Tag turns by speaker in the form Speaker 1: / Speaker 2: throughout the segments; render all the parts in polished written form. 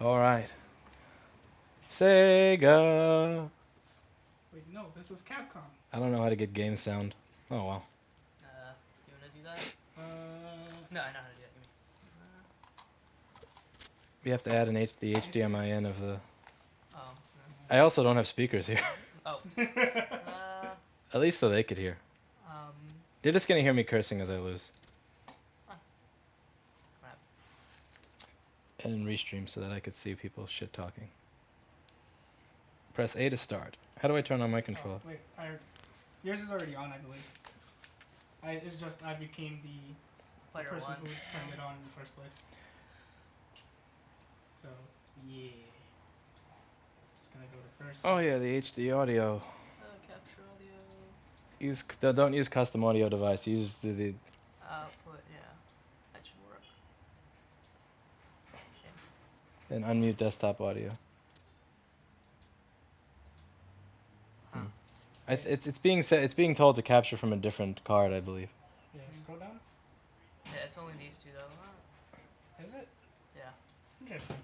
Speaker 1: All right. Sega.
Speaker 2: Wait, no, this is Capcom.
Speaker 1: I don't know how to get game sound. Oh well.
Speaker 3: Do you wanna do that? No, I know how to do it. Give me.
Speaker 1: We have to add the HDMI in of the.
Speaker 3: Oh.
Speaker 1: I also don't have speakers here.
Speaker 3: Oh.
Speaker 1: At least so they could hear. They're just gonna hear me cursing as I lose.
Speaker 3: Crap.
Speaker 1: And restream so that I could see people shit talking. Press A to start. How do I turn on my controller?
Speaker 2: Oh, wait, yours is already on, I believe. It's just I became the
Speaker 3: Player
Speaker 2: person
Speaker 3: one.
Speaker 2: who turned it on in the first place. So, yeah. Just gonna go to first.
Speaker 1: Oh yeah, the HD audio.
Speaker 3: Capture audio.
Speaker 1: Don't use custom audio device. Use the
Speaker 3: Output, yeah. That should work. Okay.
Speaker 1: and unmute desktop audio.
Speaker 3: Huh.
Speaker 1: It's being told to capture from a different card, I believe.
Speaker 2: Yeah, scroll down.
Speaker 3: Yeah, it's only these two though.
Speaker 2: Is it?
Speaker 3: Yeah.
Speaker 2: Interesting.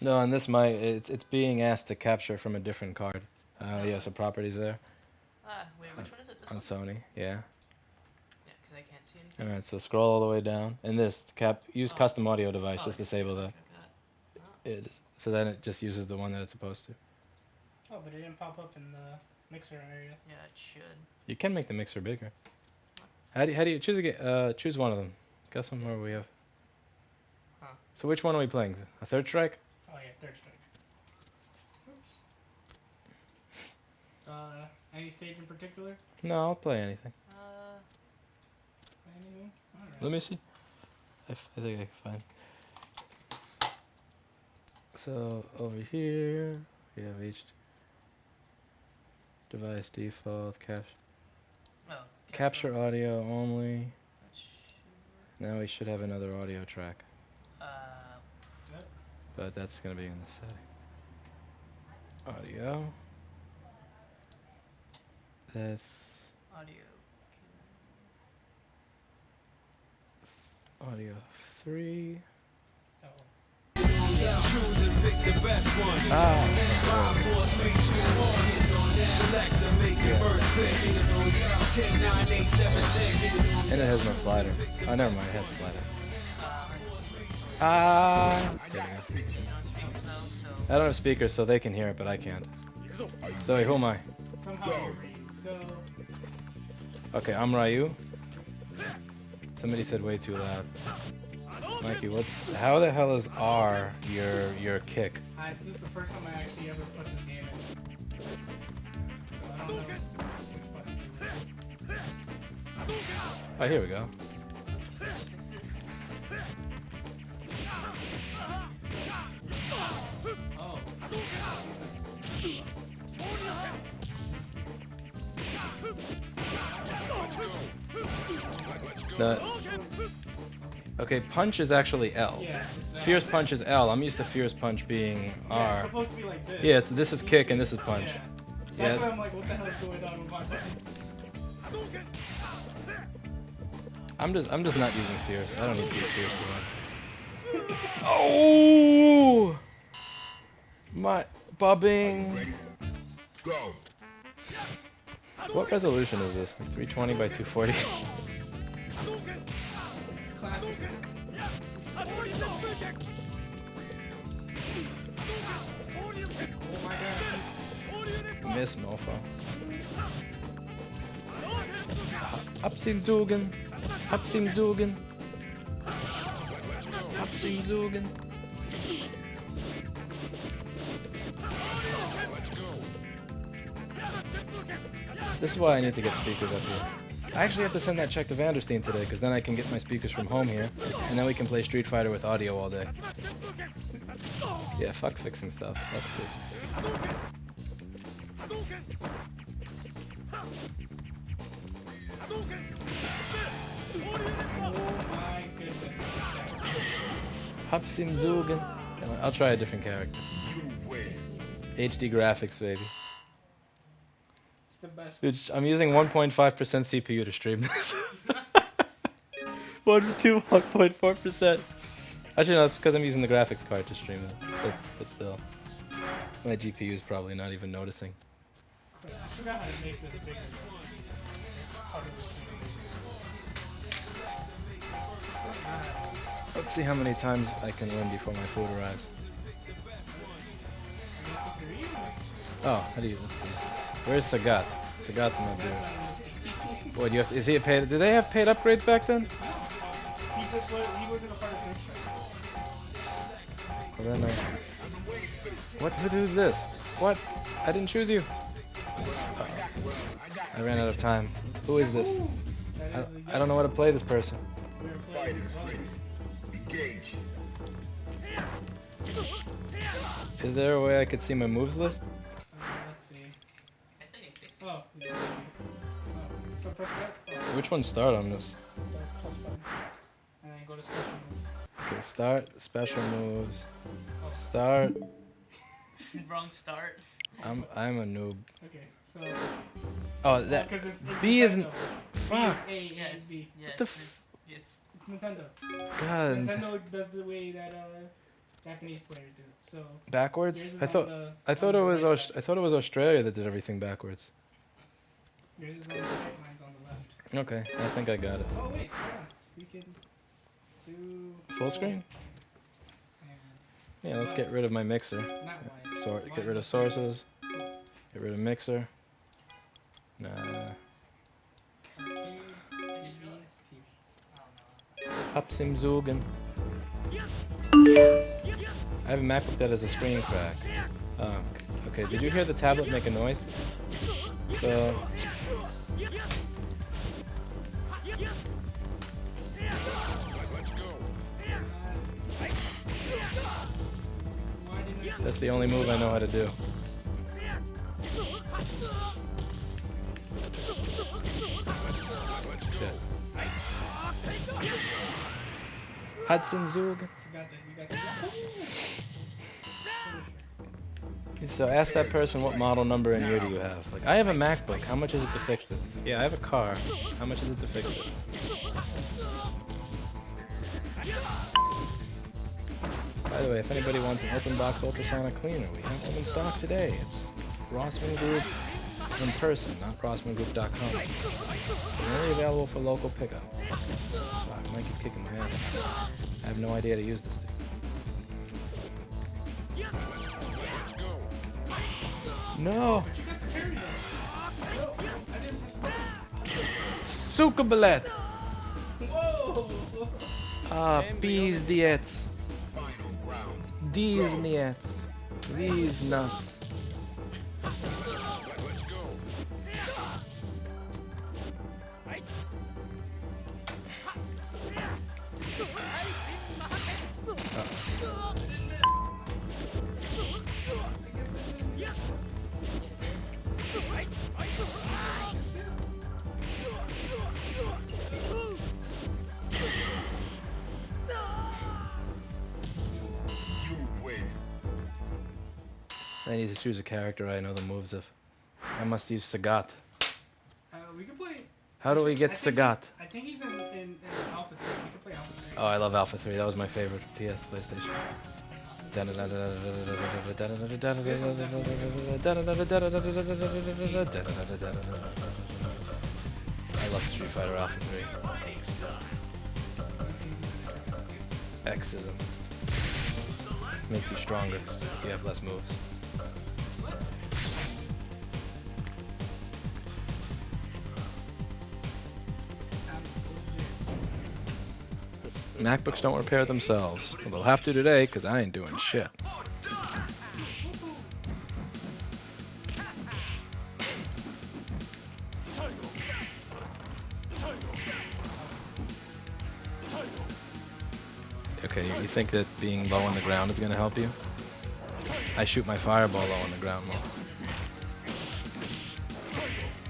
Speaker 1: No, on this mic, it's being asked to capture from a different card. Yeah, so properties there
Speaker 3: Wait, which one is it? This
Speaker 1: on
Speaker 3: one?
Speaker 1: Sony. Yeah.
Speaker 3: Yeah, because I can't see anything.
Speaker 1: All right, so scroll all the way down, and use custom audio device. Just disable that. It is. So then it just uses the one that it's supposed to.
Speaker 2: Oh, but it didn't pop up in the mixer area.
Speaker 3: Yeah, it should.
Speaker 1: You can make the mixer bigger. How do you choose choose one of them? Guess them where we have.
Speaker 3: Huh.
Speaker 1: So which one are we playing? A third strike?
Speaker 2: Oh yeah, third strike. Oops. Any stage in particular?
Speaker 1: No, I'll play anything.
Speaker 2: Anything? Alright.
Speaker 1: Let me see. I think I can find. So over here we have HD device default capture audio only.
Speaker 3: That should work.
Speaker 1: Now we should have another audio track,
Speaker 2: Yep.
Speaker 1: but that's gonna be in the setting. Audio. That's
Speaker 3: Audio.
Speaker 1: audio 3.
Speaker 2: Oh.
Speaker 4: Choose and pick the best one. 5, 4, 3, 2, 1. Select and make your first pick. 10, 9, 8, 7, 6.
Speaker 1: And it has no slider. Oh, never mind, it has a slider. There we go. I don't have speakers, so they can hear it, but I can't. So wait, who am I?
Speaker 2: Somehow you're reading. So,
Speaker 1: Okay, I'm Ryu. Somebody said way too loud. Mikey, how the hell is R your kick?
Speaker 2: this is the first time I actually ever put this game in. So I don't know which button to use.
Speaker 1: Oh, here we go.
Speaker 3: Fix this.
Speaker 2: Oh.
Speaker 1: Okay, punch is actually L.
Speaker 2: Yeah, it's
Speaker 1: Fierce punch is L. I'm used to fierce punch being
Speaker 2: Yeah,
Speaker 1: R.
Speaker 2: it's supposed to be like this.
Speaker 1: Yeah, this is kick and this is punch.
Speaker 2: Yeah.
Speaker 1: Yeah.
Speaker 2: That's why I'm like, what the hell is going on with my buttons?
Speaker 1: I'm just not using fierce. I don't need to use fierce to win. Oh! My bobbing.
Speaker 4: Go.
Speaker 1: What resolution is this? 320 by 240.
Speaker 2: It's classic. Oh my god.
Speaker 1: Miss mofo. Absinzugen. Absinzugen. Absinzugen. This is why I need to get speakers up here. I actually have to send that check to Vandersteen today, because then I can get my speakers from home here, and then we can play Street Fighter with audio all day. Yeah, fuck fixing stuff. That's just...
Speaker 2: Oh my goodness.
Speaker 1: Hapsimzugen. I'll try a different character. HD graphics, baby.
Speaker 2: It's the best.
Speaker 1: Dude, I'm using 1.5% CPU to stream this. 1.4%. Actually, no, it's because I'm using the graphics card to stream it. But still. My GPU is probably not even noticing.
Speaker 2: I forgot how to make this bigger. It's part of the stream.
Speaker 1: Let's see how many times I can win before my food arrives. Oh, how do you? Let's see. Where's Sagat? Sagat's my dude. What, you have to, is he a paid? Did they have paid upgrades back then?
Speaker 2: He wasn't a part of this
Speaker 1: Well, then, what? Who's this? What? I didn't choose you. I ran out of time. Who is this? I don't know how to play this person. Is there a way I could see my moves list?
Speaker 2: Let's see. Oh, so press that. Oh,
Speaker 1: Which one start on this?
Speaker 2: the plus button. And then go to special moves.
Speaker 1: Okay, start, special moves. Start.
Speaker 3: Wrong start.
Speaker 1: I'm a noob.
Speaker 2: Okay, so.
Speaker 1: Oh, that
Speaker 2: Because it's
Speaker 1: B
Speaker 2: Nintendo.
Speaker 1: isn't.
Speaker 2: B
Speaker 1: Fuck.
Speaker 2: is A,
Speaker 3: Yeah,
Speaker 2: A is B.
Speaker 3: Yeah,
Speaker 1: What the
Speaker 3: it's
Speaker 2: It's Nintendo.
Speaker 1: God.
Speaker 2: Nintendo does the way that Japanese players do it. So.
Speaker 1: Backwards?
Speaker 2: yours is
Speaker 1: I
Speaker 2: on
Speaker 1: thought.
Speaker 2: the-
Speaker 1: I thought
Speaker 2: on
Speaker 1: it
Speaker 2: the
Speaker 1: was
Speaker 2: right
Speaker 1: I
Speaker 2: side.
Speaker 1: thought it was Australia that did everything backwards.
Speaker 2: Yours is on the right, mine's on the left.
Speaker 1: Okay, I think I got it.
Speaker 2: Oh wait, hold on. We can do
Speaker 1: Full screen?
Speaker 2: and
Speaker 1: Yeah, let's get rid of my mixer.
Speaker 2: not wide.
Speaker 1: Sort. Get
Speaker 2: Wide.
Speaker 1: rid of sources. Get rid of mixer. Nah.
Speaker 2: Arcade, TV, TV. I
Speaker 1: Up Sim Zugen. I have a MacBook that has a screen crack. Okay, did you hear the tablet make a noise? So. That's the only move I know how to do. Shit. Hudson Zug.
Speaker 2: forgot that we got the
Speaker 1: So ask that person what model number and year do you have. Like, I have a MacBook. How much is it to fix it? Yeah, I have a car. How much is it to fix it? By the way, if anybody wants an open box ultrasonic cleaner, we have some in stock today. It's Rossman Group in person, not rossmangroup.com. They're only available for local pickup. Fuck, Mikey's kicking my ass. I have no idea how to use this thing. No! Sukabalet! Ah, peas diets. These niets. These nuts. I need to choose a character I know the moves of. I must use Sagat.
Speaker 2: we can play.
Speaker 1: How do we get
Speaker 2: I think
Speaker 1: Sagat?
Speaker 2: I think he's in Alpha 3. We can play Alpha 3.
Speaker 1: Oh, I love Alpha 3. That was my favorite PS PlayStation. I love Street Fighter Alpha 3. Xism. Makes you stronger. You have less moves. MacBooks don't repair themselves. Well, they'll have to today, because I ain't doing shit. Okay, you think that being low on the ground is going to help you? I shoot my fireball low on the ground more.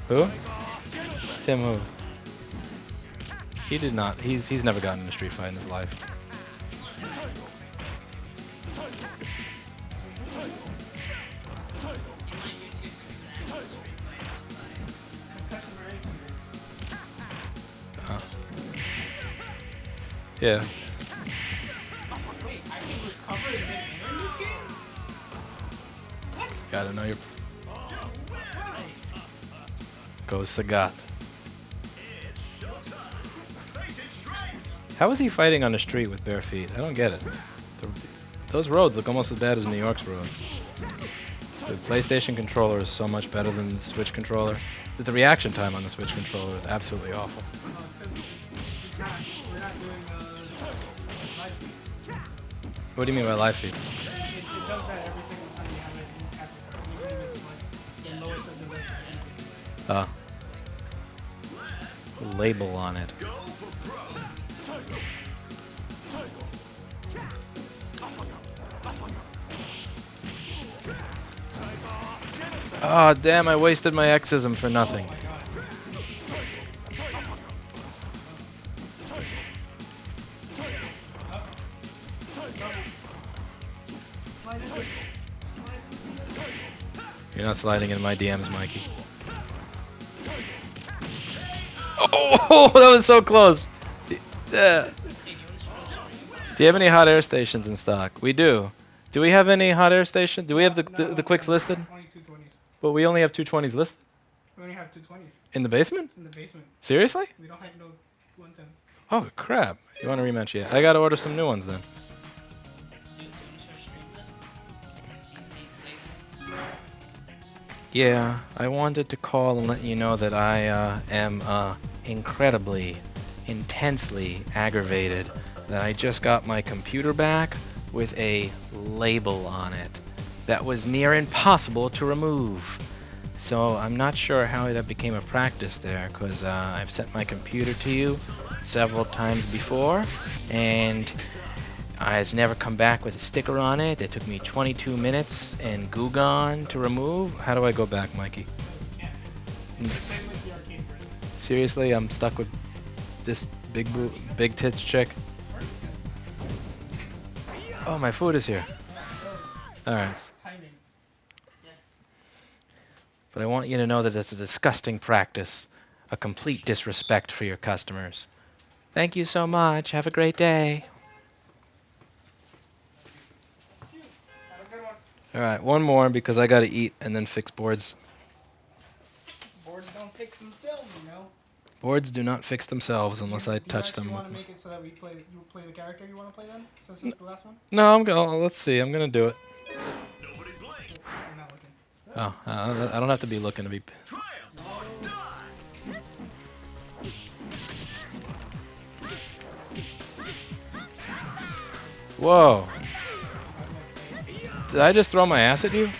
Speaker 1: Who? Tim who? He did not. He's never gotten in a street fight in his life. Yeah.
Speaker 2: I can recover in mid-air in this game? What?
Speaker 1: Gotta know your.
Speaker 2: Why?
Speaker 1: Go Sagat. How is he fighting on the street with bare feet? I don't get it. Those roads look almost as bad as New York's roads. The PlayStation controller is so much better than the Switch controller. The reaction time on the Switch controller is absolutely awful.
Speaker 2: We're not doing live feed.
Speaker 1: What do you mean by live feed?
Speaker 2: It does that every single time you have it in capture card, even if it's like the lowest of the list.
Speaker 1: Label on it. Oh, damn, I wasted my exism for nothing. You're not sliding into my DMs, Mikey. Oh, that was so close. Yeah. Do you have any hot air stations in stock? We do. Do we have any hot air station? Do we have the quicks listed?
Speaker 2: 2220s.
Speaker 1: But we only have 220s listed.
Speaker 2: We only have 220s
Speaker 1: In the basement?
Speaker 2: in the basement.
Speaker 1: Seriously?
Speaker 2: We don't have no 110s.
Speaker 1: Oh, crap. You want to rematch? Yeah. I got to order some new ones then. Yeah, I wanted to call and let you know that I am incredibly, intensely aggravated that I just got my computer back with a label on it that was near impossible to remove. So I'm not sure how that became a practice there, because I've sent my computer to you several times before, and it's never come back with a sticker on it. It took me 22 minutes and Goo Gone to remove. How do I go back, Mikey? Seriously, I'm stuck with this big tits chick. Oh, my food is here. All right. But I want you to know that that's a disgusting practice, a complete disrespect for your customers. Thank you so much. Have a great day. All right, one more because I got to eat and then fix boards.
Speaker 2: Boards don't fix themselves, you know.
Speaker 1: Boards do not fix themselves unless I touch them.
Speaker 2: Do you want to make it so that you play the character you want to play then? Since this is the last one?
Speaker 1: No, I'm going. Let's see. I'm gonna do it.
Speaker 2: I'm not looking.
Speaker 1: Oh, I don't have to be looking to be. Whoa. Did I just throw my ass at you?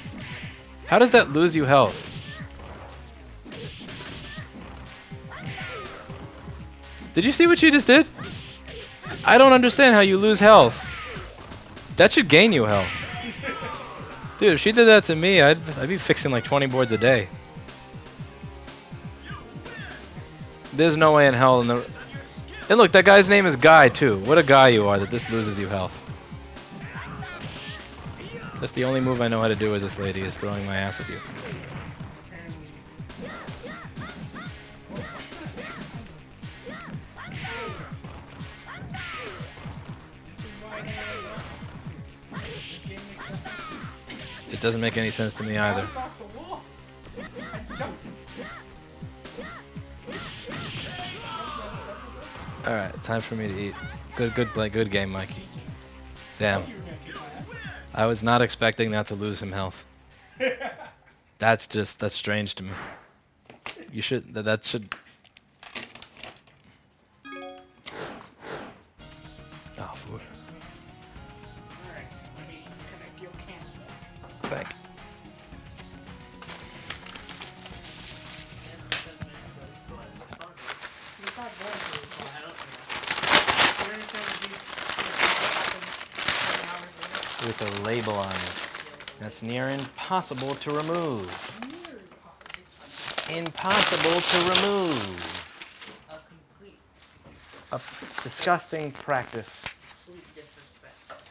Speaker 1: How does that lose you health? Did you see what she just did? I don't understand how you lose health. That should gain you health. Dude, if she did that to me, I'd be fixing like 20 boards a day. There's no way in hell in the... And look, that guy's name is Guy, too. What a guy you are that this loses you health. That's the only move I know how to do as this lady, is throwing my ass at you. It doesn't make any sense to me either. Alright, time for me to eat. Good play, good game, Mikey. Damn. I was not expecting that to lose him health. That's strange to me. You should, that should... Oh, food.
Speaker 2: Alright, let me connect your camera.
Speaker 1: Thank you.
Speaker 2: It's not going to.
Speaker 1: With a label on it. That's near impossible to remove. Impossible to remove. A disgusting practice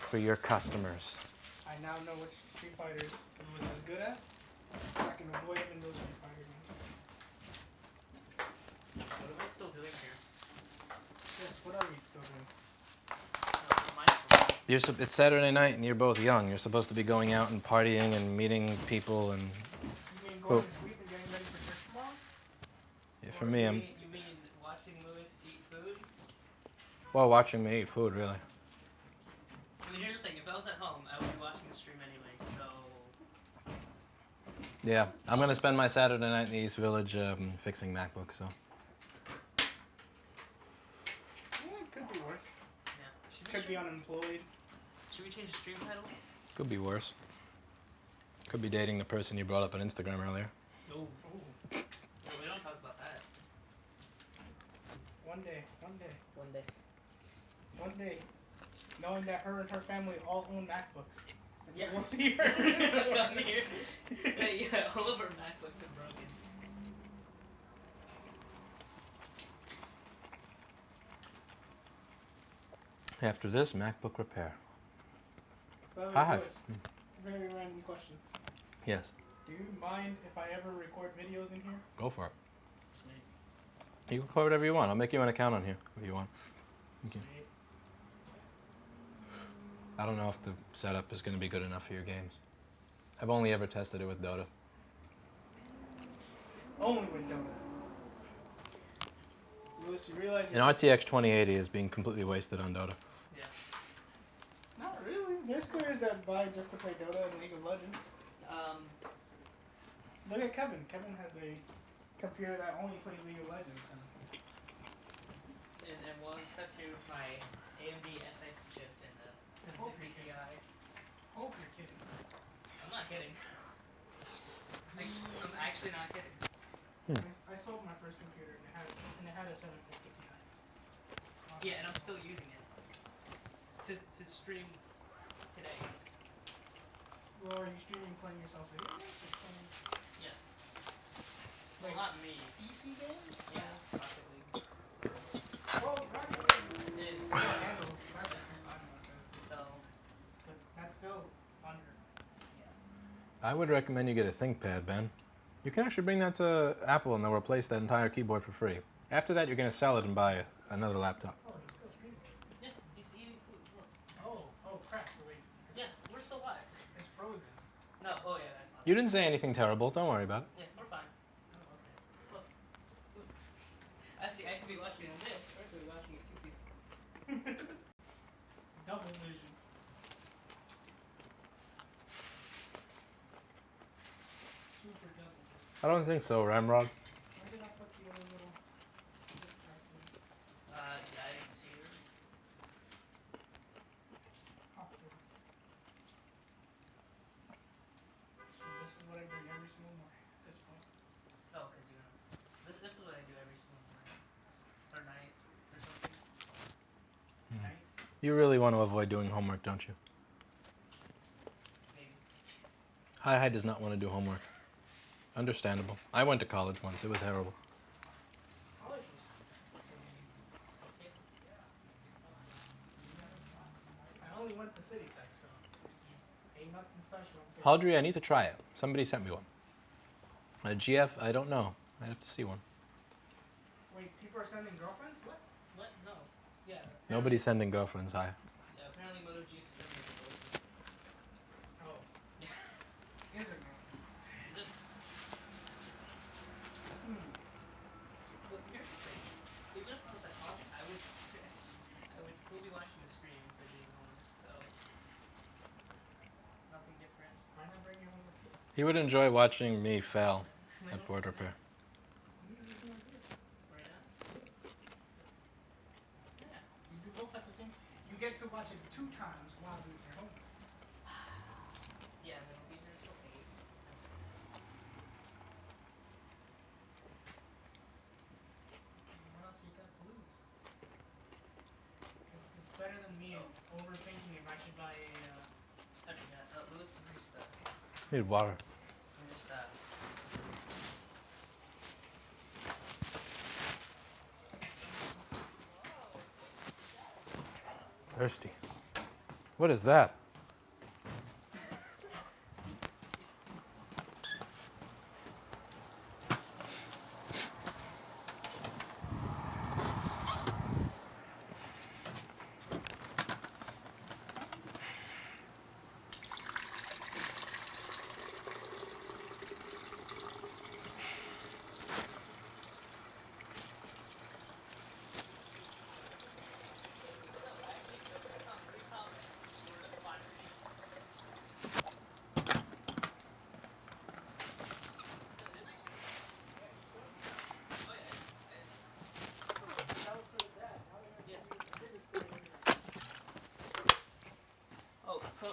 Speaker 1: for your customers.
Speaker 2: I now know which Street Fighters I was as good at. I can avoid them in those Street Fighter games.
Speaker 3: What am I still doing here?
Speaker 2: Yes, what are we still doing?
Speaker 1: It's Saturday night and you're both young. You're supposed to be going out and partying and meeting people and.
Speaker 2: You mean going to sleep and getting ready for church tomorrow?
Speaker 1: Yeah, for me, I'm.
Speaker 3: You mean watching Lewis eat food?
Speaker 1: Well, watching me eat food, really.
Speaker 3: I mean, here's the thing. If I was at home, I would be watching the stream anyway, so...
Speaker 1: Yeah, I'm gonna spend my Saturday night in the East Village fixing MacBooks. So.
Speaker 2: Yeah, it could be worse.
Speaker 3: Yeah.
Speaker 2: Could be unemployed.
Speaker 3: Should we change the stream title?
Speaker 1: Could be worse. Could be dating the person you brought up on Instagram earlier.
Speaker 3: Oh. No, we don't talk about that.
Speaker 2: One day.
Speaker 3: One day.
Speaker 2: Knowing that her and her family all own MacBooks. And
Speaker 3: Yeah.
Speaker 2: we'll see her.
Speaker 3: Come here. Yeah, all of our MacBooks are broken.
Speaker 1: After this, MacBook repair.
Speaker 2: By the way,
Speaker 1: Hi.
Speaker 2: Lewis, very random question.
Speaker 1: Yes.
Speaker 2: Do you mind if I ever record videos in here?
Speaker 1: Go for it.
Speaker 3: Sweet.
Speaker 1: You can record whatever you want. I'll make you an account on here if you want. Okay.
Speaker 3: Sweet.
Speaker 1: I don't know if the setup is going to be good enough for your games. I've only ever tested it with Dota.
Speaker 2: Only with Dota. Lewis, you realize
Speaker 1: An RTX 2080 is being completely wasted on Dota.
Speaker 3: Yeah.
Speaker 2: Not really. There's players that buy just to play Dota and League of Legends. Look at Kevin. Kevin has a computer that only plays League of Legends.
Speaker 3: And well, I'm stuck here with my AMD FX chip and a 750 Ti.
Speaker 2: Hope you're kidding.
Speaker 3: I'm not kidding. Like, I'm actually not kidding.
Speaker 2: I sold my first computer and it had a 750 Ti.
Speaker 3: Yeah, and I'm still using it to stream today.
Speaker 2: Well, are you streaming playing yourself video games? Or playing
Speaker 3: Yeah. Well, not me.
Speaker 2: PC games?
Speaker 3: Yeah, possibly.
Speaker 2: Well, Rocket
Speaker 3: It is.
Speaker 2: handles Rocket
Speaker 3: So,
Speaker 2: but that's still under.
Speaker 1: I would recommend you get a ThinkPad, Ben. You can actually bring that to Apple and they'll replace that entire keyboard for free. After that, you're going to sell it and buy another laptop.
Speaker 2: Oh, he's still streaming.
Speaker 3: yeah, he's eating food. Look.
Speaker 2: Oh, crap. So wait.
Speaker 3: Yeah, we're still live.
Speaker 2: It's frozen.
Speaker 3: No, oh yeah.
Speaker 1: You didn't say anything terrible. Don't worry about it.
Speaker 3: Yeah, we're fine.
Speaker 2: Oh, okay.
Speaker 3: Look. I see, I could be watching on this, or I could be watching it 2 people.
Speaker 2: Double vision. Super double vision.
Speaker 1: I don't think so, Ramrod.
Speaker 2: Where did I put the other little zip track in?
Speaker 3: Yeah, I didn't see it.
Speaker 2: Oh, there it is. So this is what I bring every single morning at this point.
Speaker 3: Oh, because you know. This is what I do every single morning. Or night, or something.
Speaker 2: Right?
Speaker 1: You really want to avoid doing homework, don't you?
Speaker 3: Maybe.
Speaker 1: Hi does not want to do homework. Understandable. I went to college once. It was terrible.
Speaker 2: College was. I only went to City Tech, so ain't nothing special. in City
Speaker 1: Audrey, I need to try it. Somebody sent me one. A GF, I don't know. I have to see one.
Speaker 2: Tech. Wait, people are sending girlfriends? What?
Speaker 3: What? No. Yeah.
Speaker 1: Nobody's sending girlfriends. Hi.
Speaker 3: Yeah, apparently MotoG is sending it.
Speaker 2: Oh.
Speaker 3: Yeah.
Speaker 2: Is it girlfriend?
Speaker 3: Look, here's the thing. Even if I was at home, I would still be watching the screen instead of being home. So nothing different.
Speaker 2: Why not bring your home with you?
Speaker 1: He would enjoy watching me fail at board repair.
Speaker 3: Right now? Yeah.
Speaker 2: You do both at the same. You get to watch it 2 times while you're home.
Speaker 3: Yeah, and then I'll be here till 8.
Speaker 2: What else you got to lose? It's better than me overthinking if I should buy a.
Speaker 3: I mean, Lewis, I'm just,
Speaker 1: Need water.
Speaker 3: I'm just,
Speaker 1: Thirsty. What is that?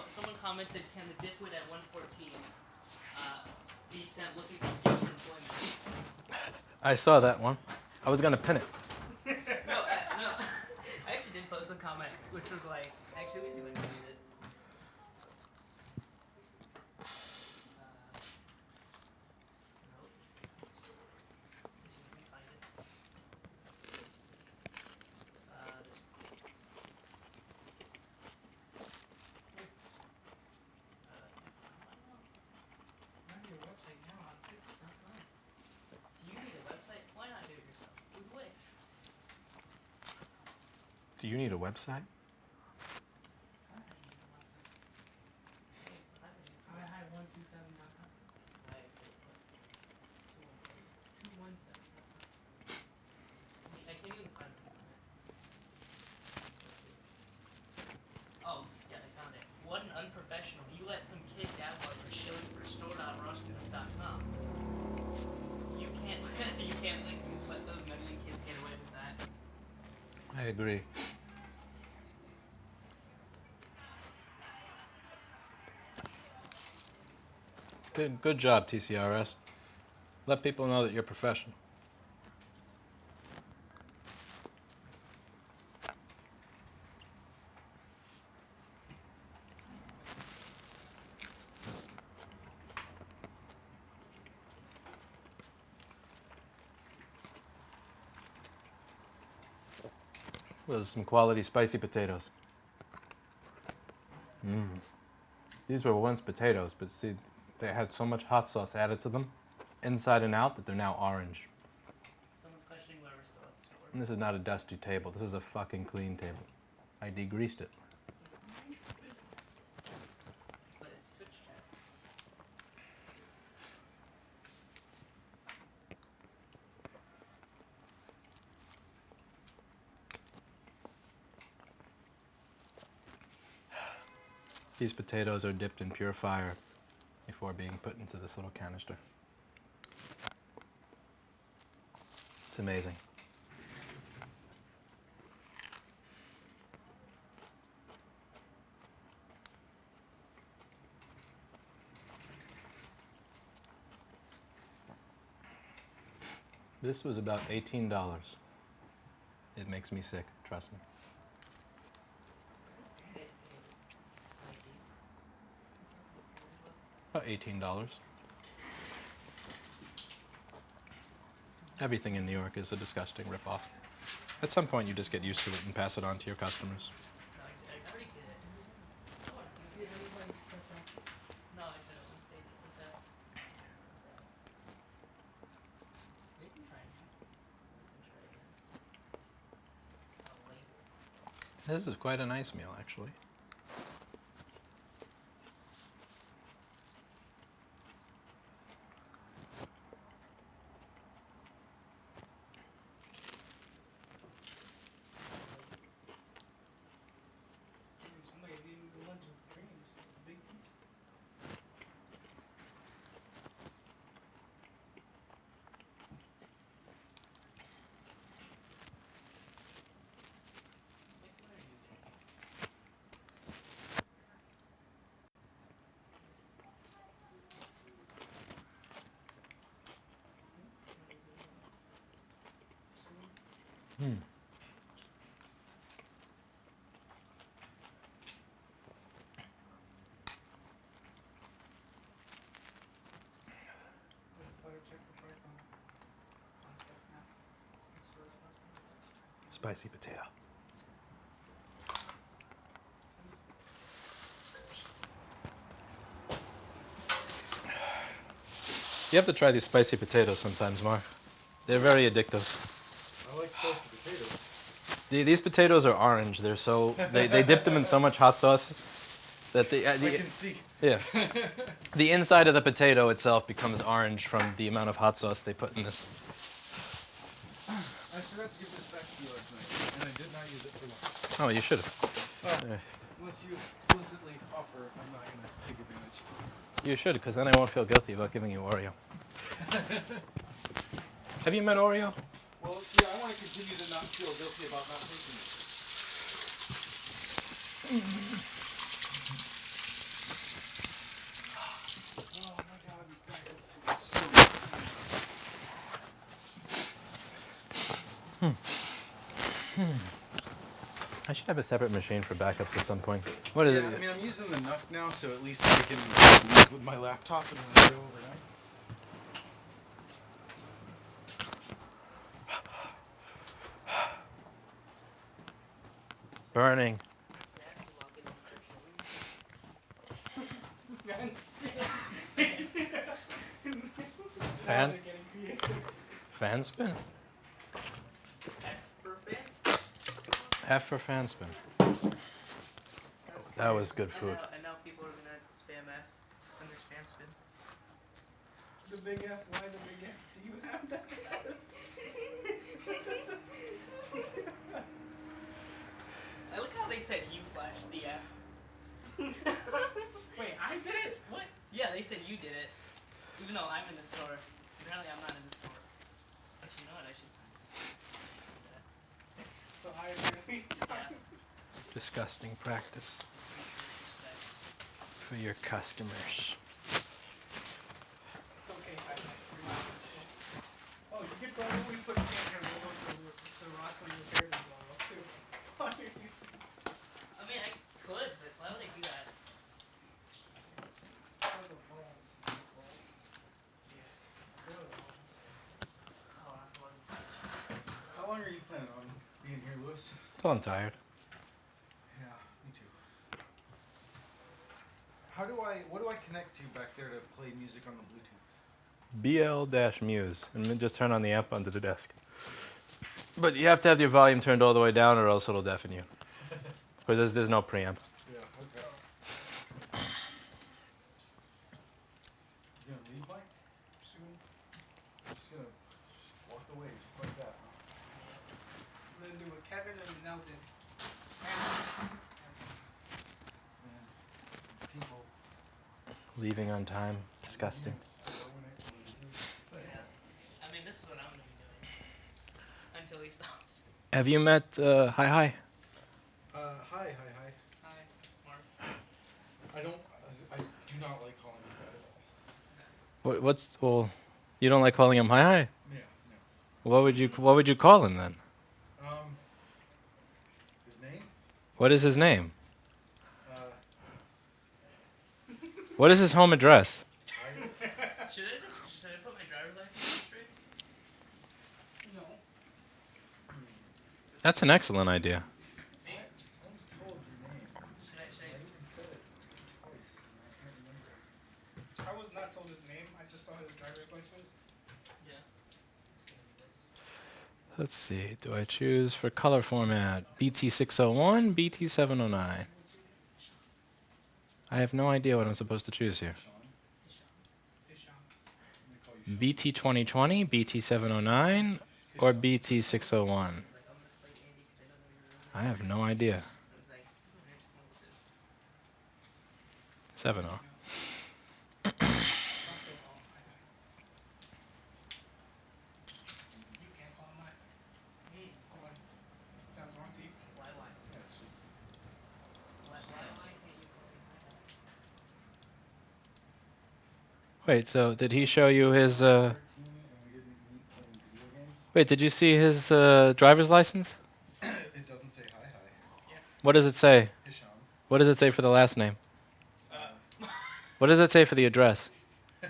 Speaker 3: someone commented, can the dipwit at 114 be sent looking for future employment?
Speaker 1: I saw that one. I was gonna pin it.
Speaker 3: No, I actually did post a comment, which was like, actually, let me see if I can read it. Nope. Let's see if I can find it.
Speaker 2: Run your website now on Wix.com.
Speaker 3: Do you need a website? Why not do it yourself? With Wix.
Speaker 1: Do you need a website?
Speaker 2: Hi127.com. 217.com.
Speaker 3: I can't even find it. Oh, yeah, I found it. What an unprofessional. You let some kid download for shilling for store.rawstudent.com. You can't like let those meddling kids get away with that.
Speaker 1: I agree. Good job, TCRS. Let people know that you're professional. Those are some quality spicy potatoes. These were once potatoes, but see, they had so much hot sauce added to them, inside and out, that they're now orange.
Speaker 3: Someone's questioning whether we're still at the store.
Speaker 1: And this is not a dusty table. This is a fucking clean table. I degreased it.
Speaker 3: But it's Twitch chat.
Speaker 1: These potatoes are dipped in pure fire before being put into this little canister. It's amazing. This was about $18. It makes me sick, trust me. About $18. Everything in New York is a disgusting ripoff. At some point, you just get used to it and pass it on to your customers.
Speaker 3: No, I already did it.
Speaker 2: See everybody press that.
Speaker 3: No, I couldn't. Let's stay. What's that? They can try again. Oh, wait.
Speaker 1: This is quite a nice meal, actually.
Speaker 2: Somebody didn't go lunch with creams. Big pizza.
Speaker 3: Nick, what are you doing?
Speaker 2: Just butter check the price on stuff now. It's sort of possible.
Speaker 1: Spicy potato. You have to try these spicy potatoes sometimes, Mark. They're very addictive.
Speaker 5: I like spicy potatoes.
Speaker 1: These potatoes are orange. They're so they dip them in so much hot sauce that
Speaker 5: I can see.
Speaker 1: yeah, the inside of the potato itself becomes orange from the amount of hot sauce they put in this.
Speaker 5: I forgot to give this back to you last night, and I did not use it for lunch.
Speaker 1: Oh, you should have.
Speaker 5: Oh, unless you explicitly offer, I'm not going to take advantage.
Speaker 1: You should, because then I won't feel guilty about giving you Oreo. Have you met Oreo?
Speaker 5: Well, yeah, I want to continue to not feel guilty about not taking it.
Speaker 1: have a separate machine for backups at some point. What is
Speaker 5: Yeah,
Speaker 1: it?
Speaker 5: I mean, I'm using the Nuck now, so at least I can leave with my laptop and then go overnight.
Speaker 1: Burning. Fan? Fan spin? F for fan spin. That was good food.
Speaker 3: And now people are gonna spam F under spam spin.
Speaker 2: The big F, why the big F? Do you have that?
Speaker 3: I like how they said you flashed the F.
Speaker 2: Wait, I did it? What?
Speaker 3: Yeah, they said you did it. Even though I'm in the store. Apparently I'm not in the store. But you know what, I should sign that.
Speaker 2: So I really
Speaker 3: Yeah.
Speaker 1: Disgusting practice for your customers.
Speaker 2: It's okay, relax. Oh, you could probably put Tanner logo so Ross when you repair his logo too. On your YouTube.
Speaker 3: I mean, I could, but why would I do that?
Speaker 2: For the balls. Yes. For the balls.
Speaker 3: Oh, I wasn't.
Speaker 5: How long are you planning on being here, Lewis?
Speaker 1: Till I'm tired.
Speaker 5: Yeah, me too. What do I connect to back there to play music on the Bluetooth?
Speaker 1: BL-Muse, and then just turn on the amp under the desk. But you have to have your volume turned all the way down, or else it'll deafen you. Because there's no preamp.
Speaker 5: Yeah, okay. You gonna leave, Mike? Soon? Just gonna walk away just like that, huh?
Speaker 2: I'm gonna do what Kevin and Nell did.
Speaker 5: Man, people.
Speaker 1: Leaving on time. Disgusting.
Speaker 3: Yeah. I mean, this is what I'm gonna be doing. Until he stops.
Speaker 1: Have you met Hi?
Speaker 5: Hi.
Speaker 3: Hi, Mark.
Speaker 5: I do not like calling you that at
Speaker 1: Well, you don't like calling him Hi?
Speaker 5: all. Yeah,
Speaker 1: What would you call him then?
Speaker 5: no. His name?
Speaker 1: What is his name?
Speaker 5: Uh,
Speaker 1: What is his home address?
Speaker 3: Should I put my driver's license straight?
Speaker 2: No.
Speaker 1: That's an excellent idea.
Speaker 3: See?
Speaker 5: I was told your name.
Speaker 3: Should I
Speaker 5: I even said it twice, and I can't remember.
Speaker 2: I was not told his name. I just saw his driver's license.
Speaker 3: Yeah.
Speaker 1: Let's see. Do I choose for color format BT601, BT709? I have no idea what I'm supposed to choose here.
Speaker 5: Sean?
Speaker 2: Isham.
Speaker 5: I'm gonna call you Sean.
Speaker 1: BT2020, BT709, or BT601? I have no idea. 70.
Speaker 2: You can't call him me. Hold on. Sounds wrong to you.
Speaker 3: Why?
Speaker 5: Yeah, it's just
Speaker 3: Why can't you call me?
Speaker 1: Wait, so did he show you his
Speaker 5: 13 and we didn't meet playing video games.
Speaker 1: Wait, did you see his driver's license?
Speaker 5: It doesn't say hi.
Speaker 1: What does it say?
Speaker 5: Hisham.
Speaker 1: What does it say for the last name? What does it say for the address?
Speaker 3: It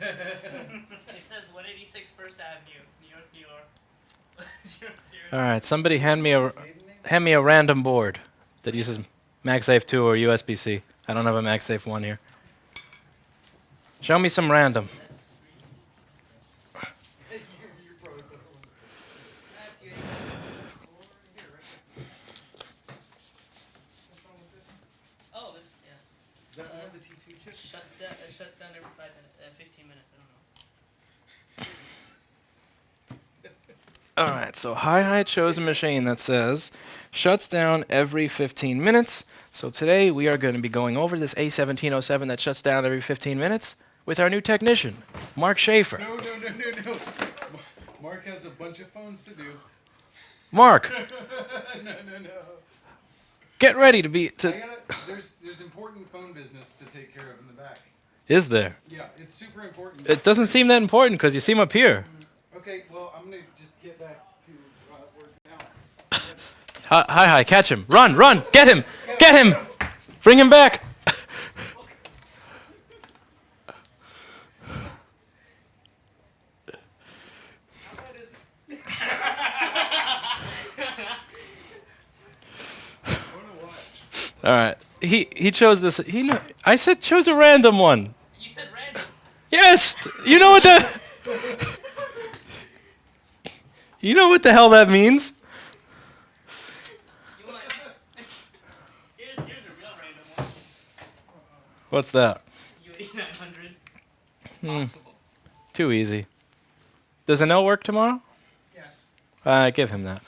Speaker 3: says 186 First Avenue, New York, New York. 0, 0.
Speaker 1: All right, somebody hand me a
Speaker 5: Maiden name?
Speaker 1: hand me a random board that uses MagSafe 2 or USB-C. I don't have a MagSafe 1 here. Show me some random.
Speaker 5: You're probably better one.
Speaker 2: That's you. Here, right there. What's wrong with this?
Speaker 3: Oh, this, yeah.
Speaker 5: Is that one of the T2 chips?
Speaker 3: It shuts down every 15 minutes, I don't know.
Speaker 1: All right, so Hi chose a machine that says shuts down every 15 minutes. So today we are going to be going over this A1707 that shuts down every 15 minutes with our new technician, Mark Schaefer.
Speaker 5: No. Mark has a bunch of phones to do.
Speaker 1: Mark,
Speaker 5: No.
Speaker 1: get ready to be.
Speaker 5: There's important phone business to take care of in the back.
Speaker 1: Is there?
Speaker 5: Yeah, it's super important.
Speaker 1: It doesn't seem that important because you seem up here.
Speaker 5: Okay, well, I'm gonna just get back to work now.
Speaker 1: Hi, catch him. Run, get him. Get him. Bring him back. All right. He chose this. I said chose a random one.
Speaker 3: You said random.
Speaker 1: Yes. You know what the. You know what the hell that means?
Speaker 3: You want? Here's a real random one.
Speaker 1: What's that?
Speaker 3: U8900. Possible.
Speaker 1: Too easy. Does an L work tomorrow?
Speaker 2: Yes.
Speaker 1: Give him that.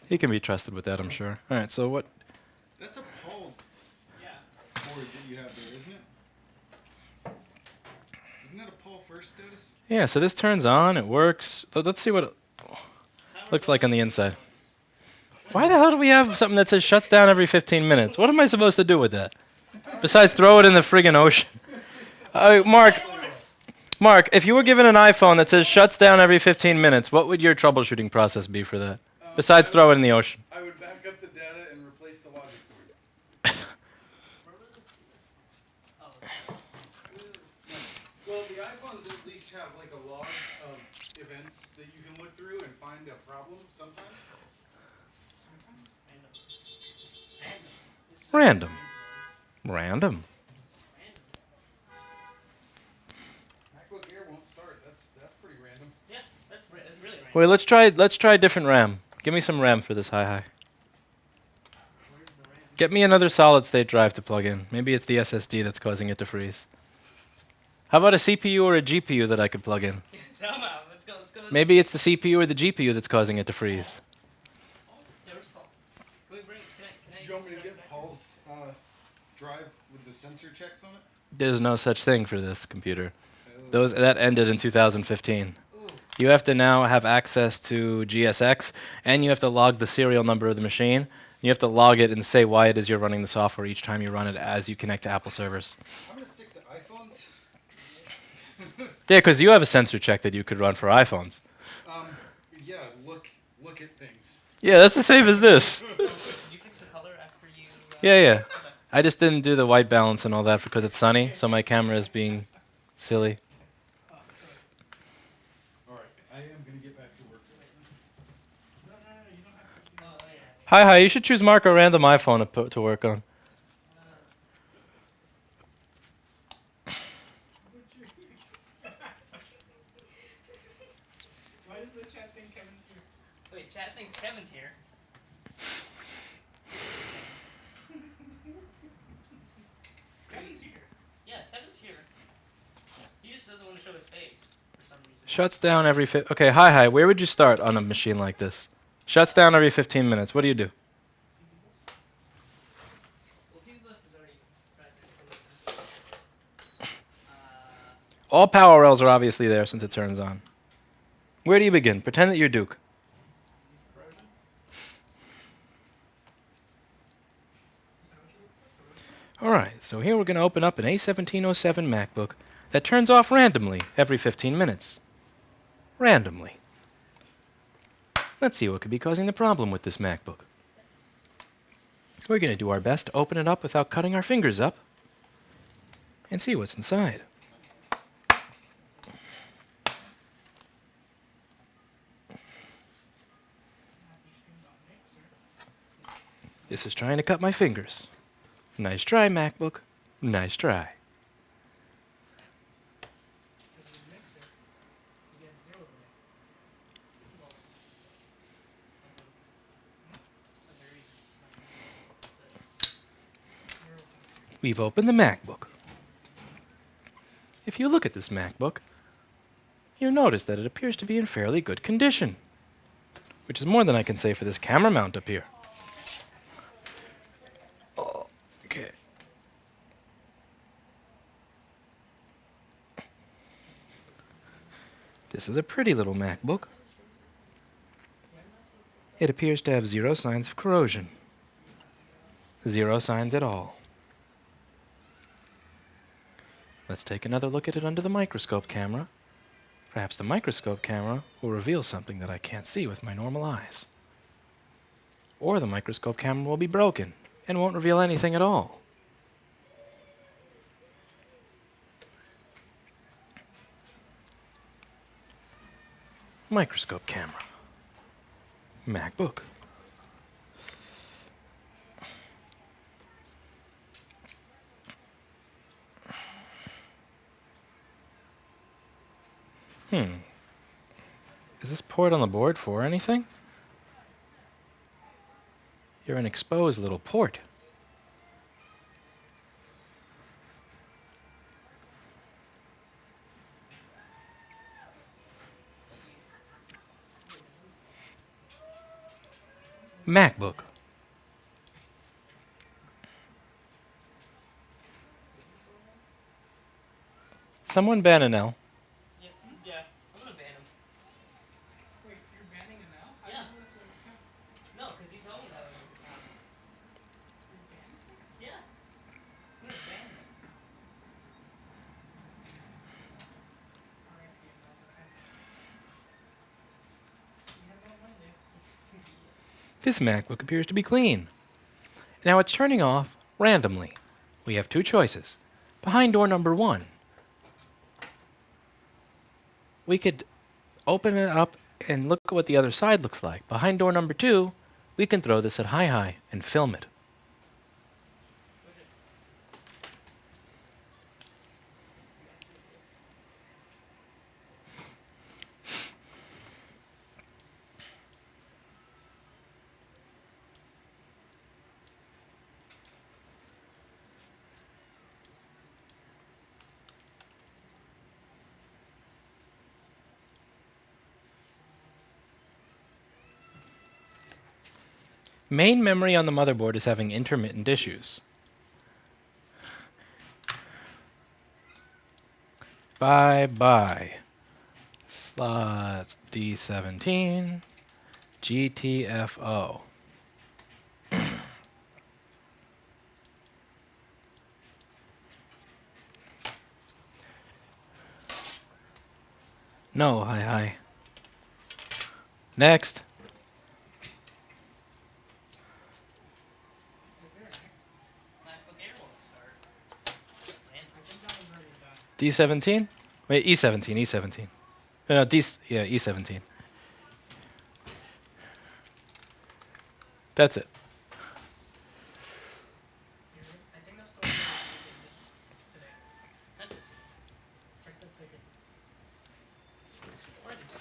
Speaker 1: He can be trusted with that, I'm sure. All right. So what?
Speaker 5: That's a Paul
Speaker 3: Yeah.
Speaker 5: board that you have there, isn't it? Isn't that a Paul first status?
Speaker 1: Yeah. So this turns on. It works. Let's see what it looks like on the inside. Why the hell do we have something that says shuts down every 15 minutes? What am I supposed to do with that? Besides throw it in the friggin' ocean. Mark, if you were given an iPhone that says shuts down every 15 minutes, what would your troubleshooting process be for that? Besides throw it in the ocean.
Speaker 5: I would back up the data and replace the logic board. Well, the iPhones at least have like a log of events that you can look through and find a problem sometimes.
Speaker 1: Random.
Speaker 5: MacBook Air won't start. That's pretty random.
Speaker 3: Yeah, that's really random.
Speaker 1: Wait, let's try different RAM. Give me some RAM for this hi.
Speaker 3: Where's the random?
Speaker 1: Get me another solid state drive to plug in. Maybe it's the SSD that's causing it to freeze. How about a CPU or a GPU that I could plug in?
Speaker 3: Zoom out. Let's go.
Speaker 1: Maybe it's the CPU or the GPU that's causing it to freeze.
Speaker 3: There's Paul. Can we bring? Can I
Speaker 5: Do you want me to get Paul's drive with the sensor checks on it?
Speaker 1: There's no such thing for this computer. That ended in 2015. You have to now have access to GSX, and you have to log the serial number of the machine. You have to log it and say why it is you're running the software each time you run it as you connect to Apple servers.
Speaker 5: I'm gonna stick to iPhones.
Speaker 1: Yeah, because you have a sensor check that you could run for iPhones.
Speaker 5: Yeah, look at things.
Speaker 1: Yeah, that's the same as this.
Speaker 3: Did you fix the color after you?
Speaker 1: Yeah.
Speaker 3: Okay.
Speaker 1: I just didn't do the white balance and all that because it's sunny, so my camera is being silly.
Speaker 5: All right, I am gonna get back to work.
Speaker 2: No, you don't have to.
Speaker 3: Oh yeah.
Speaker 1: Hi, you should choose Mark a random iPhone to work on.
Speaker 2: Why does the chat think Kevin's here?
Speaker 3: Wait, chat thinks Kevin's here.
Speaker 2: Kevin's here.
Speaker 3: Yeah, Kevin's here. He just doesn't want to show his face for some reason.
Speaker 1: Shuts down every Okay, hi. Where would you start on a machine like this? Shuts down every 15 minutes. What do you do?
Speaker 3: Well, Bus is already present.
Speaker 1: All power rails are obviously there since it turns on. Where do you begin? Pretend that you're Duke. Alright, so here we're going to open up an A1707 MacBook that turns off randomly every 15 minutes. Randomly. Let's see what could be causing the problem with this MacBook. We're going to do our best to open it up without cutting our fingers up and see what's inside. This is trying to cut my fingers. Nice try, MacBook. Nice try. We've opened the MacBook. If you look at this MacBook, you'll notice that it appears to be in fairly good condition, which is more than I can say for this camera mount up here. Okay. This is a pretty little MacBook. It appears to have 0 signs of corrosion. 0 signs at all. Let's take another look at it under the microscope camera. Perhaps the microscope camera will reveal something that I can't see with my normal eyes. Or the microscope camera will be broken and won't reveal anything at all. Microscope camera. MacBook. Is this port on the board for anything? You're an exposed little port. MacBook. Someone ban an L.
Speaker 3: Yeah, I'm gonna ban him.
Speaker 2: Wait, you're banning it now? I
Speaker 3: Yeah.
Speaker 2: didn't know this was account.
Speaker 3: No, because he told me that was his account.
Speaker 2: You're banning it?
Speaker 3: Yeah. I'm gonna ban him.
Speaker 2: R.I.P. That was okay. See you on Monday.
Speaker 1: This MacBook appears to be clean. Now it's turning off randomly. We have two choices. Behind door number 1, we could open it up and look at what the other side looks like. Behind door number 2, we can throw this at high and film it. Main memory on the motherboard is having intermittent issues. Bye-bye. Slot D17, GTFO. No, hi. Next.
Speaker 3: MacBook Air won't start. Man,
Speaker 2: I think that was already done.
Speaker 1: D17? Wait, E17. No, E17. That's it.
Speaker 2: Here it is. I think that's the one that we did this today.
Speaker 3: that's
Speaker 2: Check that ticket.
Speaker 3: what is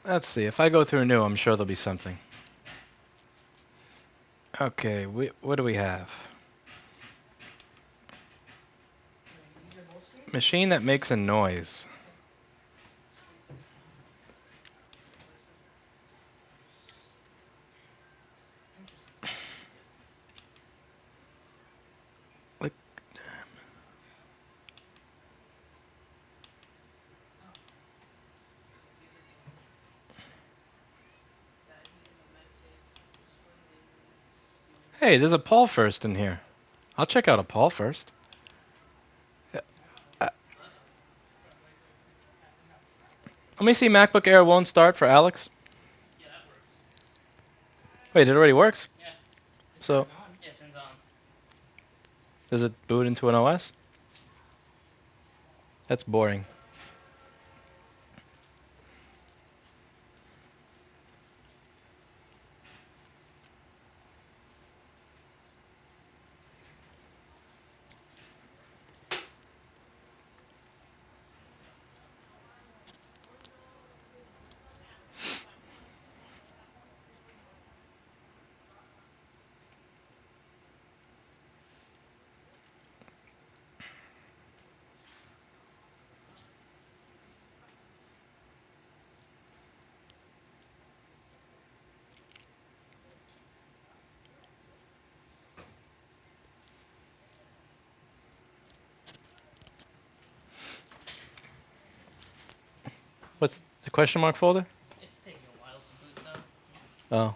Speaker 1: Let's see. If I go through new, I'm sure there'll be something. Okay, what do we have?
Speaker 2: These are both screens?
Speaker 1: Machine that makes a noise. Like, hey, there's a Paul first in here. I'll check out a Paul first. Let me see. MacBook Air won't start for Alex.
Speaker 3: Yeah, that works.
Speaker 1: Wait, it already works?
Speaker 3: Yeah.
Speaker 1: So,
Speaker 3: Yeah, it turns on.
Speaker 1: does it boot into an OS? That's boring. What's the question mark folder?
Speaker 3: It's taking a while to boot though.
Speaker 1: Oh,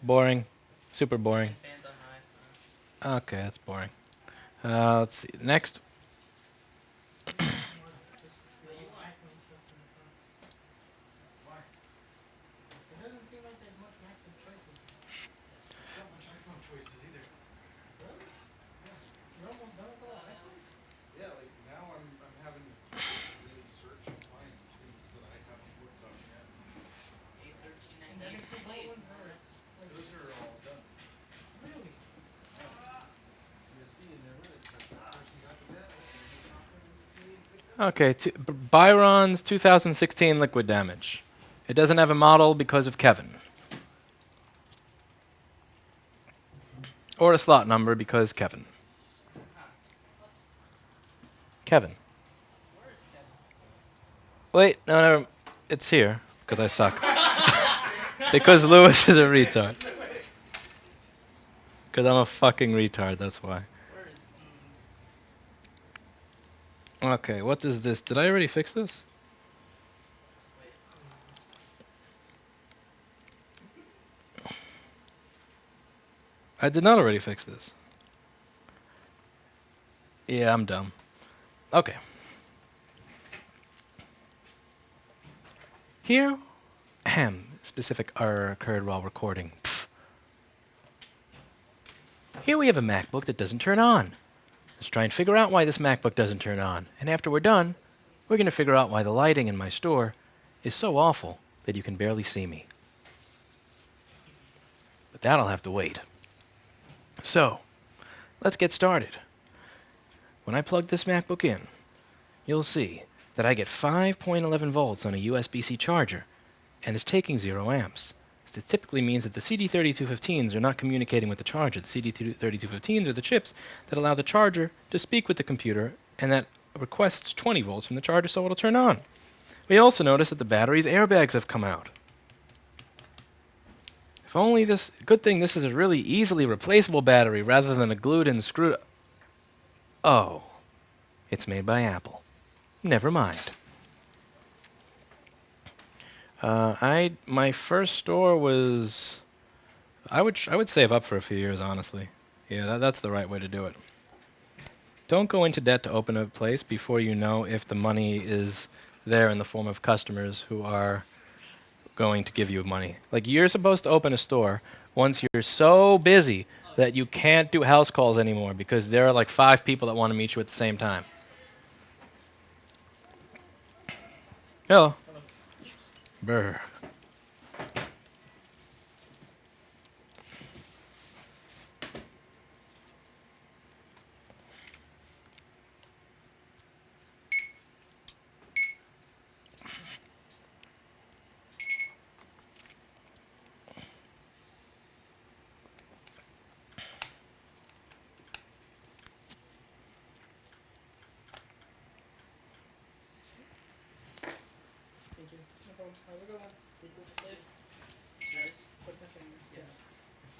Speaker 1: boring. Super boring.
Speaker 3: Fans on high.
Speaker 1: Okay, that's boring. Let's see. Next.
Speaker 2: iPhone stuff in the front.
Speaker 5: Why?
Speaker 2: It doesn't seem like there's much MacBook choices.
Speaker 5: Not much iPhone choices either.
Speaker 2: Really? Yeah. You're almost done with all the iPhones?
Speaker 5: Yeah, like now I'm having to really search and find things that I haven't worked on yet.
Speaker 2: And then if you buy
Speaker 3: A1398
Speaker 2: ones there, it's like,
Speaker 5: Those are all done.
Speaker 2: really?
Speaker 5: USB in there with it. The person got to that.
Speaker 1: Okay, Byron's 2016 liquid damage. It doesn't have a model because of Kevin. Or a slot number because Kevin. Kevin.
Speaker 3: Where is Kevin?
Speaker 1: Wait, no, it's here because I suck. Because Lewis is a retard. Because I'm a fucking retard, that's why.
Speaker 3: Where is
Speaker 1: Okay, what is this? Did I already fix this? I did not already fix this. Yeah, I'm dumb. Okay. Here, specific error occurred while recording. Pfft. Here we have a MacBook that doesn't turn on. Let's try and figure out why this MacBook doesn't turn on. And after we're done, we're going to figure out why the lighting in my store is so awful that you can barely see me. But that'll have to wait. So, let's get started. When I plug this MacBook in, you'll see that I get 5.11 volts on a USB-C charger, and it's taking 0 amps. This typically means that the CD3215s are not communicating with the charger. The CD3215s are the chips that allow the charger to speak with the computer, and that requests 20 volts from the charger so it'll turn on. We also notice that the battery's airbags have come out. If only this... Good thing this is a really easily replaceable battery rather than a glued and screwed... Oh. It's made by Apple. Never mind. My first store was... I would save up for a few years, honestly. Yeah, that's the right way to do it. Don't go into debt to open a place before you know if the money is there in the form of customers who are going to give you money. Like, you're supposed to open a store once you're so busy that you can't do house calls anymore because there are like 5 people that want to meet you at the same time. Hello. Brr.
Speaker 2: Thank you. No problem. Have a good one. Put this in. Yes.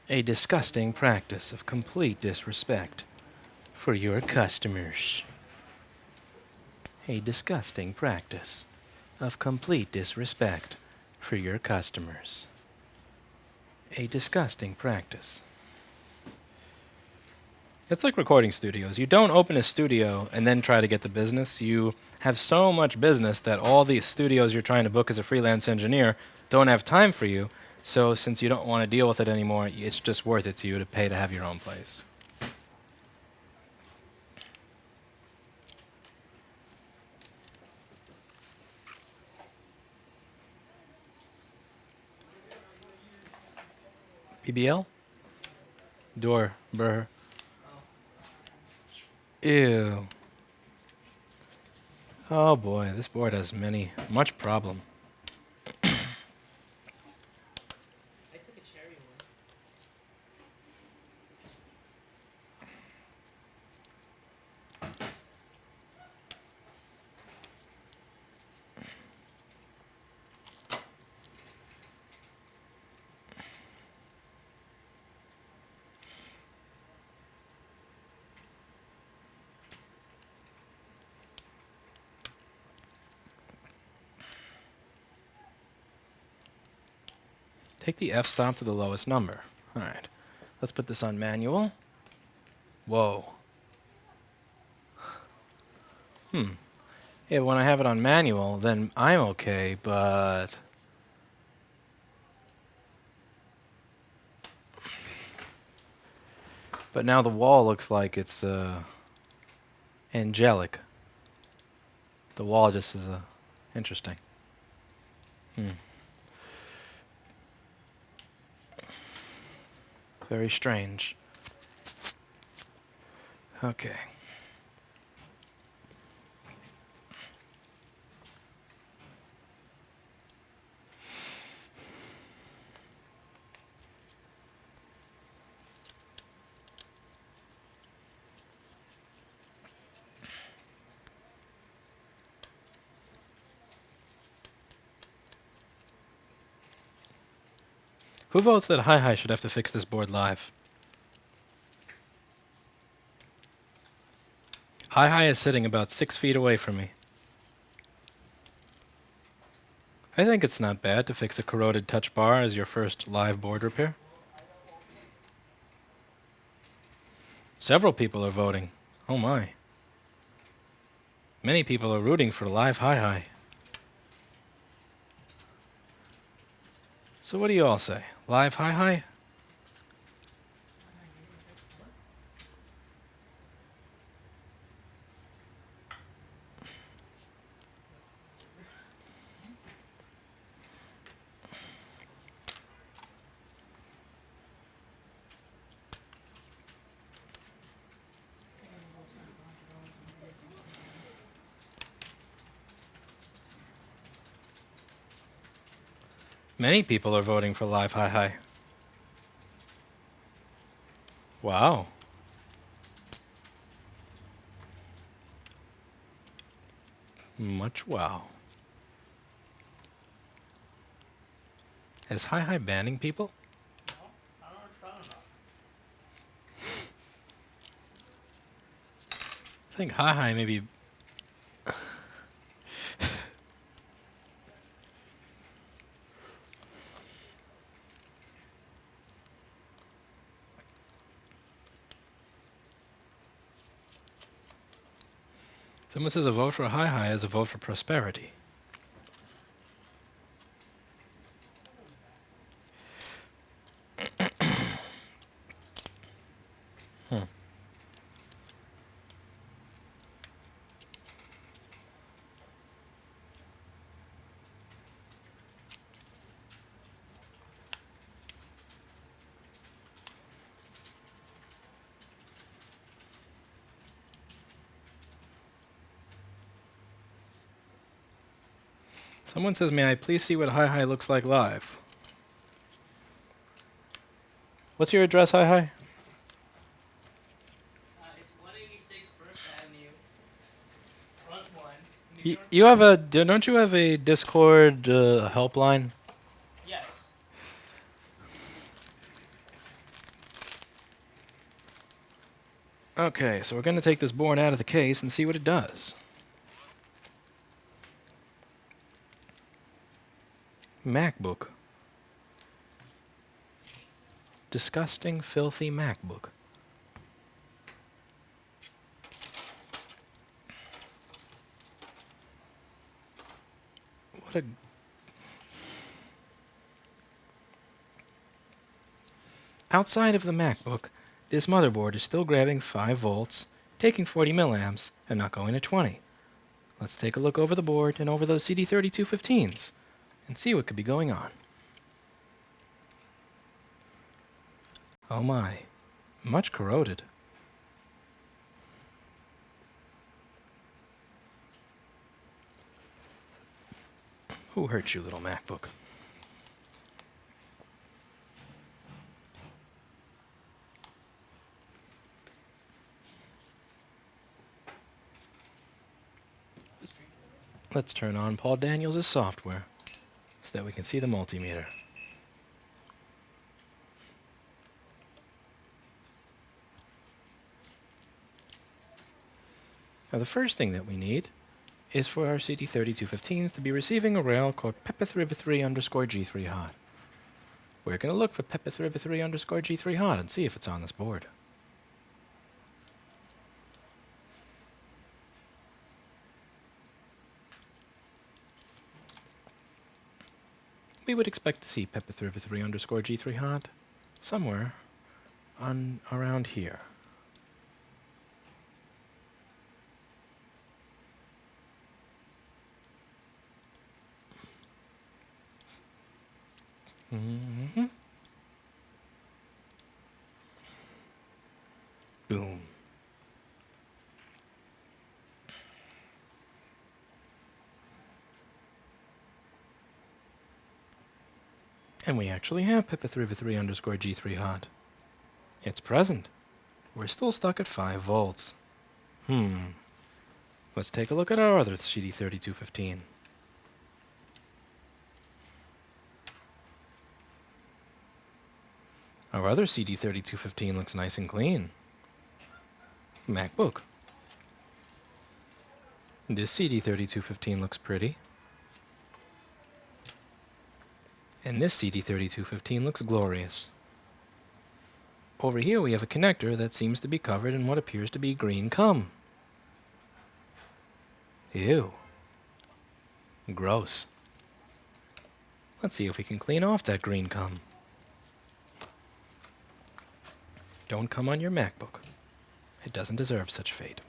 Speaker 1: A disgusting practice of complete disrespect for your customers. A disgusting practice of complete disrespect for your customers. A disgusting practice. It's like recording studios. You don't open a studio and then try to get the business. You have so much business that all these studios you're trying to book as a freelance engineer don't have time for you. So since you don't want to deal with it anymore, it's just worth it to you to pay to have your own place. BBL? Door. Brr. Ew. Oh boy, this board has much problem.
Speaker 3: I took a cherry one.
Speaker 1: Take the f-stop to the lowest number. Alright. Let's put this on manual. Whoa. Yeah, when I have it on manual, then I'm okay, but... But now the wall looks like it's angelic. The wall just is interesting. Very strange. Okay. Who votes that HAKKO should have to fix this board live? HAKKO is sitting about 6 feet away from me. I think it's not bad to fix a corroded touch bar as your first live board repair. Several people are voting. Oh my. Many people are rooting for live HAKKO. So what do you all say? Live HAKKO? Many people are voting for live HAKKO. Wow. Much wow. Is HAKKO banning people?
Speaker 3: No, I don't know what you're talking about.
Speaker 1: I think HAKKO maybe... Someone says a vote for HAKKO is a vote for prosperity. Someone says, may I please see what HAKKO looks like live? What's your address, HAKKO?
Speaker 3: It's 186 First Avenue, front one.
Speaker 1: You have a, don't you have a Discord helpline?
Speaker 3: Yes.
Speaker 1: Okay, so we're going to take this board out of the case and see what it does. MacBook. Disgusting, filthy MacBook. What a... Outside of the MacBook, this motherboard is still grabbing 5 volts, taking 40 milliamps, and not going to 20. Let's take a look over the board and over those CD3215s and see what could be going on. Oh my, much corroded. Who hurt you, little MacBook? Let's turn on Paul Daniels' software so that we can see the multimeter. Now the first thing that we need is for our CD3215s to be receiving a rail called pepper3 underscore G3 hot. We're going to look for Pepper3 underscore G3 hot and see if it's on this board. We would expect to see Pepper3 underscore G3 hot somewhere on around here. Boom. And we actually have Pepper3 underscore G3 hot. It's present. We're still stuck at 5 volts. Let's take a look at our other CD3215. Our other CD3215 looks nice and clean. MacBook. This CD3215 looks pretty. And this CD3215 looks glorious. Over here we have a connector that seems to be covered in what appears to be green cum. Ew. Gross. Let's see if we can clean off that green cum. Don't come on your MacBook. It doesn't deserve such fate.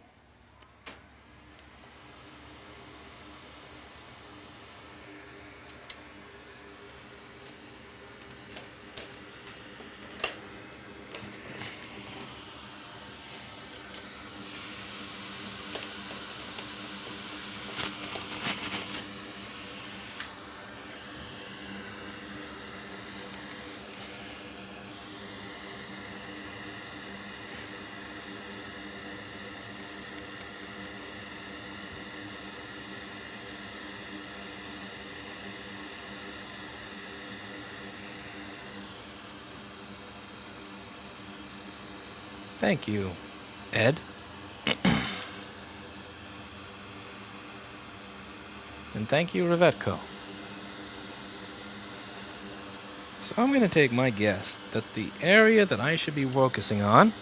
Speaker 1: Thank you, Ed. And thank you, Revetco. So I'm going to take my guess that the area that I should be focusing on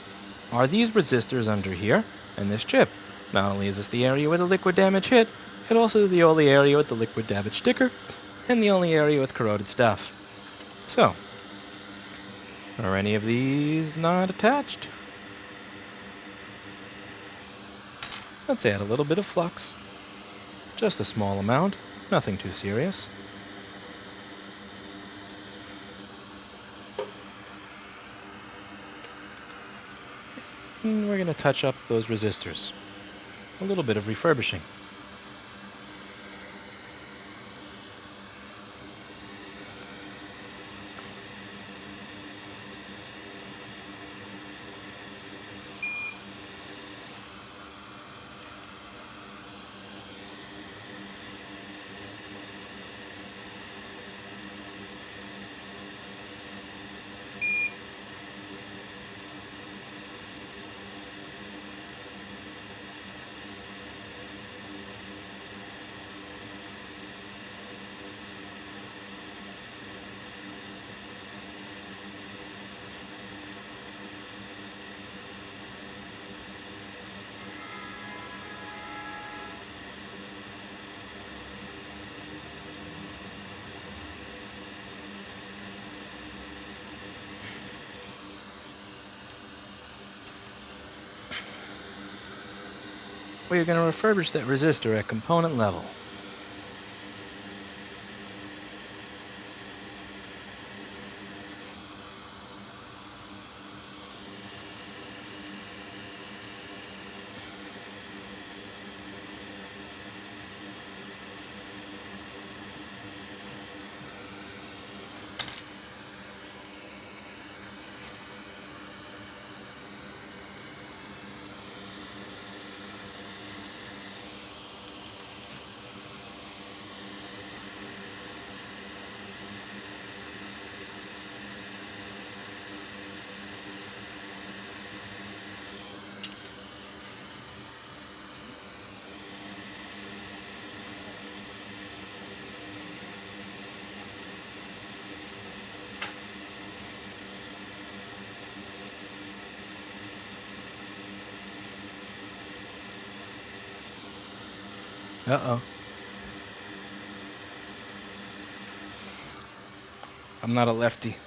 Speaker 1: are these resistors under here and this chip. Not only is this the area where the liquid damage hit, it also is the only area with the liquid damage sticker and the only area with corroded stuff. So, are any of these not attached? Let's add a little bit of flux. Just a small amount, nothing too serious. And we're going to touch up those resistors. A little bit of refurbishing. We're going to refurbish that resistor at component level. Uh-oh. I'm not a lefty.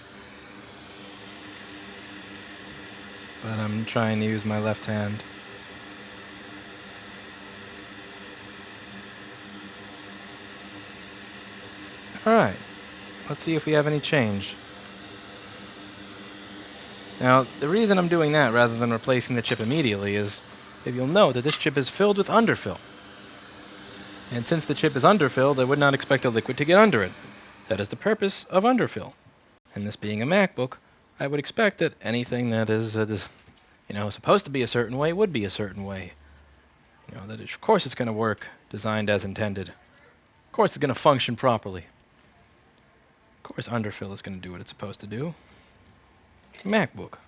Speaker 1: But I'm trying to use my left hand. Alright. Let's see if we have any change. Now, the reason I'm doing that rather than replacing the chip immediately is, if you'll note that this chip is filled with underfill. And since the chip is underfilled, I would not expect a liquid to get under it. That is the purpose of underfill. And this being a MacBook, I would expect that anything that is, supposed to be a certain way would be a certain way. That of course it's going to work, designed as intended. Of course it's going to function properly. Of course underfill is going to do what it's supposed to do. MacBook.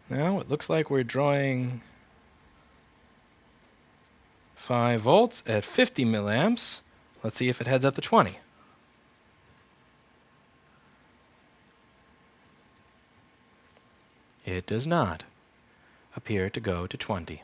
Speaker 1: Now it looks like we're drawing 5 volts at 50 milliamps. Let's see if it heads up to 20. It does not appear to go to 20.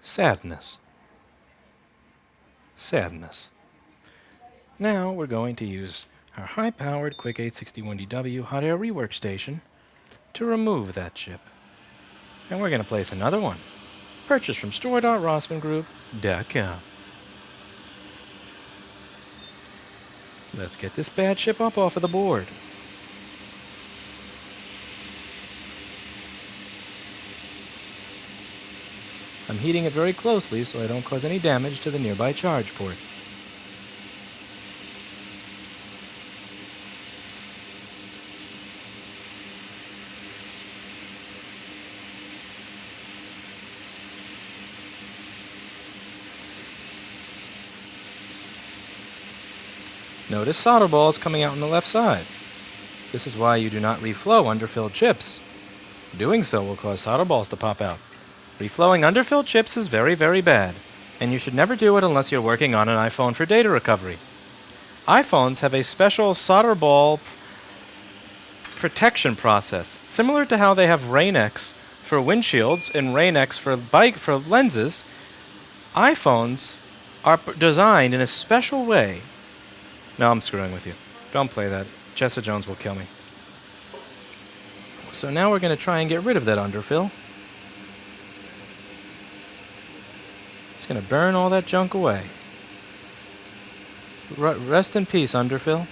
Speaker 1: Sadness. Sadness. Now we're going to use our high-powered Quick 861DW hot air rework station to remove that chip. And we're going to place another one, purchased from store.rossmangroup.com. Let's get this bad chip up off of the board. I'm heating it very closely so I don't cause any damage to the nearby charge port. Notice solder balls coming out on the left side. This is why you do not reflow underfilled chips. Doing so will cause solder balls to pop out. Reflowing underfilled chips is very, very bad, and you should never do it unless you're working on an iPhone for data recovery. iPhones have a special solder ball protection process, similar to how they have Rain-X for windshields and Rain-X for lenses. iPhones are designed in a special way. No, I'm screwing with you. Don't play that. Jessa Jones will kill me. So now we're going to try and get rid of that underfill. It's going to burn all that junk away. Rest in peace, underfill.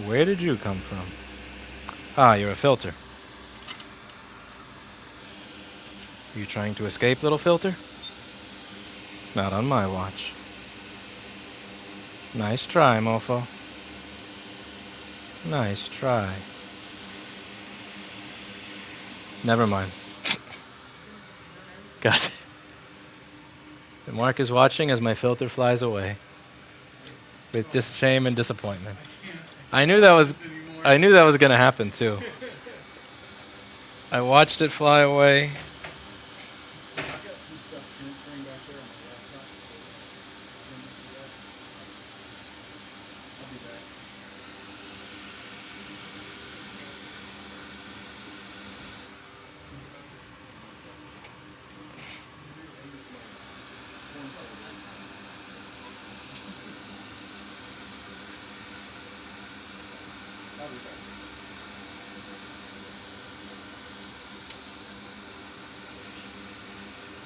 Speaker 1: Where did you come from? Ah, you're a filter. Are you trying to escape, little filter? Not on my watch. Nice try, mofo. Nice try. Never mind. Got it. And Mark is watching as my filter flies away with shame and disappointment. I knew that was going to happen too. I watched it fly away.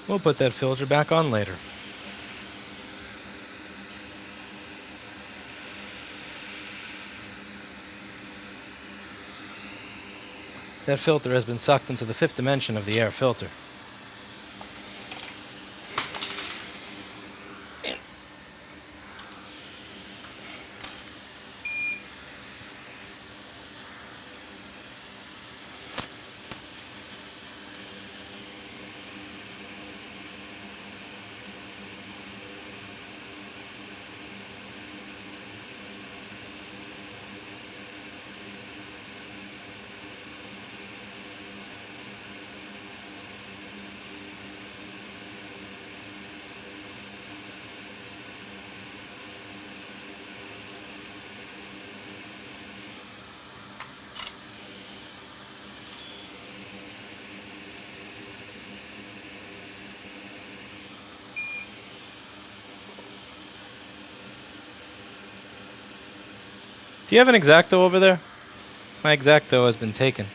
Speaker 1: We'll put that filter back on later. That filter has been sucked into the 5th dimension of the air filter. Do you have an X-Acto over there? My X-Acto has been taken.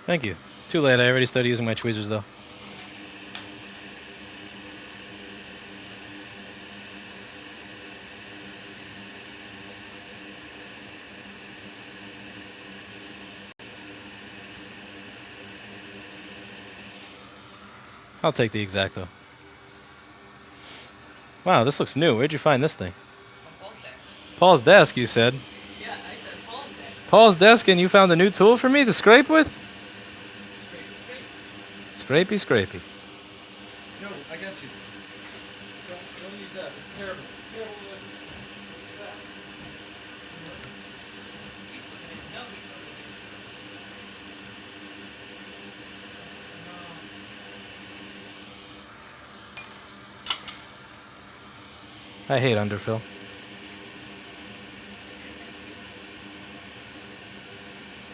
Speaker 1: Thank you. Too late, I already started using my tweezers though. I'll take the X-Acto. Wow, this looks new. Where'd you find this thing?
Speaker 3: On Paul's desk.
Speaker 1: Paul's desk, you said.
Speaker 3: Yeah, I said Paul's desk.
Speaker 1: Paul's desk, and you found a new tool for me to scrape with?
Speaker 3: Scrape.
Speaker 1: Scrapey, scrapey.
Speaker 5: No, I got you. Don't use that. It's terrible. Terrible list. What's that?
Speaker 3: He's looking at it. No, he's looking at it.
Speaker 1: I hate underfill.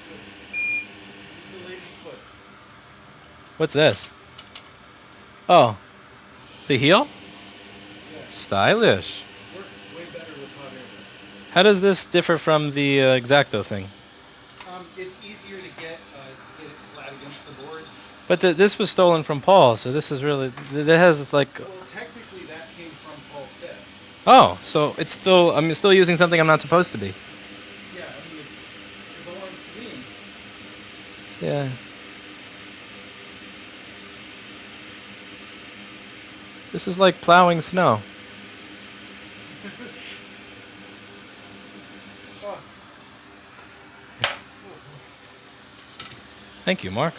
Speaker 5: This is the lady's foot.
Speaker 1: What's this? Oh. To heal?
Speaker 5: Yeah.
Speaker 1: Stylish.
Speaker 5: Works way better with hot air.
Speaker 1: How does this differ from the X-Acto thing?
Speaker 5: It's easier to get it flat against the board.
Speaker 1: But this was stolen from Paul, so this is really... That has like...
Speaker 5: Well, technically that came from Paul's desk.
Speaker 1: Oh, so it's still... I'm still using something I'm not supposed to be.
Speaker 5: Yeah, I mean, it belongs to me.
Speaker 1: Yeah. This is like plowing snow.
Speaker 5: Oh,
Speaker 1: Thank you, Mark.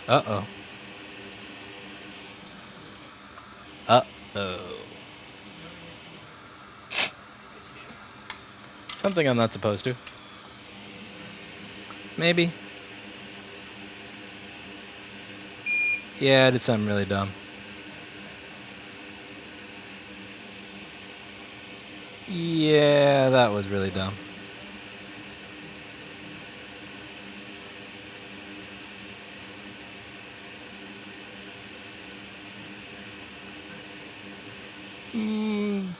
Speaker 1: Uh-oh. Uh-oh. Something I'm not supposed to. Maybe. Yeah, I did something really dumb. Yeah, that was really dumb.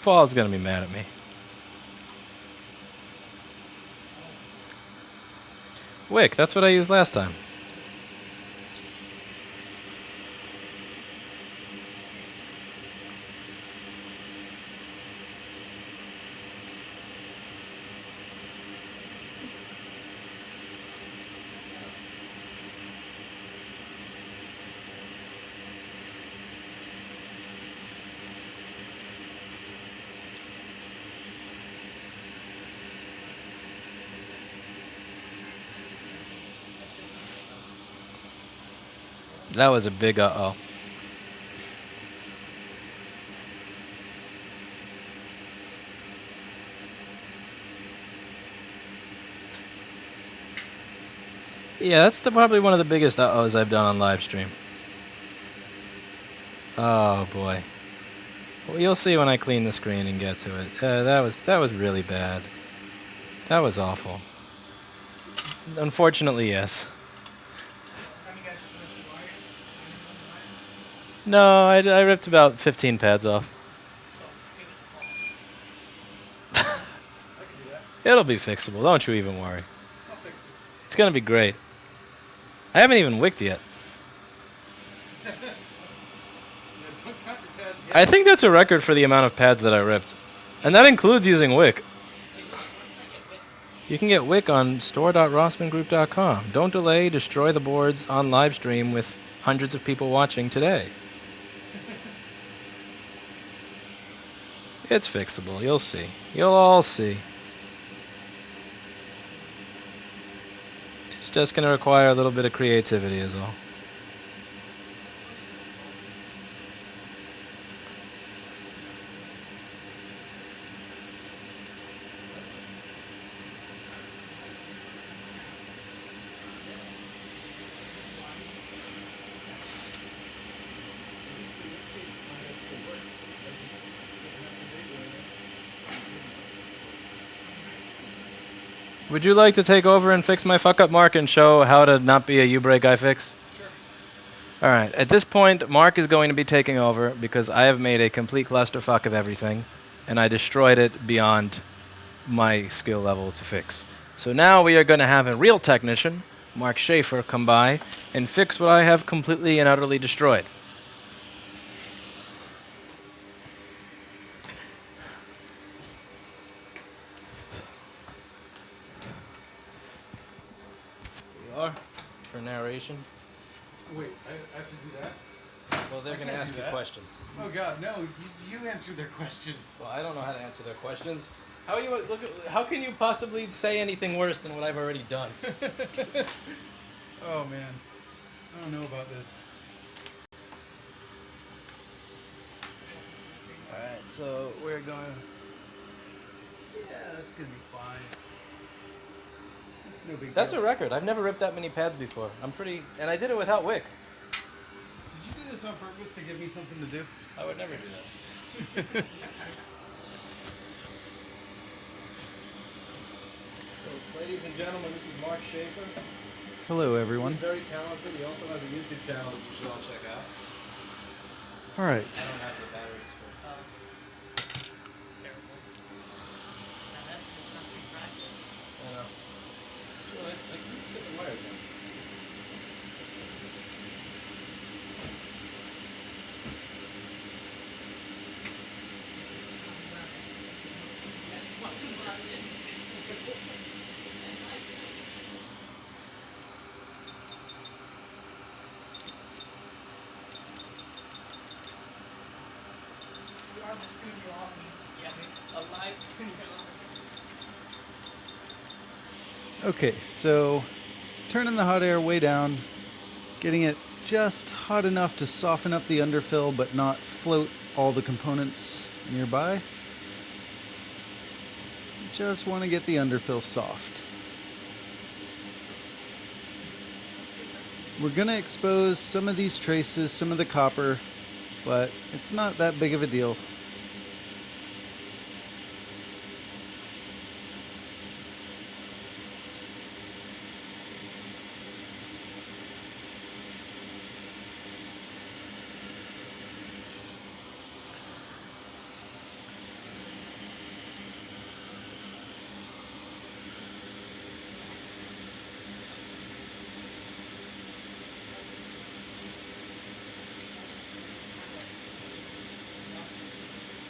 Speaker 1: Paul's gonna be mad at me. Wick, that's what I used last time. That was a big uh-oh. Yeah, that's probably one of the biggest uh-ohs I've done on live stream. Oh boy. Well, you'll see when I clean the screen and get to it. That was really bad. That was awful. Unfortunately, yes. No, I ripped about 15 pads off. It'll be fixable. Don't you even worry.
Speaker 5: I'll fix it.
Speaker 1: It's gonna be great. I haven't even wicked yet.
Speaker 5: Yeah, don't count your pads yet.
Speaker 1: I think that's a record for the amount of pads that I ripped. And that includes using wick. You can get wick on store.rossmangroup.com. Don't delay, destroy the boards on live stream with hundreds of people watching today. It's fixable. You'll see. You'll all see. It's just going to require a little bit of creativity is all. Would you like to take over and fix my fuck up, Mark, and show how to not be a U-break guy fix?
Speaker 5: Sure.
Speaker 1: All right. At this point, Mark is going to be taking over because I have made a complete clusterfuck of everything, and I destroyed it beyond my skill level to fix. So now we are going to have a real technician, Mark Schaefer, come by and fix what I have completely and utterly destroyed. For narration.
Speaker 5: Wait, I have to do that?
Speaker 1: Well, they're
Speaker 5: I
Speaker 1: going to
Speaker 5: can't
Speaker 1: ask
Speaker 5: do
Speaker 1: you
Speaker 5: that.
Speaker 1: questions.
Speaker 5: Oh god, no, you answer their questions.
Speaker 1: Well, I don't know how to answer their questions. How can you possibly say anything worse than what I've already done?
Speaker 5: Oh man, I don't know about this.
Speaker 1: All right, so we're going.
Speaker 5: Yeah, that's gonna be fine. That's no big
Speaker 1: That's
Speaker 5: deal.
Speaker 1: a record. I've never ripped that many pads before. And I did it without wick.
Speaker 5: Did you do this on purpose to give me something to do?
Speaker 1: I would never do that. So, ladies and gentlemen, this is Mark Schaefer.
Speaker 5: Hello, everyone.
Speaker 1: He's very talented. He also has a YouTube channel that you should all check out.
Speaker 5: All right.
Speaker 1: I don't have the batteries for it.
Speaker 3: Terrible. Now that's disgusting practice.
Speaker 1: I know. Well, I can just get the wire down.
Speaker 3: The studio audience. Yeah, a live studio.
Speaker 5: Okay, so turning the hot air way down, getting it just hot enough to soften up the underfill but not float all the components nearby. Just want to get the underfill soft. We're going to expose some of these traces, some of the copper, but it's not that big of a deal.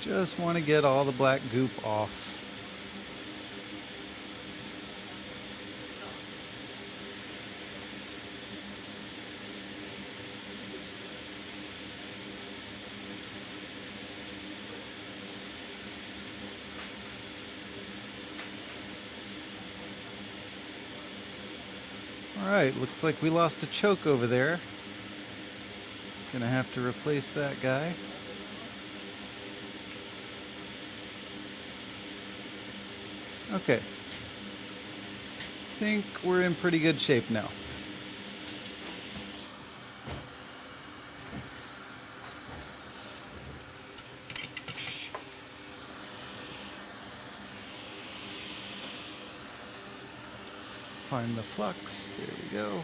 Speaker 5: Just want to get all the black goop off. Alright, looks like we lost a choke over there. Gonna have to replace that guy. Okay. Think we're in pretty good shape now. Find the flux. There we go.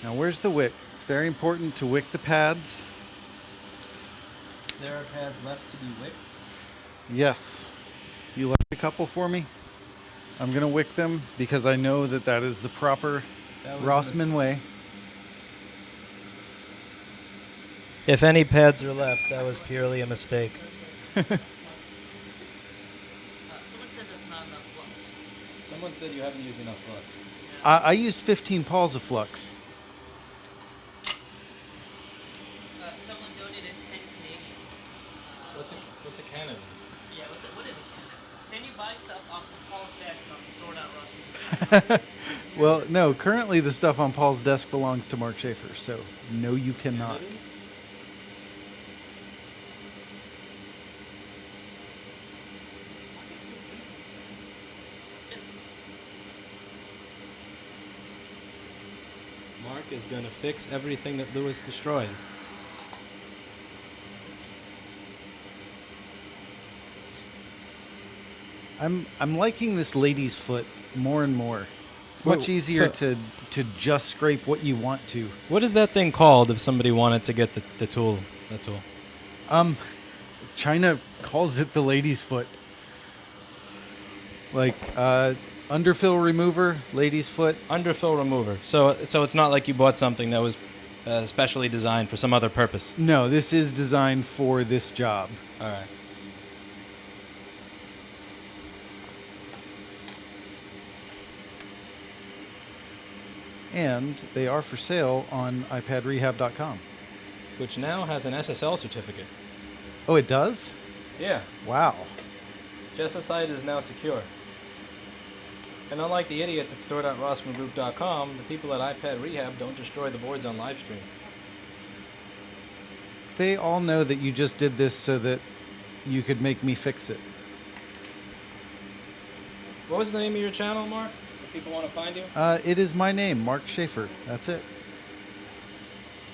Speaker 5: Now where's the wick? It's very important to wick the pads.
Speaker 1: There are pads left to be wicked.
Speaker 5: Yes. You left a couple for me? I'm going to wick them because I know that that is the proper Rossmann way.
Speaker 1: If any pads are left, that was purely a mistake.
Speaker 3: Someone says it's not enough flux.
Speaker 1: Someone said you haven't used enough flux.
Speaker 5: I used 15 pauls of flux.
Speaker 3: Someone donated 10 Canadians.
Speaker 1: What's a Canada?
Speaker 3: Yeah, what is a Canada? Can you buy stuff off of Paul's desk on store.rossmann.com?
Speaker 5: Well, no, currently the stuff on Paul's desk belongs to Mark Schaefer, so no, you cannot.
Speaker 1: Mark is going to fix everything that Lewis destroyed.
Speaker 5: I'm liking this lady's foot more and more. It's much easier to just scrape what you want to.
Speaker 1: What is that thing called if somebody wanted to get the tool? That tool.
Speaker 5: China calls it the lady's foot. Like underfill remover, lady's foot.
Speaker 1: Underfill remover. So it's not like you bought something that was specially designed for some other purpose.
Speaker 5: No, this is designed for this job.
Speaker 1: All right.
Speaker 5: And they are for sale on iPadRehab.com.
Speaker 1: Which now has an SSL certificate.
Speaker 5: Oh, it does?
Speaker 1: Yeah.
Speaker 5: Wow.
Speaker 1: Jessa's site is now secure. And unlike the idiots at store.rossmanngroup.com, the people at iPad Rehab don't destroy the boards on livestream.
Speaker 5: They all know that you just did this so that you could make me fix it.
Speaker 1: What was the name of your channel, Mark? If people want to find you?
Speaker 5: It is my name, Mark Schaefer. That's it.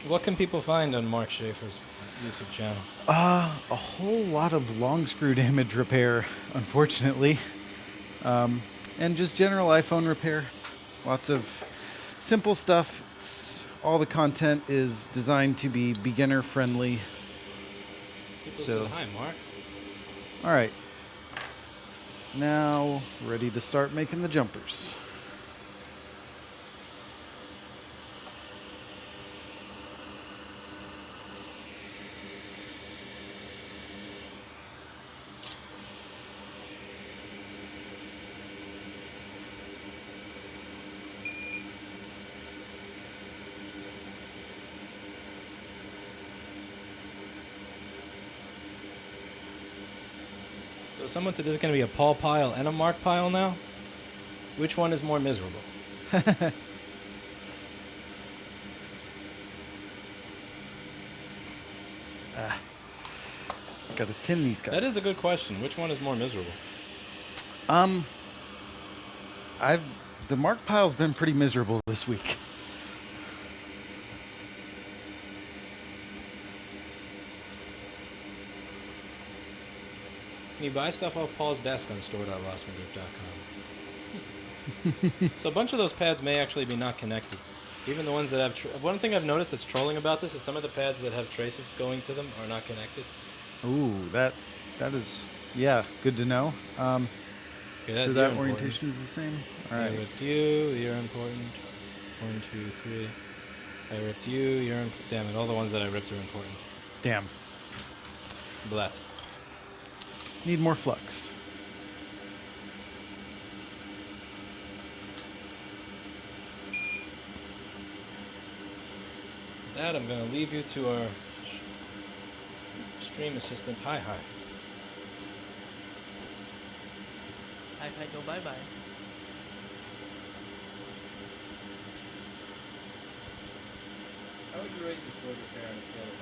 Speaker 1: What can people find on Mark Schaefer's YouTube channel?
Speaker 5: A whole lot of long screw damage repair, unfortunately. And just general iPhone repair. Lots of simple stuff. All the content is designed to be beginner friendly.
Speaker 1: People say hi, Mark.
Speaker 5: All right. Now, ready to start making the jumpers.
Speaker 1: So someone said there's going to be a Paul pile and a Mark pile now? Which one is more miserable?
Speaker 5: Gotta tin these guys.
Speaker 1: That is a good question. Which one is more miserable?
Speaker 5: The mark pile's been pretty miserable this week.
Speaker 1: Can you buy stuff off Paul's desk on store.rossmangroup.com? So a bunch of those pads may actually be not connected. Even the ones that have... One thing I've noticed that's trolling about this is some of the pads that have traces going to them are not connected.
Speaker 5: Ooh, that is... Yeah, good to know.
Speaker 1: Okay,
Speaker 5: So that orientation is the same? All
Speaker 1: I
Speaker 5: right.
Speaker 1: ripped you, you're important. 1, 2, 3. I ripped you, you're important. Damn it, all the ones that I ripped are important.
Speaker 5: Damn.
Speaker 1: Blat.
Speaker 5: Need more flux.
Speaker 1: That I'm going to leave you to our stream assistant. Hi.
Speaker 3: Hi, go bye-bye.
Speaker 1: How would you rate this board repair on a scale of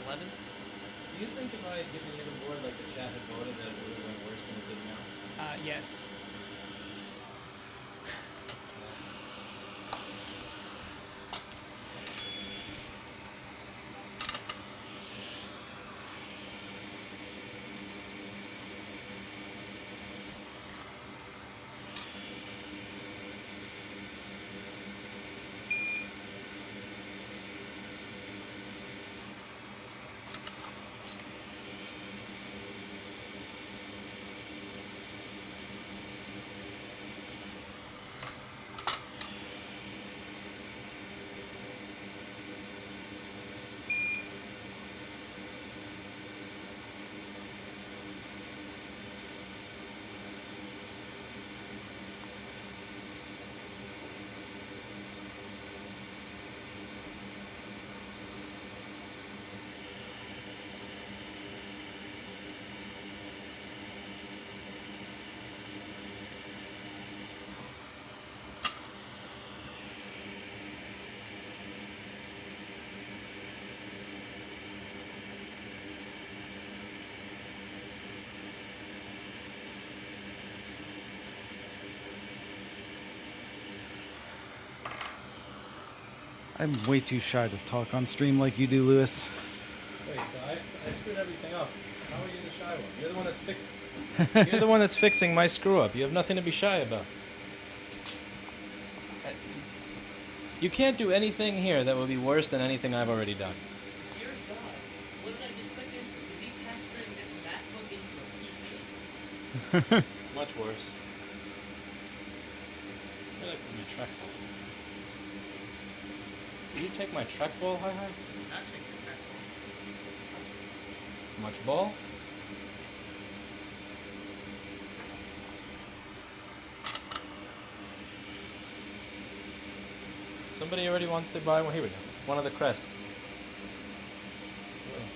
Speaker 3: 11?
Speaker 1: Do you think if I had given you the board like the chat had voted that it would have been worse than it did now?
Speaker 3: Yes.
Speaker 5: I'm way too shy to talk on stream like you do, Lewis.
Speaker 1: Wait, so I screwed everything up. How are you the shy one? You're the one that's fixing. You're the one that's fixing my screw up. You have nothing to be shy about. You can't do anything here that will be worse than anything I've already done.
Speaker 3: Dear God, what did I just click into? Is he capturing this MacBook into a PC?
Speaker 1: Much worse. Where did I put my trackball? Did you take my trackball, hi?
Speaker 3: Not taking the trackball.
Speaker 1: Much ball? Somebody already wants to buy one. Here we go. One of the crests.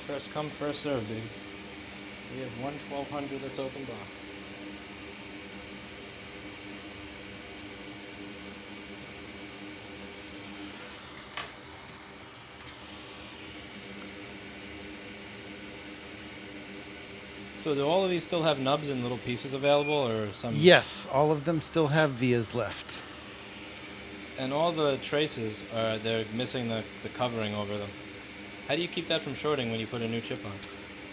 Speaker 1: First come, first serve, baby. We have 1/1200. Let's open box. So do all of these still have nubs and little pieces available, or some?
Speaker 5: Yes, all of them still have vias left.
Speaker 1: And all the traces they're missing the covering over them. How do you keep that from shorting when you put a new chip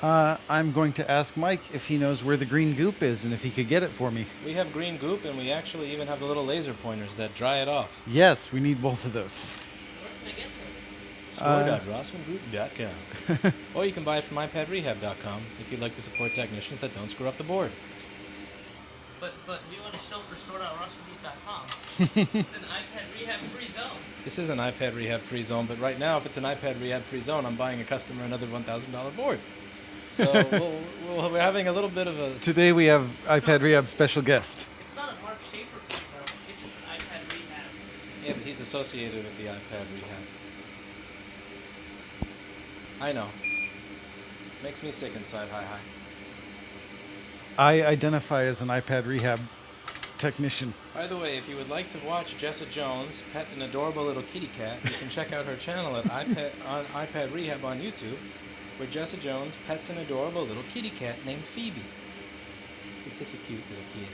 Speaker 1: on?
Speaker 5: I'm going to ask Mike if he knows where the green goop is and if he could get it for me.
Speaker 1: We have green goop, and we actually even have the little laser pointers that dry it off.
Speaker 5: Yes, we need both of those.
Speaker 3: Where can I get those?
Speaker 1: Store.rossmangroup.com. Or you can buy it from iPadRehab.com if you'd like to support technicians that don't screw up the board.
Speaker 3: But we want to sell for store.rossmangroup.com. It's an iPad rehab free zone.
Speaker 1: This is an iPad Rehab free zone, but right now, if it's an iPad Rehab free zone, I'm buying a customer another $1,000 board. So we're having a little bit of a...
Speaker 5: Today we have iPad Rehab special guest.
Speaker 3: It's not a Mark Schaefer free zone. It's just an iPad rehab.
Speaker 1: Yeah, but he's associated with the iPad Rehab. I know. Makes me sick inside, hi.
Speaker 5: I identify as an iPad Rehab technician.
Speaker 1: By the way, if you would like to watch Jessa Jones pet an adorable little kitty cat, you can check out her channel at iPad Rehab on YouTube. where Jessa Jones pets an adorable little kitty cat named Phoebe. It's such a cute little kid.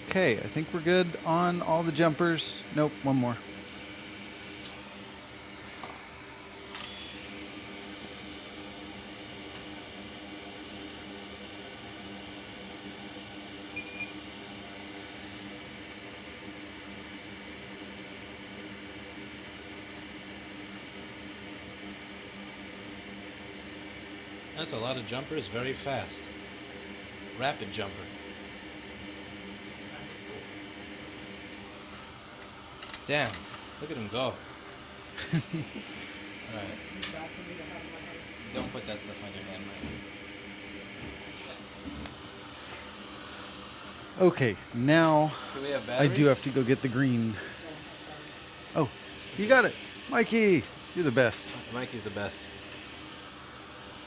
Speaker 5: Okay, I think we're good on all the jumpers. Nope, one more.
Speaker 1: That's a lot of jumpers very fast. Rapid jumper. Damn, look at him go. Alright. Don't put that stuff on your hand, Mike.
Speaker 5: Okay, now
Speaker 1: Do we have
Speaker 5: I
Speaker 1: batteries?
Speaker 5: do have to go get the green. Oh, you got it. Mikey, you're the best.
Speaker 1: Mikey's the best.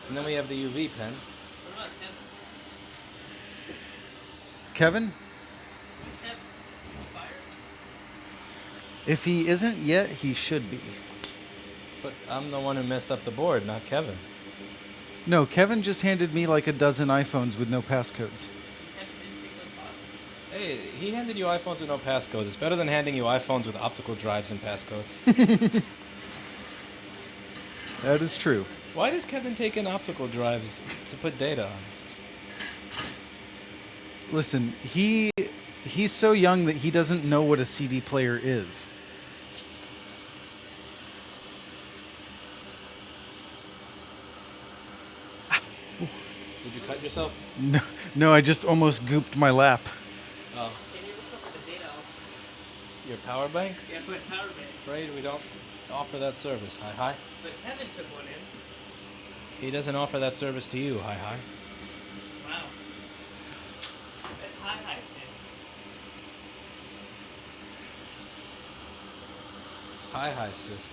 Speaker 1: And then we have the UV pen.
Speaker 3: What about Kevin?
Speaker 5: Kevin,
Speaker 3: Is Kevin fired?
Speaker 5: if he isn't yet, he should be.
Speaker 1: But I'm the one who messed up the board, not Kevin.
Speaker 5: No, Kevin just handed me like a dozen iPhones with no passcodes.
Speaker 3: Kevin didn't pick up boss.
Speaker 1: Hey, he handed you iPhones with no passcodes. It's better than handing you iPhones with optical drives and passcodes.
Speaker 5: That is true.
Speaker 1: Why does Kevin take in optical drives to put data on?
Speaker 5: Listen, he's so young that he doesn't know what a CD player is.
Speaker 1: Did you cut yourself?
Speaker 5: No, I just almost gooped my lap.
Speaker 1: Oh,
Speaker 3: Can you look up the data off?
Speaker 1: your power bank?
Speaker 3: Yeah, put power bank.
Speaker 1: Afraid we don't offer that service. Hi.
Speaker 3: But Kevin took one in.
Speaker 1: He doesn't offer that service to you. Hi.
Speaker 3: Wow. That's high sis.
Speaker 1: Hi, sis.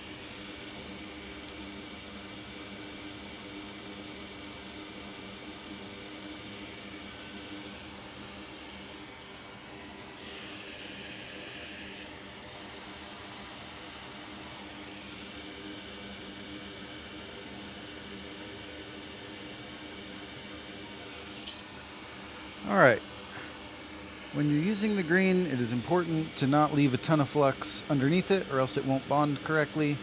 Speaker 5: All right. When you're using the green, it is important to not leave a ton of flux underneath it, or else it won't bond correctly,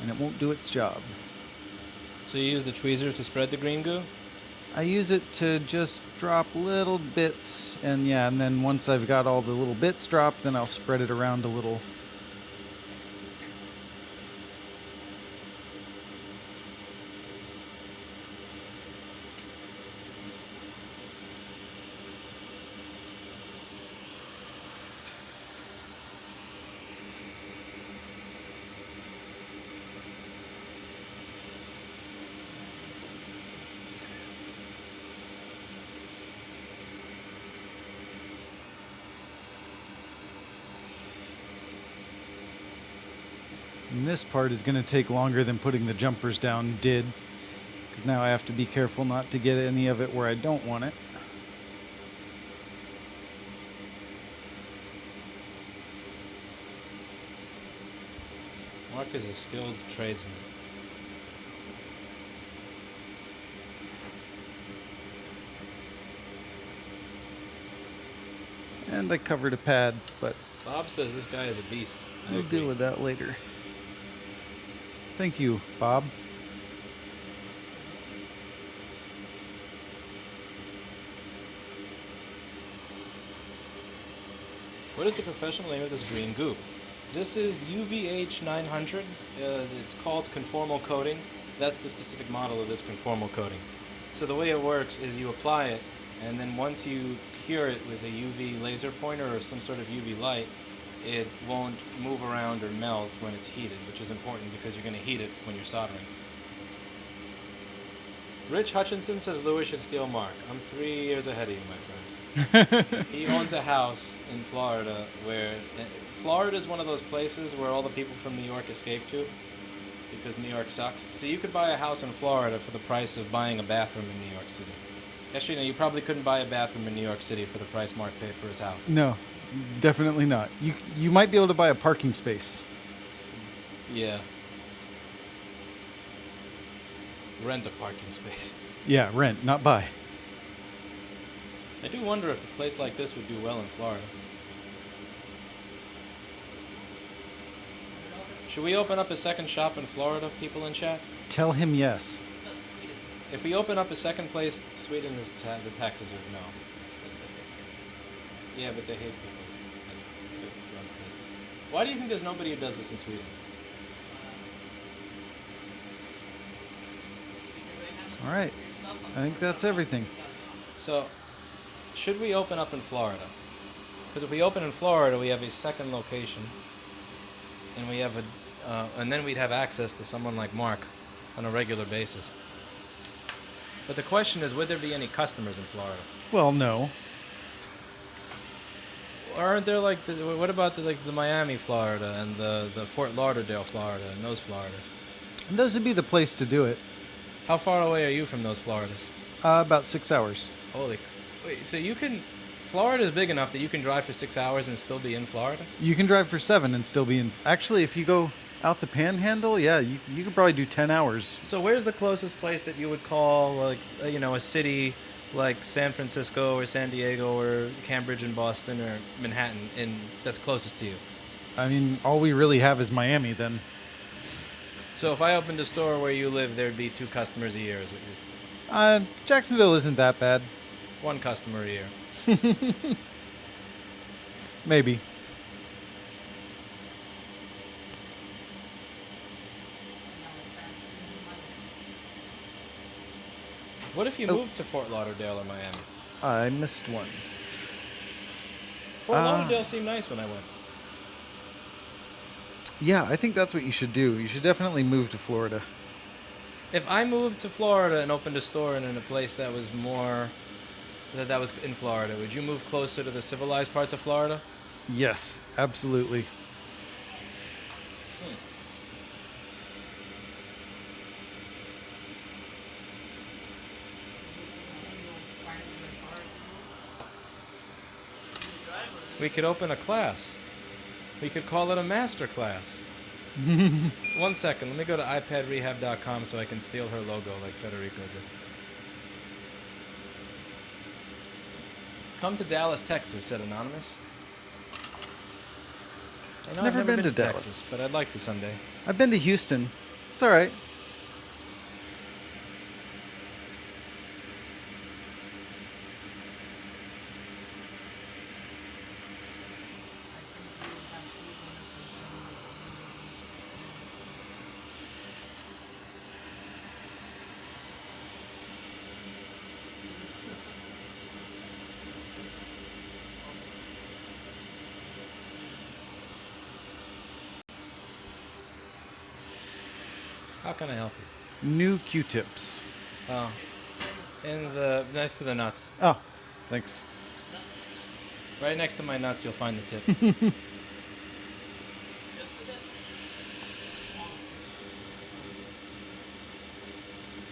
Speaker 5: and it won't do its job.
Speaker 1: So you use the tweezers to spread the green goo?
Speaker 5: I use it to just drop little bits, and then once I've got all the little bits dropped, then I'll spread it around a little. And this part is going to take longer than putting the jumpers down did, because now I have to be careful not to get any of it where I don't want it.
Speaker 1: Mark is a skilled tradesman.
Speaker 5: And I covered a pad, but
Speaker 1: Bob says this guy is a beast. I
Speaker 5: we'll
Speaker 1: agree.
Speaker 5: deal with that later. Thank you, Bob.
Speaker 1: What is the professional name of this green goop? This is UVH 900. It's called conformal coating. That's the specific model of this conformal coating. So the way it works is you apply it, and then once you cure it with a UV laser pointer or some sort of UV light, it won't move around or melt when it's heated, which is important because you're going to heat it when you're soldering. Rich Hutchinson says Lewis should steal Mark. I'm 3 years ahead of you, my friend. He owns a house in Florida where... Florida is one of those places where all the people from New York escape to because New York sucks. So you could buy a house in Florida for the price of buying a bathroom in New York City. Actually, no, you probably couldn't buy a bathroom in New York City for the price Mark paid for his house.
Speaker 5: No, definitely not. You might be able to buy a parking space.
Speaker 1: Yeah. Rent a parking space.
Speaker 5: Yeah, rent, not buy.
Speaker 1: I do wonder if a place like this would do well in Florida. Should we open up a second shop in Florida, people in chat?
Speaker 5: Tell him yes.
Speaker 3: No, Sweden.
Speaker 1: If we open up a second place, Sweden is the taxes are no. Yeah, but they hate people. that run the business. Why do you think there's nobody who does this in Sweden?
Speaker 5: All right. I think that's everything.
Speaker 1: So, should we open up in Florida? Because if we open in Florida, we have a second location, and we have and then we'd have access to someone like Mark on a regular basis. But the question is, would there be any customers in Florida?
Speaker 5: Well, no.
Speaker 1: Aren't there what about the Miami, Florida, and the Fort Lauderdale, Florida, and those Floridas?
Speaker 5: And those would be the place to do it.
Speaker 1: How far away are you from those Floridas?
Speaker 5: About 6 hours.
Speaker 1: Holy, wait, so you can, Florida is big enough that you can drive for 6 hours and still be in Florida?
Speaker 5: You can drive for 7 and still be in. Actually, if you go out the Panhandle, yeah, you could probably do 10 hours.
Speaker 1: So where's the closest place that you would call, like, a city like San Francisco or San Diego or Cambridge and Boston or Manhattan that's closest to you?
Speaker 5: I mean, all we really have is Miami then.
Speaker 1: So if I opened a store where you live, there'd be 2 customers a year, is what you're
Speaker 5: Jacksonville isn't that bad.
Speaker 1: 1 customer a year.
Speaker 5: Maybe.
Speaker 1: What if you moved to Fort Lauderdale or Miami?
Speaker 5: I missed one.
Speaker 1: Fort Lauderdale seemed nice when I went.
Speaker 5: Yeah, I think that's what you should do. You should definitely move to Florida.
Speaker 1: If I moved to Florida and opened a store in a place that was that was in Florida, would you move closer to the civilized parts of Florida?
Speaker 5: Yes, absolutely.
Speaker 1: We could open a class. We could call it a master class. 1 second, let me go to iPadRehab.com so I can steal her logo like Federico did. Come to Dallas, Texas, said Anonymous. I know
Speaker 5: Never
Speaker 1: I've
Speaker 5: been to Dallas.
Speaker 1: Texas, but I'd like to someday.
Speaker 5: I've been to Houston. It's all right.
Speaker 1: How can I help you?
Speaker 5: New Q-tips.
Speaker 1: Oh, next to the nuts.
Speaker 5: Oh, thanks.
Speaker 1: Right next to my nuts, you'll find the tip.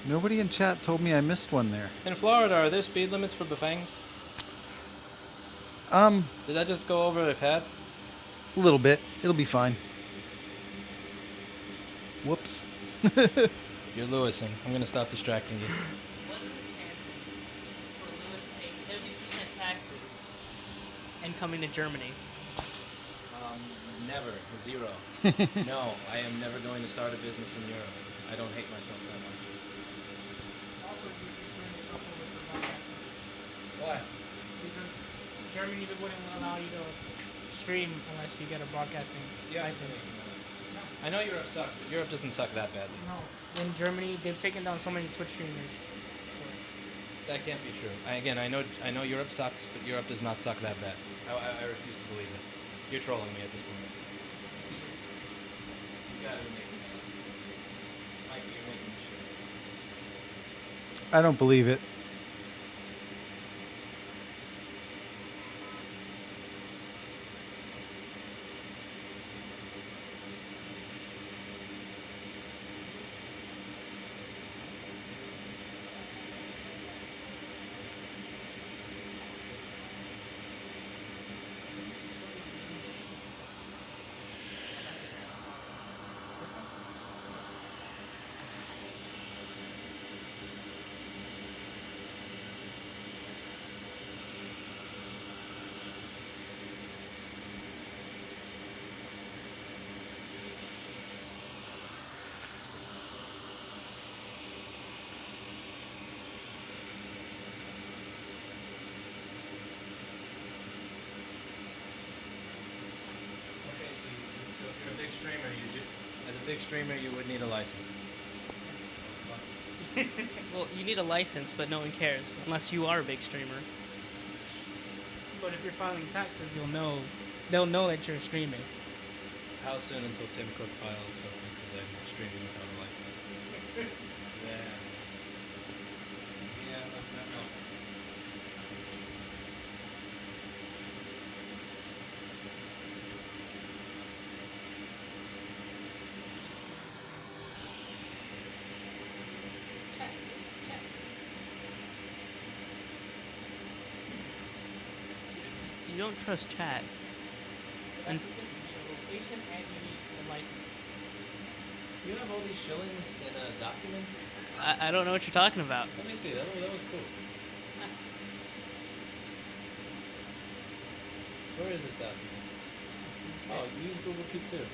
Speaker 5: Nobody in chat told me I missed one there.
Speaker 1: In Florida, are there speed limits for bufangs? Did that just go over the pad?
Speaker 5: A little bit. It'll be fine. Whoops.
Speaker 1: You're Lewising. I'm gonna stop distracting you.
Speaker 3: What are the chances for Lewis paying 70% taxes and coming to Germany?
Speaker 1: Never. 0. No, I am never going to start a business in Europe. I don't hate myself that much.
Speaker 2: Also, you're screwing yourself over for broadcasting.
Speaker 1: Why?
Speaker 2: Because Germany wouldn't allow you to stream unless you get a broadcasting license.
Speaker 1: I know Europe sucks, but Europe doesn't suck that badly.
Speaker 2: No. In Germany, they've taken down so many Twitch streamers.
Speaker 1: That can't be true. I know Europe sucks, but Europe does not suck that bad. I refuse to believe it. You're trolling me at this point. You gotta be making it up. Mikey, you're making this shit.
Speaker 5: I don't believe it.
Speaker 1: big streamer, you would need a license.
Speaker 3: Well, you need a license, but no one cares unless you are a big streamer.
Speaker 2: But if you're filing taxes, they'll know that you're streaming.
Speaker 1: How soon until Tim Cook files something because I'm streaming without a license? Yeah. Yeah, no.
Speaker 3: You don't trust chat.
Speaker 2: That's the thing. You need a location and you need a license.
Speaker 1: You have all these shillings in a document?
Speaker 3: I don't know what you're talking about.
Speaker 1: Let me see. That was cool. Where is this document? Oh, you use Google Keep too.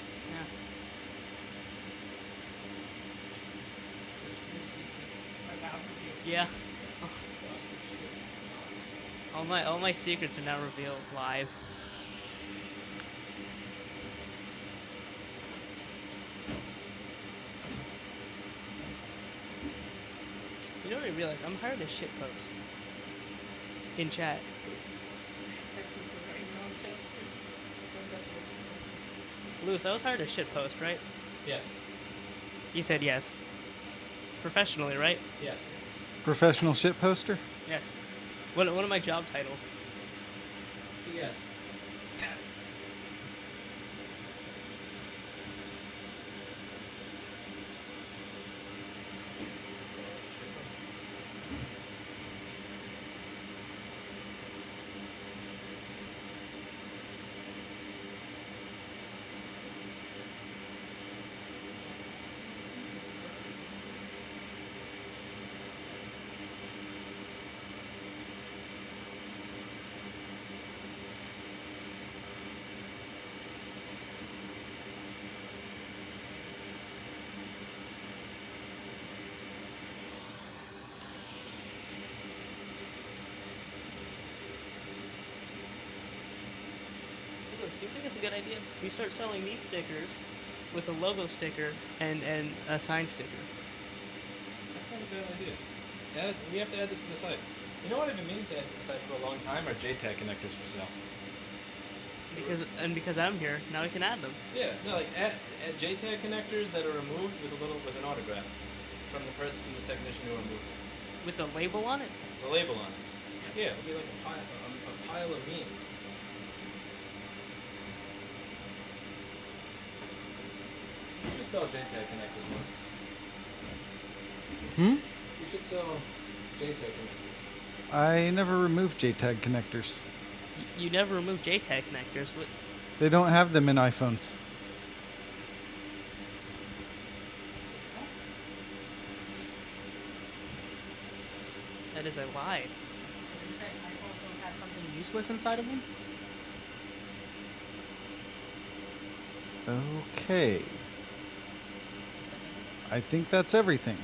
Speaker 3: Yeah. Yeah. All my secrets are now revealed live. You know what I realized? I'm hired as shitpost. In chat. Lewis, I was hired as shitpost, right?
Speaker 1: Yes.
Speaker 3: You said yes. Professionally, right?
Speaker 1: Yes.
Speaker 5: Professional shit poster?
Speaker 3: Yes. What are my job titles?
Speaker 1: Yes.
Speaker 3: Do you think it's a good idea? We start selling these stickers with a logo sticker and a sign sticker.
Speaker 1: That's not a bad idea. We have to add this to the site. You know what I've been meaning to add to the site for a long time are JTAG connectors for sale.
Speaker 3: Because I'm here, now we can add them.
Speaker 1: Yeah, no, like add JTAG connectors that are removed with an autograph from the technician who removed it.
Speaker 3: With the label on it?
Speaker 1: The label on it. Yeah, it'll be like a pile of memes. You should sell JTAG connectors, man. You should sell JTAG connectors.
Speaker 5: I never removed JTAG connectors.
Speaker 3: You never remove JTAG connectors. What?
Speaker 5: They don't have them in iPhones.
Speaker 3: That is a lie.
Speaker 2: Did you say iPhones don't have something useless inside of them?
Speaker 5: Okay. I think that's everything.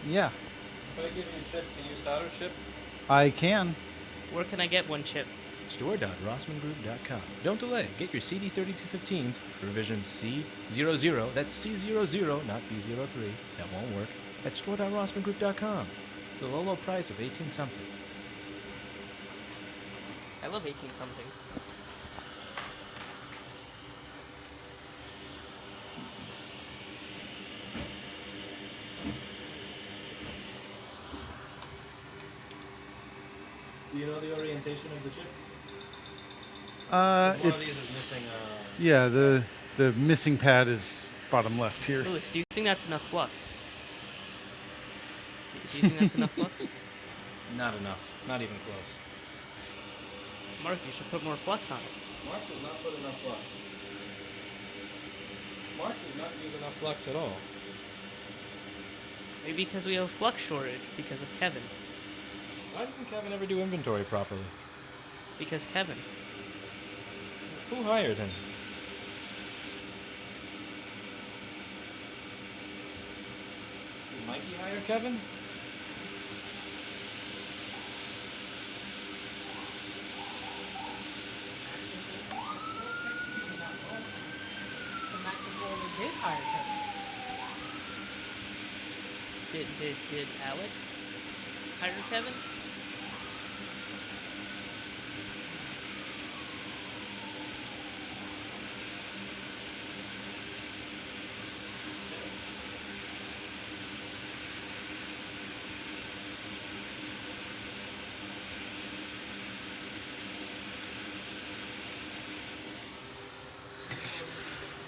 Speaker 5: Yeah,
Speaker 1: If I give you a chip, can you solder chip?
Speaker 5: I can.
Speaker 3: Where can I get one chip?
Speaker 1: Store.rossmangroup.com. Don't delay. Get your CD3215s, revision C00. That's C00, not B03. That won't work. At store.rossmangroup.com. The low, low price of 18 something.
Speaker 3: I love 18 somethings.
Speaker 1: Do you know the orientation of the chip? One of these is
Speaker 5: It's
Speaker 1: missing
Speaker 5: yeah. The missing pad is bottom left here.
Speaker 3: Lewis, do you think that's enough flux? Do you think that's enough flux?
Speaker 1: Not enough. Not even close.
Speaker 3: Mark, you should put more flux on it.
Speaker 1: Mark does not put enough flux. Mark does not use enough flux at all.
Speaker 3: Maybe because we have a flux shortage because of Kevin.
Speaker 1: Why doesn't Kevin ever do inventory properly?
Speaker 3: Because Kevin.
Speaker 1: Who hired him? Did Mikey hire Kevin?
Speaker 2: The higher tech.
Speaker 3: Did Alex hire Kevin?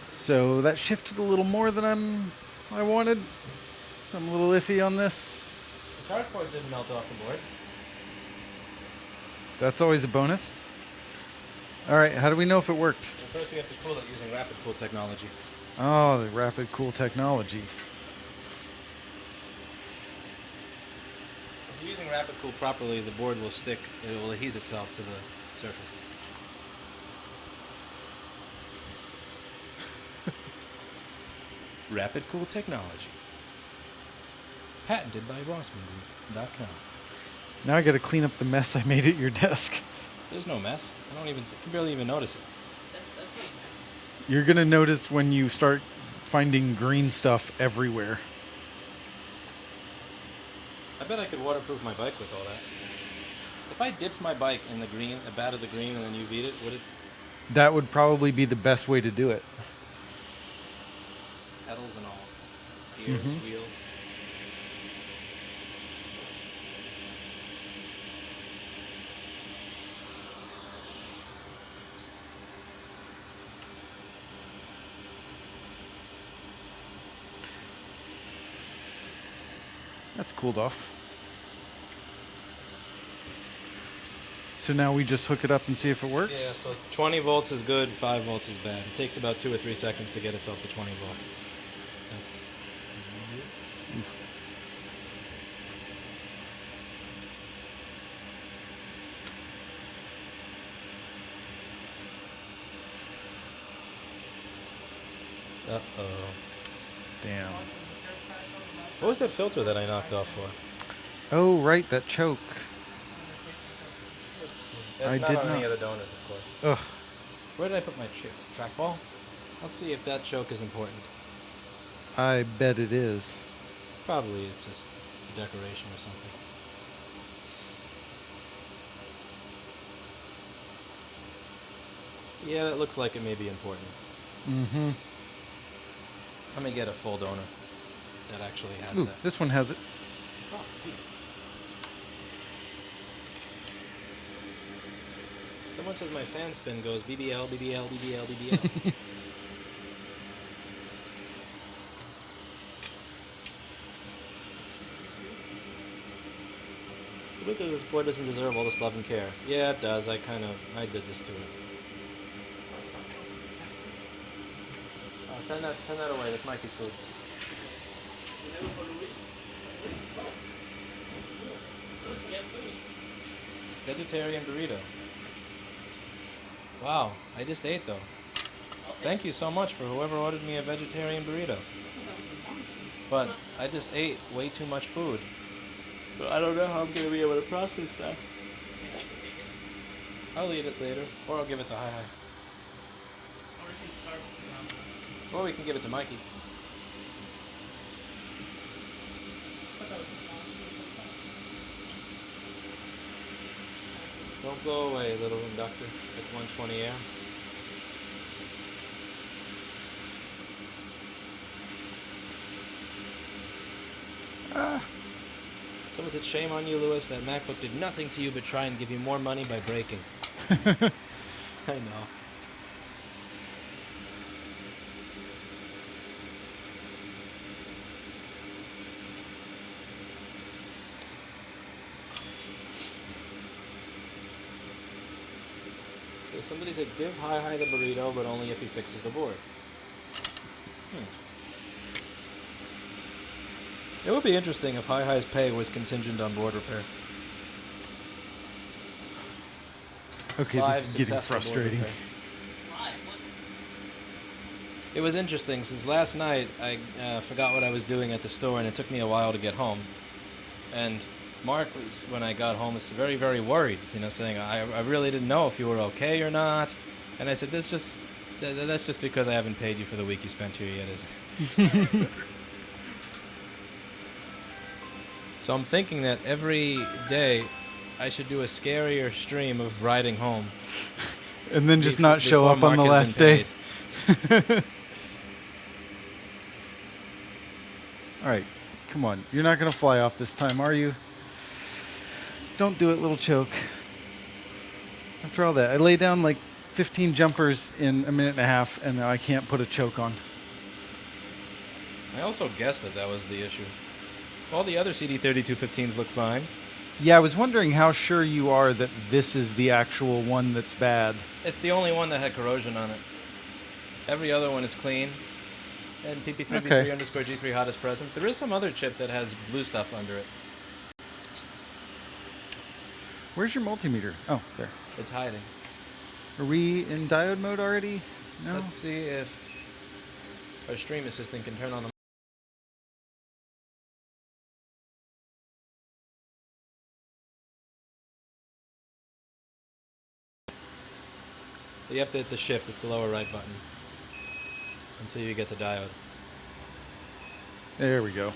Speaker 5: So that shifted a little more than I wanted. So I'm a little iffy on this.
Speaker 1: The charge port didn't melt off the board.
Speaker 5: That's always a bonus. All right, how do we know if it worked?
Speaker 1: Well, first we have to cool it using rapid cool technology.
Speaker 5: Oh, the rapid cool technology.
Speaker 1: If you're using rapid cool properly, the board will stick. It will adhere itself to the surface. Rapid cool technology. Patented by RossmanGroup.com.
Speaker 5: Now I got to clean up the mess I made at your desk.
Speaker 1: There's no mess. I can barely even notice it.
Speaker 3: That's not bad.
Speaker 5: You're going to notice when you start finding green stuff everywhere.
Speaker 1: I bet I could waterproof my bike with all that. If I dipped my bike in the green, a bat of the green, and then UV'd it, would it?
Speaker 5: That would probably be the best way to do it.
Speaker 1: Pedals and all. Gears,
Speaker 5: Mhm.
Speaker 1: wheels.
Speaker 5: That's cooled off. So now we just hook it up and see if it works?
Speaker 1: Yeah, so 20 volts is good, 5 volts is bad. It takes about 2 or 3 seconds to get itself to 20 volts. That's... Uh-oh.
Speaker 5: Damn.
Speaker 1: What was that filter that I knocked off for?
Speaker 5: Oh, right, that choke.
Speaker 1: That's
Speaker 5: I
Speaker 1: not
Speaker 5: did
Speaker 1: on any
Speaker 5: not.
Speaker 1: of the donors, of course.
Speaker 5: Ugh.
Speaker 1: Where did I put my chips? Trackball? Let's see if that choke is important.
Speaker 5: I bet it is.
Speaker 1: Probably it's just decoration or something. Yeah, that looks like it may be important.
Speaker 5: Mm-hmm.
Speaker 1: Let me get a full donor that actually has
Speaker 5: Ooh,
Speaker 1: that.
Speaker 5: this one has it.
Speaker 1: Oh, good. Someone says my fan spin goes BBL, BBL, BBL, BBL. Look at this boy doesn't deserve all this love and care. Yeah, it does. I did this to it. Oh, send that away. That's Mikey's food. Vegetarian burrito. Wow, I just ate though. Thank you so much for whoever ordered me a vegetarian burrito. But I just ate way too much food. So I don't know how I'm going to be able to process that. I'll eat it later, or I'll give it to Hi Hi. Or we can give it to Mikey. Don't go away, little inductor. It's 120 air. Someone said, shame on you, Lewis. That MacBook did nothing to you but try and give you more money by breaking. I know. Okay, somebody said, give Hi Hi the burrito, but only if he fixes the board. It would be interesting if Hi Hi's pay was contingent on board repair.
Speaker 5: Okay,
Speaker 1: Live
Speaker 5: this is getting
Speaker 1: successful board
Speaker 5: frustrating.
Speaker 1: repair.
Speaker 3: Why? What?
Speaker 1: It was interesting since last night I forgot what I was doing at the store and it took me a while to get home. And Mark, when I got home, was very, very worried, saying, I really didn't know if you were okay or not. And I said, that's just because I haven't paid you for the week you spent here yet, is it? So I'm thinking that every day I should do a scarier stream of riding home.
Speaker 5: And then just not show up on the last day. All right, come on. You're not going to fly off this time, are you? Don't do it, little choke. After all that, I lay down like 15 jumpers in a minute and a half, and now I can't put a choke on.
Speaker 1: I also guessed that that was the issue. All the other CD3215s look fine.
Speaker 5: Yeah, I was wondering how sure you are that this is the actual one that's bad.
Speaker 1: It's the only one that had corrosion on it. Every other one is clean. And PP3V3 underscore G3 hot is present. There is some other chip that has blue stuff under it.
Speaker 5: Where's your multimeter? Oh, there.
Speaker 1: It's hiding.
Speaker 5: Are we in diode mode already? No?
Speaker 1: Let's see if our stream assistant can turn on the... You have to hit the shift, it's the lower right button. Until you get the diode.
Speaker 5: There we go.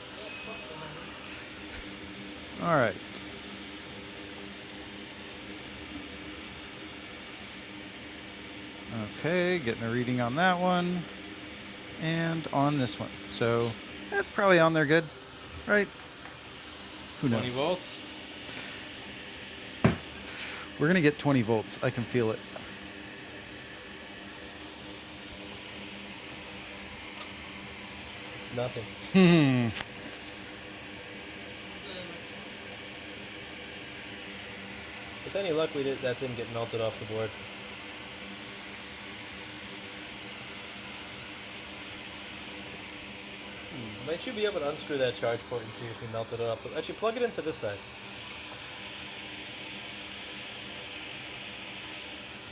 Speaker 5: All right. Okay, getting a reading on that one. And on this one. So that's probably on there good, right? Who knows?
Speaker 1: 20 volts?
Speaker 5: We're going to get 20 volts. I can feel it.
Speaker 1: It's nothing. With any luck, that didn't get melted off the board. Might you be able to unscrew that charge port and see if you melted it off the... Actually, plug it into this side.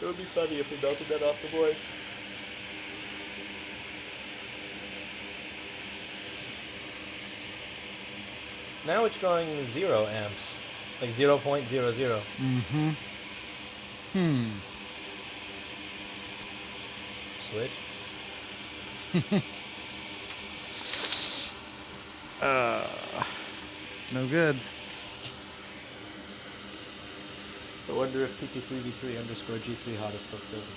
Speaker 1: It would be funny if you melted that off the board. Now it's drawing 0 amps. Like 0.00.
Speaker 5: Mm-hmm.
Speaker 1: Switch.
Speaker 5: It's no good.
Speaker 1: I wonder if PP3V3 underscore G3 hot is still present.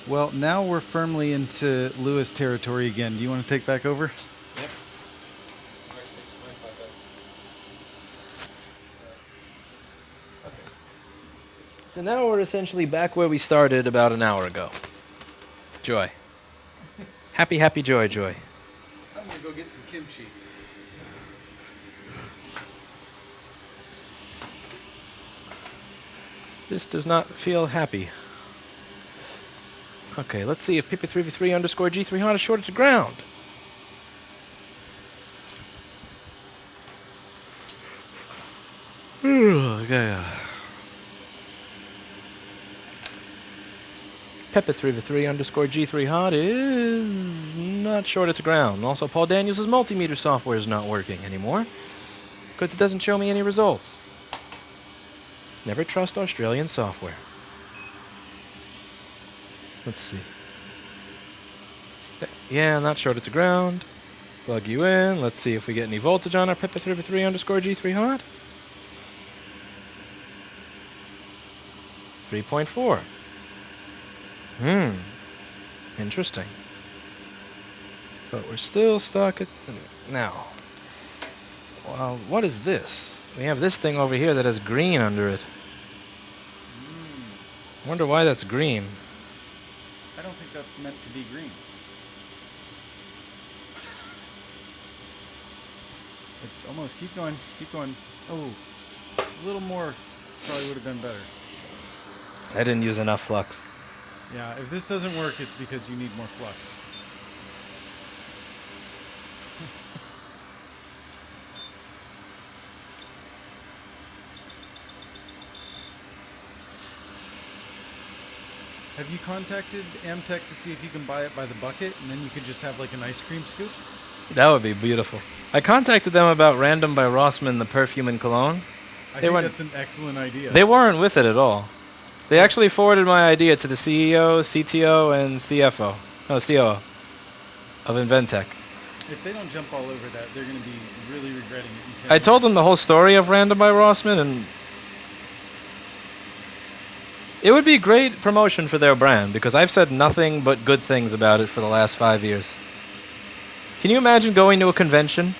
Speaker 5: Well, now we're firmly into Lewis territory again. Do you want to take back over?
Speaker 1: Yep. Okay. So now we're essentially back where we started about an hour ago. Joy. Happy, happy, joy, joy.
Speaker 5: I'm going to go get some kimchi.
Speaker 1: This does not feel happy. Okay, let's see if PP3V3 underscore G3 hot is shorted to ground. Okay. PP3V3 underscore G3 hot is not shorted to ground. Also, Paul Daniels' multimeter software is not working anymore because it doesn't show me any results. Never trust Australian software. Let's see. Yeah, not shorted to ground. Plug you in. Let's see if we get any voltage on our PP3V3 underscore G3 hot. 3.4. Interesting. But we're still stuck at... Now. Well, what is this? We have this thing over here that has green under it. I wonder why that's green.
Speaker 5: I don't think that's meant to be green. It's almost... Keep going. Keep going. Oh, a little more probably would have been better.
Speaker 1: I didn't use enough flux.
Speaker 5: Yeah, if this doesn't work, it's because you need more flux. Have you contacted Amtech to see if you can buy it by the bucket, and then you could just have like an ice cream scoop?
Speaker 1: That would be beautiful. I contacted them about Random by Rossmann, the perfume and cologne.
Speaker 5: I think that's an excellent idea.
Speaker 1: They weren't with it at all. They actually forwarded my idea to the CEO, CTO, and CFO. No, COO. of Inventec.
Speaker 5: If they don't jump all over that, they're going to be really regretting it. In 10
Speaker 1: I told them
Speaker 5: years.
Speaker 1: the whole story of Random by Rossman, and it would be great promotion for their brand because I've said nothing but good things about it for the last 5 years. Can you imagine going to a convention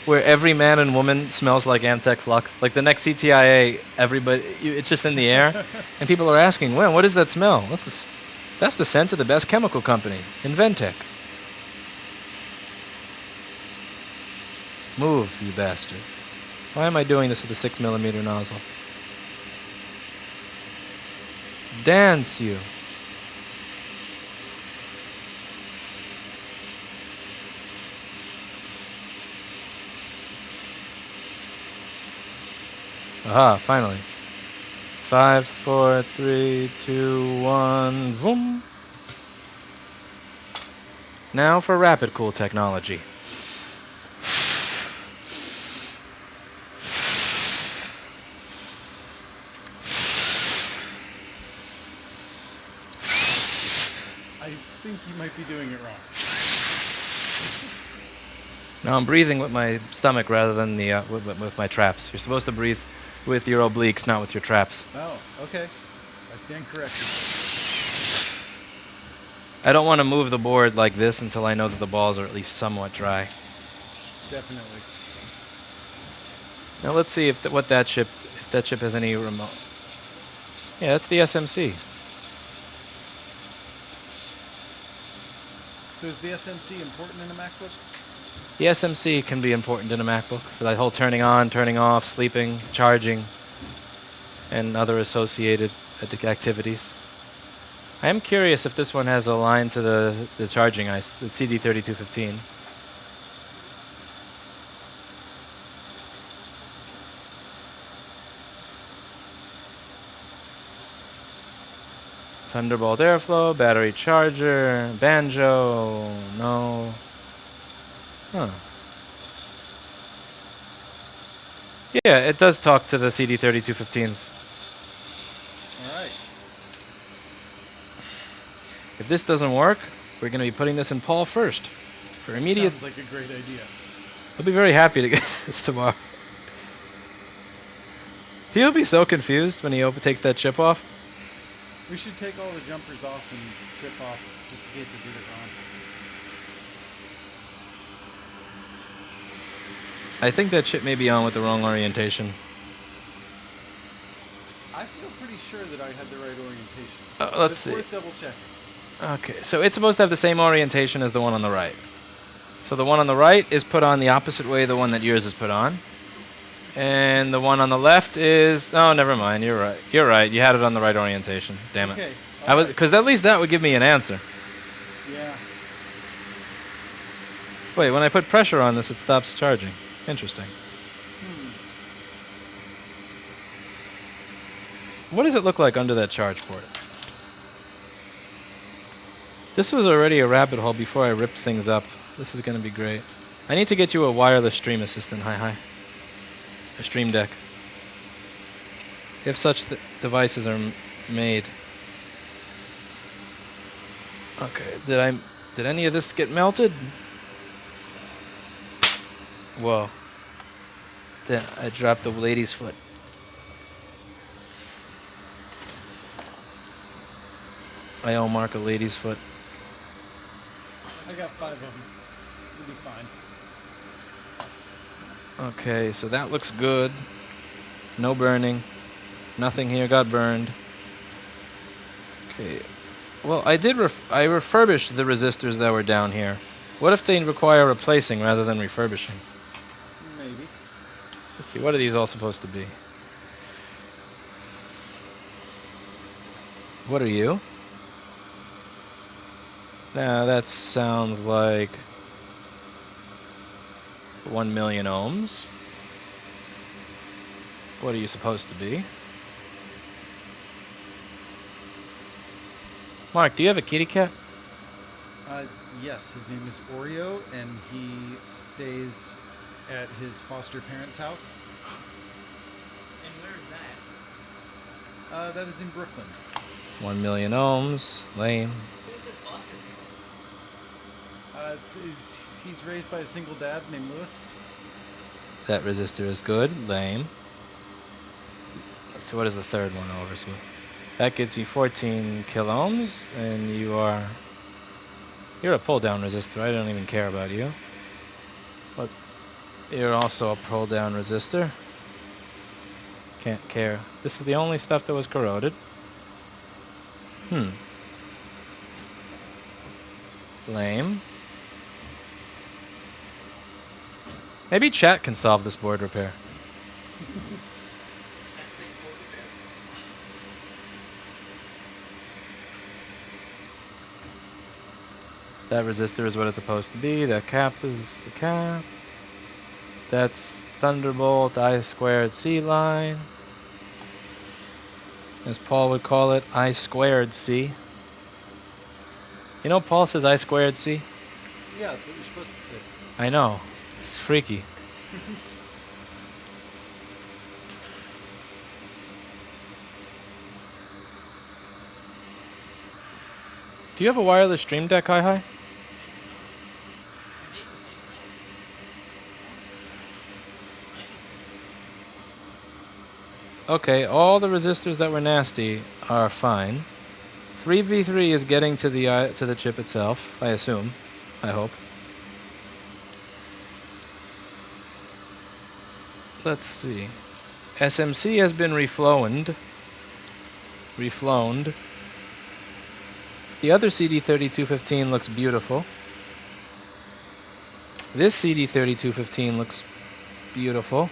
Speaker 1: where every man and woman smells like Antec Flux? Like the next CTIA, everybody, it's just in the air, and people are asking, "When? What is that smell?" That's the scent of the best chemical company, Inventec. Move, you bastard. Why am I doing this with a 6mm nozzle? Dance, you. Aha, finally. 5, 4, 3, 2, 1, boom. Now for rapid cool technology.
Speaker 5: I think you might be doing it wrong.
Speaker 1: Now I'm breathing with my stomach rather than the with my traps. You're supposed to breathe with your obliques, not with your traps.
Speaker 5: Oh, okay. I stand corrected.
Speaker 1: I don't want to move the board like this until I know that the balls are at least somewhat dry.
Speaker 5: Definitely.
Speaker 1: Now let's see if that chip has any remote. Yeah, that's the SMC.
Speaker 5: So is the SMC important in a MacBook?
Speaker 1: The SMC can be important in a MacBook for that whole turning on, turning off, sleeping, charging, and other associated activities. I am curious if this one has a line to the charging ice, the CD3215. Thunderbolt airflow, battery charger, banjo, no. Huh. Yeah, it does talk to the CD3215s.
Speaker 5: All right.
Speaker 1: If this doesn't work, we're going to be putting this in Paul first for immediate.
Speaker 5: Sounds like a great idea.
Speaker 1: He'll be very happy to get this tomorrow. He'll be so confused when he takes that chip off.
Speaker 5: We should take all the jumpers off and chip off just in case I did it wrong.
Speaker 1: I think that chip may be on with the wrong orientation.
Speaker 5: I feel pretty sure that I had the right orientation.
Speaker 1: Let's
Speaker 5: It's
Speaker 1: see.
Speaker 5: worth double checking.
Speaker 1: Okay, so it's supposed to have the same orientation as the one on the right. So the one on the right is put on the opposite way the one that yours is put on. And the one on the left is... Oh, never mind. You're right. You're right. You had it on the right orientation. Damn it.
Speaker 5: Okay.
Speaker 1: Because at least that would give me an answer.
Speaker 5: Yeah.
Speaker 1: Wait, when I put pressure on this, it stops charging. Interesting. What does it look like under that charge port? This was already a rabbit hole before I ripped things up. This is going to be great. I need to get you a wireless stream assistant. Hi. A stream deck. If such devices are made. Okay, did any of this get melted? Whoa. I dropped the lady's foot. I owe Mark a lady's foot.
Speaker 5: I got 5 of them. We'll be fine.
Speaker 1: Okay, so that looks good. No burning. Nothing here got burned. Okay. Well, I refurbished the resistors that were down here. What if they require replacing rather than refurbishing?
Speaker 5: Maybe.
Speaker 1: Let's see, what are these all supposed to be? What are you? Now that sounds like 1 million ohms. What are you supposed to be? Mark, do you have a kitty cat?
Speaker 5: Yes, his name is Oreo, and he stays at his foster parents' house.
Speaker 3: And where is that?
Speaker 5: That is in Brooklyn.
Speaker 1: 1 million ohms. Lame.
Speaker 3: Who's his foster
Speaker 5: He's raised by a single dad named Lewis.
Speaker 1: That resistor is good. Lame. Let's see, what is the third one over? So that gives me 14 kiloohms, and you're a pull-down resistor. I don't even care about you. But you're also a pull-down resistor. Can't care. This is the only stuff that was corroded. Lame. Maybe chat can solve this board repair. That resistor is what it's supposed to be. That cap is a cap. That's Thunderbolt I squared C line. As Paul would call it, I squared C. You know, Paul says I squared C?
Speaker 5: Yeah, that's what you're supposed to say.
Speaker 1: I know. It's freaky. Do you have a wireless stream deck, Hi? Okay, all the resistors that were nasty are fine. 3v3 is getting to the chip itself, I assume. I hope. Let's see. SMC has been reflowned. The other CD3215 looks beautiful. This CD3215 looks beautiful.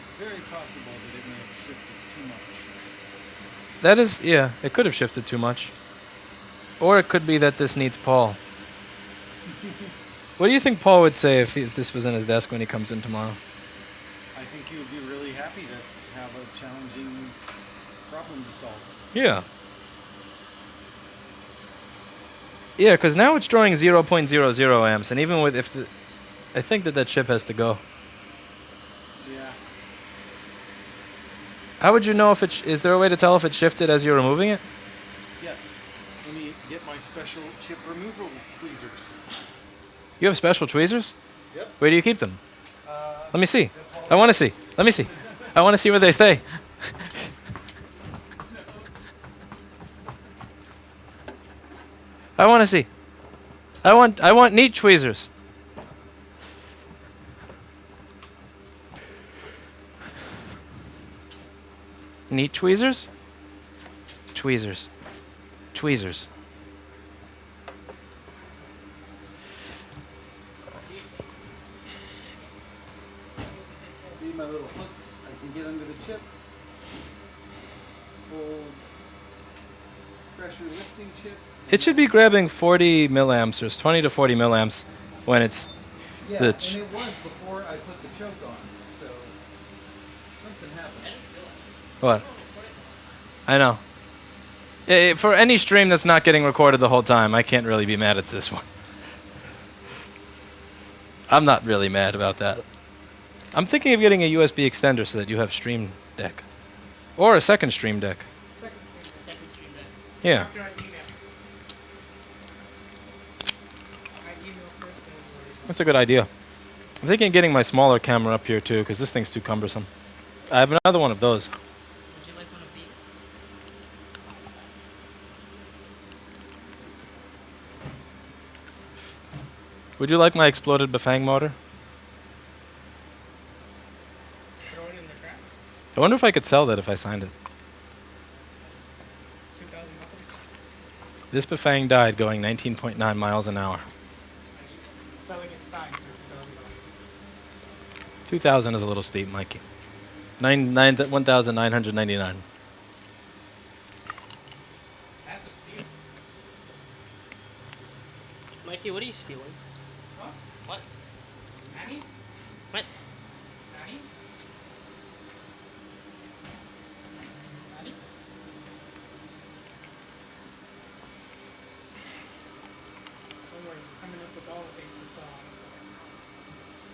Speaker 5: It's very possible that it may have shifted too much.
Speaker 1: That is, yeah, it could have shifted too much. Or it could be that this needs Paul. What do you think Paul would say if this was in his desk when he comes in tomorrow?
Speaker 5: I think he would be really happy to have a challenging problem to solve.
Speaker 1: Yeah. Yeah, because now it's drawing 0.00 amps, and even with I think that chip has to go.
Speaker 5: Yeah.
Speaker 1: How would you know if is there a way to tell if it shifted as you're removing it?
Speaker 5: Yes. Let me get my special chip removal tweezers.
Speaker 1: You have special tweezers?
Speaker 5: Yep.
Speaker 1: Where do you keep them? Let me see. I want to see. Let me see. I want to see where they stay. I want to see. I want neat tweezers. Neat tweezers? Tweezers. Tweezers.
Speaker 5: See my little hooks I can get under the chip. Full pressure lifting chip.
Speaker 1: It should be grabbing 40 milliamps or 20 to 40 milliamps when it's
Speaker 5: Yeah, and it was before I put the choke on, so something happened.
Speaker 1: what? I know. For any stream that's not getting recorded the whole time, I can't really be mad at this one. I'm not really mad about that. I'm thinking of getting a USB extender so that you have Stream Deck. Or a second Stream Deck.
Speaker 2: Second stream then.
Speaker 1: Yeah.
Speaker 2: After I email. I email first and then worry about
Speaker 1: That's a good idea. I'm thinking of getting my smaller camera up here too, because this thing's too cumbersome. I have another one of those.
Speaker 3: Would you like one of these?
Speaker 1: Would you like my exploded Bafang motor?
Speaker 2: throw it in the crack.
Speaker 1: I wonder if I could sell that if I signed it.
Speaker 2: 2,000 bucks.
Speaker 1: This Bafang died going 19.9 miles an hour.
Speaker 2: Selling it signed for 2,000 bucks.
Speaker 1: 2,000 is a little steep, Mikey. 1,999.
Speaker 2: That's a steal.
Speaker 3: Mikey, what are you stealing?
Speaker 2: What?
Speaker 3: What?
Speaker 2: Nanny?
Speaker 3: What?
Speaker 2: Nanny? Nanny? Don't worry, we're coming up with all the things to sell on this one.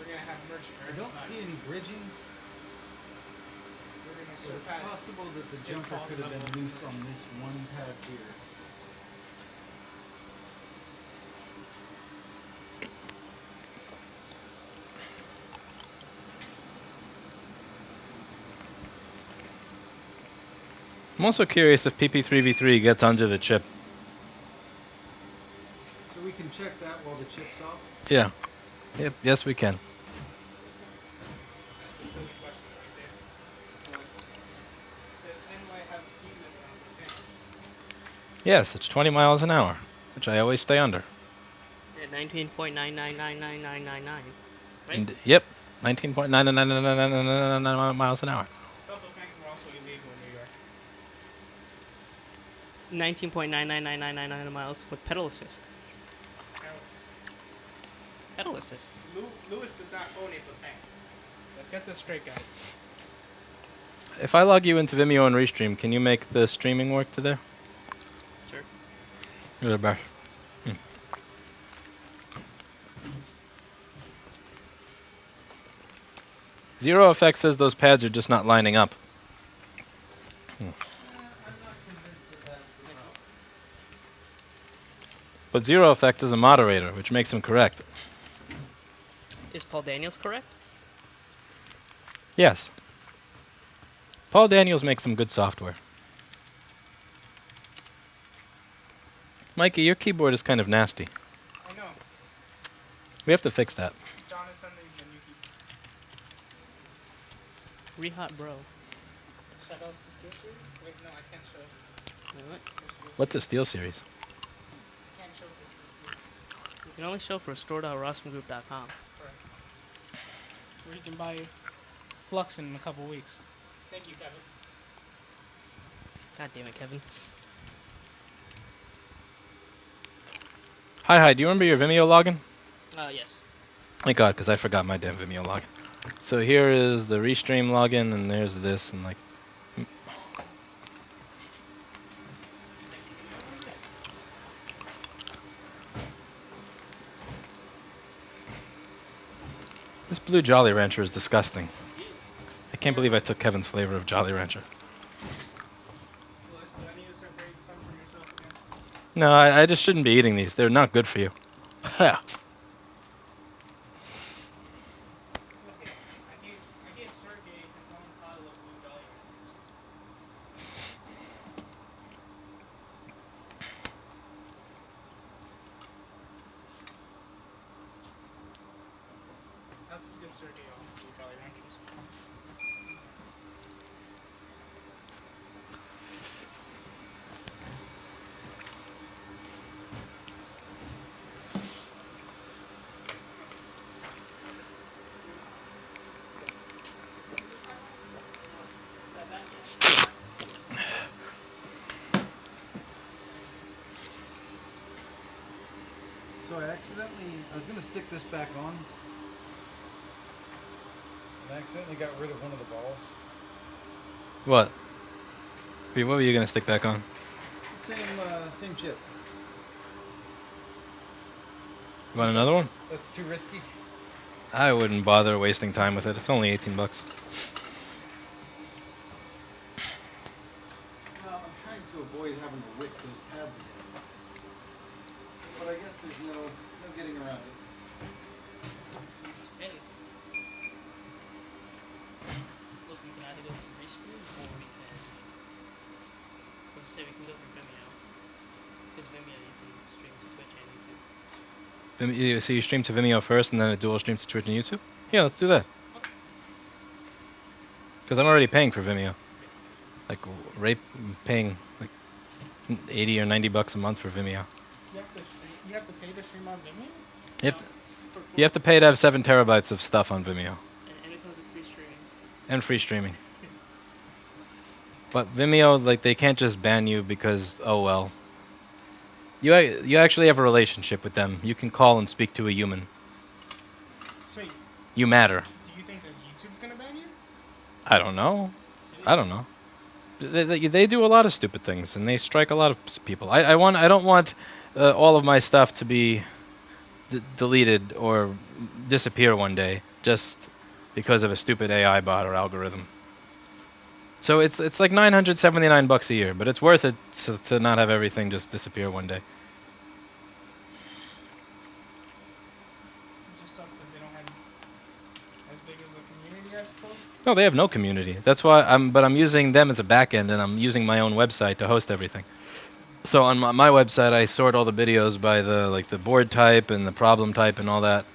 Speaker 2: We're gonna have merch for
Speaker 5: I don't
Speaker 2: everybody.
Speaker 5: see any bridging,
Speaker 2: We're gonna
Speaker 5: so it's
Speaker 2: surpass.
Speaker 5: possible that the jumper could have been loose on this one pad here.
Speaker 1: I'm also curious if PP3v3 gets under the chip.
Speaker 5: So we can check that while the chip's off.
Speaker 1: Yeah. Yep. Yes, we can.
Speaker 2: That's a silly question right there. Does NY have a speed limit on the fence?
Speaker 1: Yes, it's 20 miles an hour, which I always stay under.
Speaker 3: At 19.9999999. Right?
Speaker 1: And, yep. 19.99999 miles an hour.
Speaker 2: Double fangs were also illegal in New York.
Speaker 3: 19.99999 miles with pedal assist. Pedal assist.
Speaker 2: Lewis does not own a Bafang. Let's get this straight, guys.
Speaker 1: If I log you into Vimeo and Restream, can you make the streaming work to there?
Speaker 3: Sure.
Speaker 1: You're the best. Zero Effect says those pads are just not lining up.
Speaker 5: I'm not convinced that that's the problem.
Speaker 1: But Zero Effect is a moderator, which makes him correct.
Speaker 3: Is Paul Daniels correct?
Speaker 1: Yes. Paul Daniels makes some good software. Mikey, your keyboard is kind of nasty.
Speaker 2: I know.
Speaker 1: We have to fix that.
Speaker 2: John is sending the new key.
Speaker 3: Rehot bro.
Speaker 2: Shout outs to Steel Series? Wait, no, I can't show.
Speaker 3: What?
Speaker 1: What's a Steel Series?
Speaker 2: Can't show for Steel Series.
Speaker 3: You can only show for store.rossmangroup.com.
Speaker 2: Correct. Where you can buy Flux in a couple weeks. Thank you, Kevin.
Speaker 3: God damn it, Kevin.
Speaker 1: Hi, do you remember your Vimeo login?
Speaker 3: Yes.
Speaker 1: Thank God, because I forgot my damn Vimeo login. So here is the Restream login, and there's this, and like... This blue Jolly Rancher is disgusting. I can't believe I took Kevin's flavor of Jolly Rancher.
Speaker 2: Lewis, do I need to separate some for yourself again?
Speaker 1: No, I just shouldn't be eating these. They're not good for you. Ha!
Speaker 2: It's okay. I gave Sergey his own pile of blue Jolly Ranchers. That's just give Sergey all the blue Jolly Ranchers.
Speaker 5: So I was going to stick this back on. And I accidentally got rid of one of the balls.
Speaker 1: What? What were you going to stick back on?
Speaker 5: Same chip.
Speaker 1: You want another one?
Speaker 5: That's too risky.
Speaker 1: I wouldn't bother wasting time with it. It's only 18 bucks.
Speaker 5: Well, I'm trying to avoid having to wick those pads again. But I guess there's no getting around it.
Speaker 3: Hey. Look, we can either go for Restream or we can... Let's say we can go for Vimeo. Because Vimeo you can stream to Twitch and YouTube.
Speaker 1: So you stream to Vimeo first, and then a dual stream to Twitch and YouTube? Yeah, let's do that. Because I'm already paying for Vimeo. Like, paying like 80 or 90 bucks a month for Vimeo.
Speaker 2: You have to pay to stream on Vimeo?
Speaker 1: You have to pay to have 7 terabytes of stuff on Vimeo.
Speaker 3: And it comes with free streaming.
Speaker 1: And free streaming. But Vimeo, like, they can't just ban you because, oh well. You actually have a relationship with them. You can call and speak to a human.
Speaker 2: Sweet.
Speaker 1: You matter.
Speaker 2: Do you think that YouTube's gonna ban you?
Speaker 1: I don't know. I don't know. They do a lot of stupid things, and they strike a lot of people. I don't want all of my stuff to be deleted or disappear one day just because of a stupid AI bot or algorithm. So it's like $979 a year, but it's worth it to not have everything just disappear one day.
Speaker 2: It just sucks that they don't have as big as a community, I suppose.
Speaker 1: No, they have no community. That's why I'm using them as a backend, and I'm using my own website to host everything. So on my website, I sort all the videos by the board type and the problem type and all that.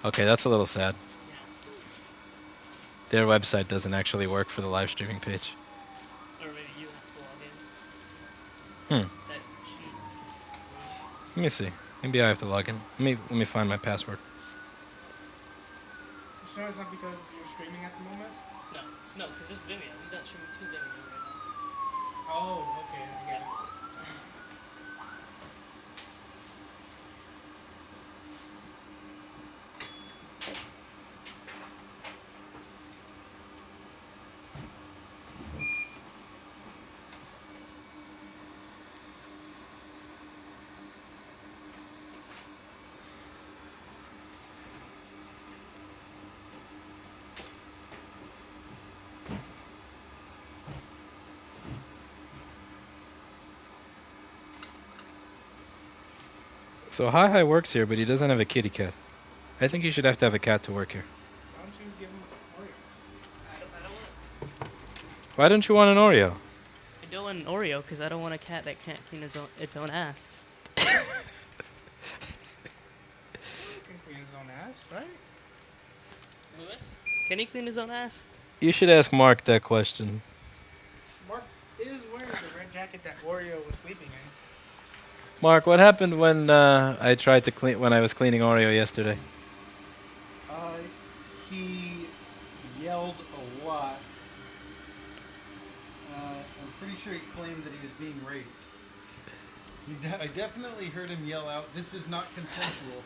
Speaker 1: Okay, that's a little sad. Their website doesn't actually work for the live streaming page.
Speaker 3: Or maybe you have to log in. That's cheap.
Speaker 1: Let me see. Maybe I have to log in. Let me find my password.
Speaker 2: You sure it's not because you're streaming at the moment?
Speaker 3: No, because it's Vimeo. He's not streaming to Vimeo right now.
Speaker 2: Oh, okay, I get it.
Speaker 1: So Hi works here, but he doesn't have a kitty cat. I think you should have to have a cat to work here.
Speaker 2: Why don't you give him Oreo?
Speaker 1: Why don't you want an Oreo?
Speaker 3: I don't want an Oreo because I don't want a cat that can't clean its own ass.
Speaker 2: He can clean his own ass, right?
Speaker 3: Lewis? Can he clean his own ass?
Speaker 1: You should ask Mark that question.
Speaker 2: Mark is wearing the red jacket that Oreo was sleeping in.
Speaker 1: Mark, what happened when I tried to clean when I was cleaning Oreo yesterday?
Speaker 5: He yelled a lot. I'm pretty sure he claimed that he was being raped. I definitely heard him yell out, "This is not consensual."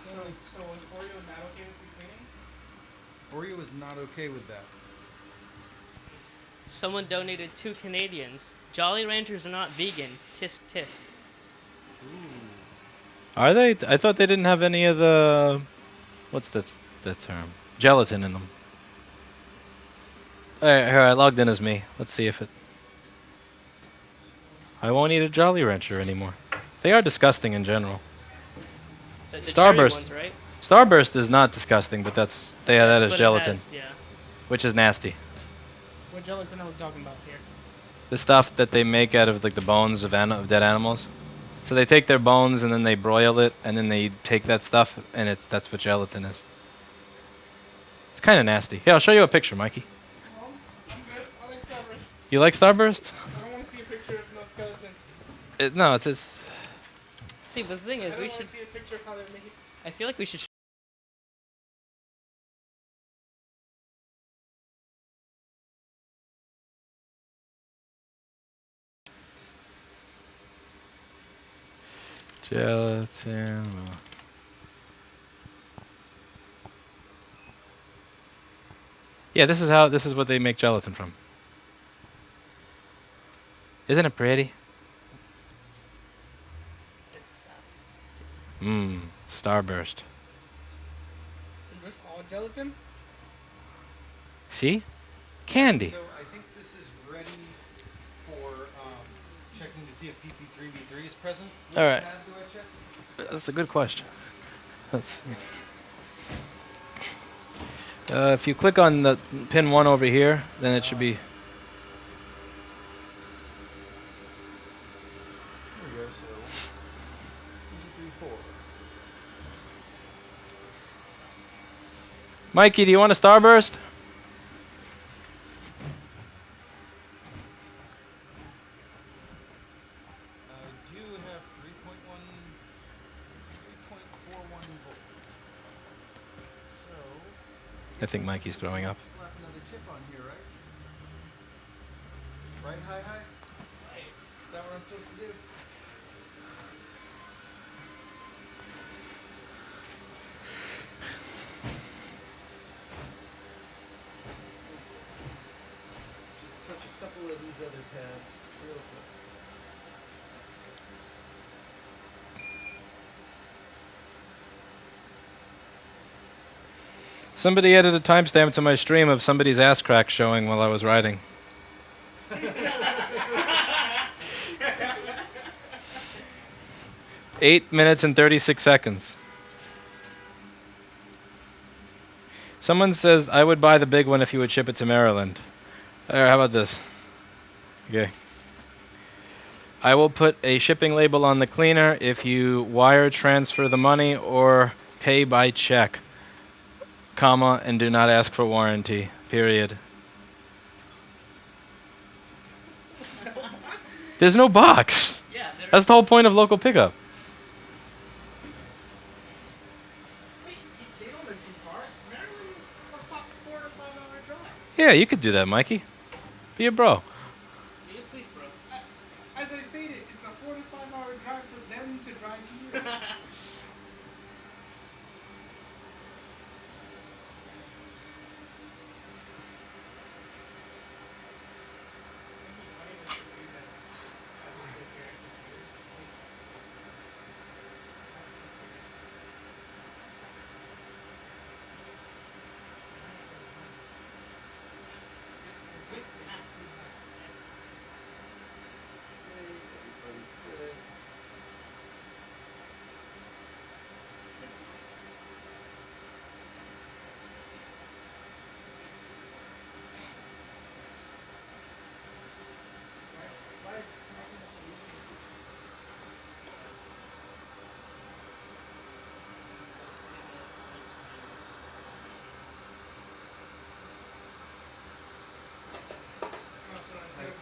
Speaker 2: So is Oreo not okay with you cleaning?
Speaker 5: Oreo is not okay with that.
Speaker 3: Someone donated 2 Canadians. Jolly Ranchers are not vegan. Tisk tisk.
Speaker 1: Are they? I thought they didn't have any of the what's that term? Gelatin in them. Alright, here I logged in as me. Let's see if it. I won't eat a Jolly Rancher anymore. They are disgusting in general.
Speaker 3: The
Speaker 1: Starburst.
Speaker 3: cherry ones, right?
Speaker 1: Starburst is not disgusting, but that is
Speaker 3: But it
Speaker 1: gelatin,
Speaker 3: has- yeah.
Speaker 1: which is nasty.
Speaker 2: What gelatin are we talking about here?
Speaker 1: The stuff that they make out of like the bones of dead animals. So they take their bones and then they broil it, and then they take that stuff, and that's what gelatin is. It's kind of nasty. Here, I'll show you a picture, Mikey.
Speaker 2: No, I'm good. I like Starburst.
Speaker 1: You like Starburst?
Speaker 2: I don't want to see a picture of no skeletons.
Speaker 1: No, it's just.
Speaker 3: See, but the thing
Speaker 2: I
Speaker 3: is,
Speaker 2: don't
Speaker 3: we
Speaker 2: want to
Speaker 3: should.
Speaker 2: see a picture of how they're making.
Speaker 3: I feel like we should.
Speaker 1: Gelatin. Yeah, this is what they make gelatin from. Isn't it pretty? Mmm, Starburst.
Speaker 2: Is this all gelatin?
Speaker 1: See? Candy.
Speaker 5: So I think this is ready for checking to see if PP3v3 is present.
Speaker 1: All right.
Speaker 5: Tab do I check?
Speaker 1: That's a good question. Let's see. If you click on the pin 1 over here, then it should be.
Speaker 5: There we go. So 1, 2, 3, 4.
Speaker 1: Mikey, do you want a Starburst?
Speaker 5: I do have 3.41 volts. So
Speaker 1: I think Mikey's throwing up.
Speaker 5: slap another chip on here, right? Right, hi. Is that what I'm supposed to do? Just touch a couple of these other pads real quick.
Speaker 1: Somebody added a timestamp to my stream of somebody's ass crack showing while I was riding. 8 minutes and 36 seconds. Someone says, I would buy the big one if you would ship it to Maryland. How about this? Okay. I will put a shipping label on the cleaner if you wire transfer the money or pay by check, comma, and do not ask for warranty, period. There's no box.
Speaker 3: Yeah,
Speaker 1: That's the whole point of local pickup.
Speaker 2: Wait, they don't live too far. Maryland's a 4 to 5 hour drive.
Speaker 1: Yeah, you could do that, Mikey. Be a bro.
Speaker 3: Yeah, please, bro.
Speaker 2: As I stated, it's a 4 to 5 hour drive for them to drive to you.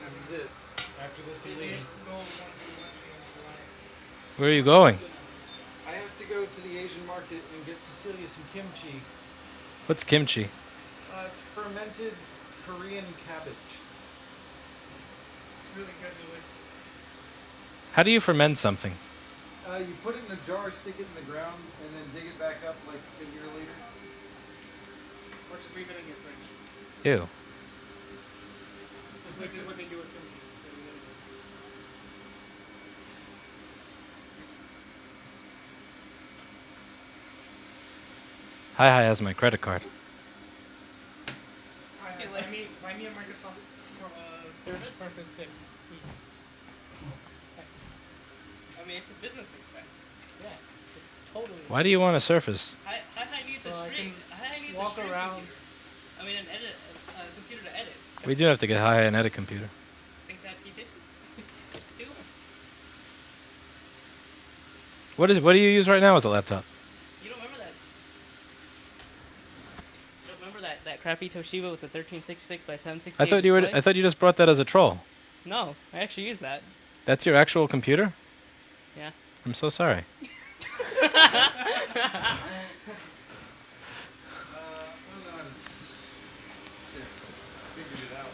Speaker 5: This is it. After this, I'm leaving.
Speaker 1: Where are you going?
Speaker 5: I have to go to the Asian market and get Cecilia some kimchi.
Speaker 1: What's kimchi?
Speaker 5: It's fermented Korean cabbage.
Speaker 2: It's really good, Louis.
Speaker 1: How do you ferment something?
Speaker 5: You put it in a jar, stick it in the ground, and then dig it back up like a year later.
Speaker 2: Or just leave it in your fridge.
Speaker 1: Ew.
Speaker 2: Which is what they do with kimchi.
Speaker 1: Hi has my credit card.
Speaker 2: Buy me a Microsoft Surface 6, please. Thanks.
Speaker 3: I mean, it's a business expense. Yeah, it's a totally.
Speaker 1: Why do you want a Surface?
Speaker 3: Hi needs
Speaker 2: So
Speaker 3: a
Speaker 2: I
Speaker 3: stream.
Speaker 2: can
Speaker 3: Hi needs
Speaker 2: walk
Speaker 3: a stream
Speaker 2: around.
Speaker 3: computer. I mean, a computer to edit.
Speaker 1: We do have to get Hi and edit computer.
Speaker 3: Think that he did? Two?
Speaker 1: What do you use right now as a laptop?
Speaker 3: You don't remember that? You don't remember that crappy Toshiba with the 1366 by 768
Speaker 1: I thought you just brought that as a troll.
Speaker 3: No, I actually use that.
Speaker 1: That's your actual computer?
Speaker 3: Yeah.
Speaker 1: I'm so sorry.
Speaker 5: Hold on. There. Figured it out.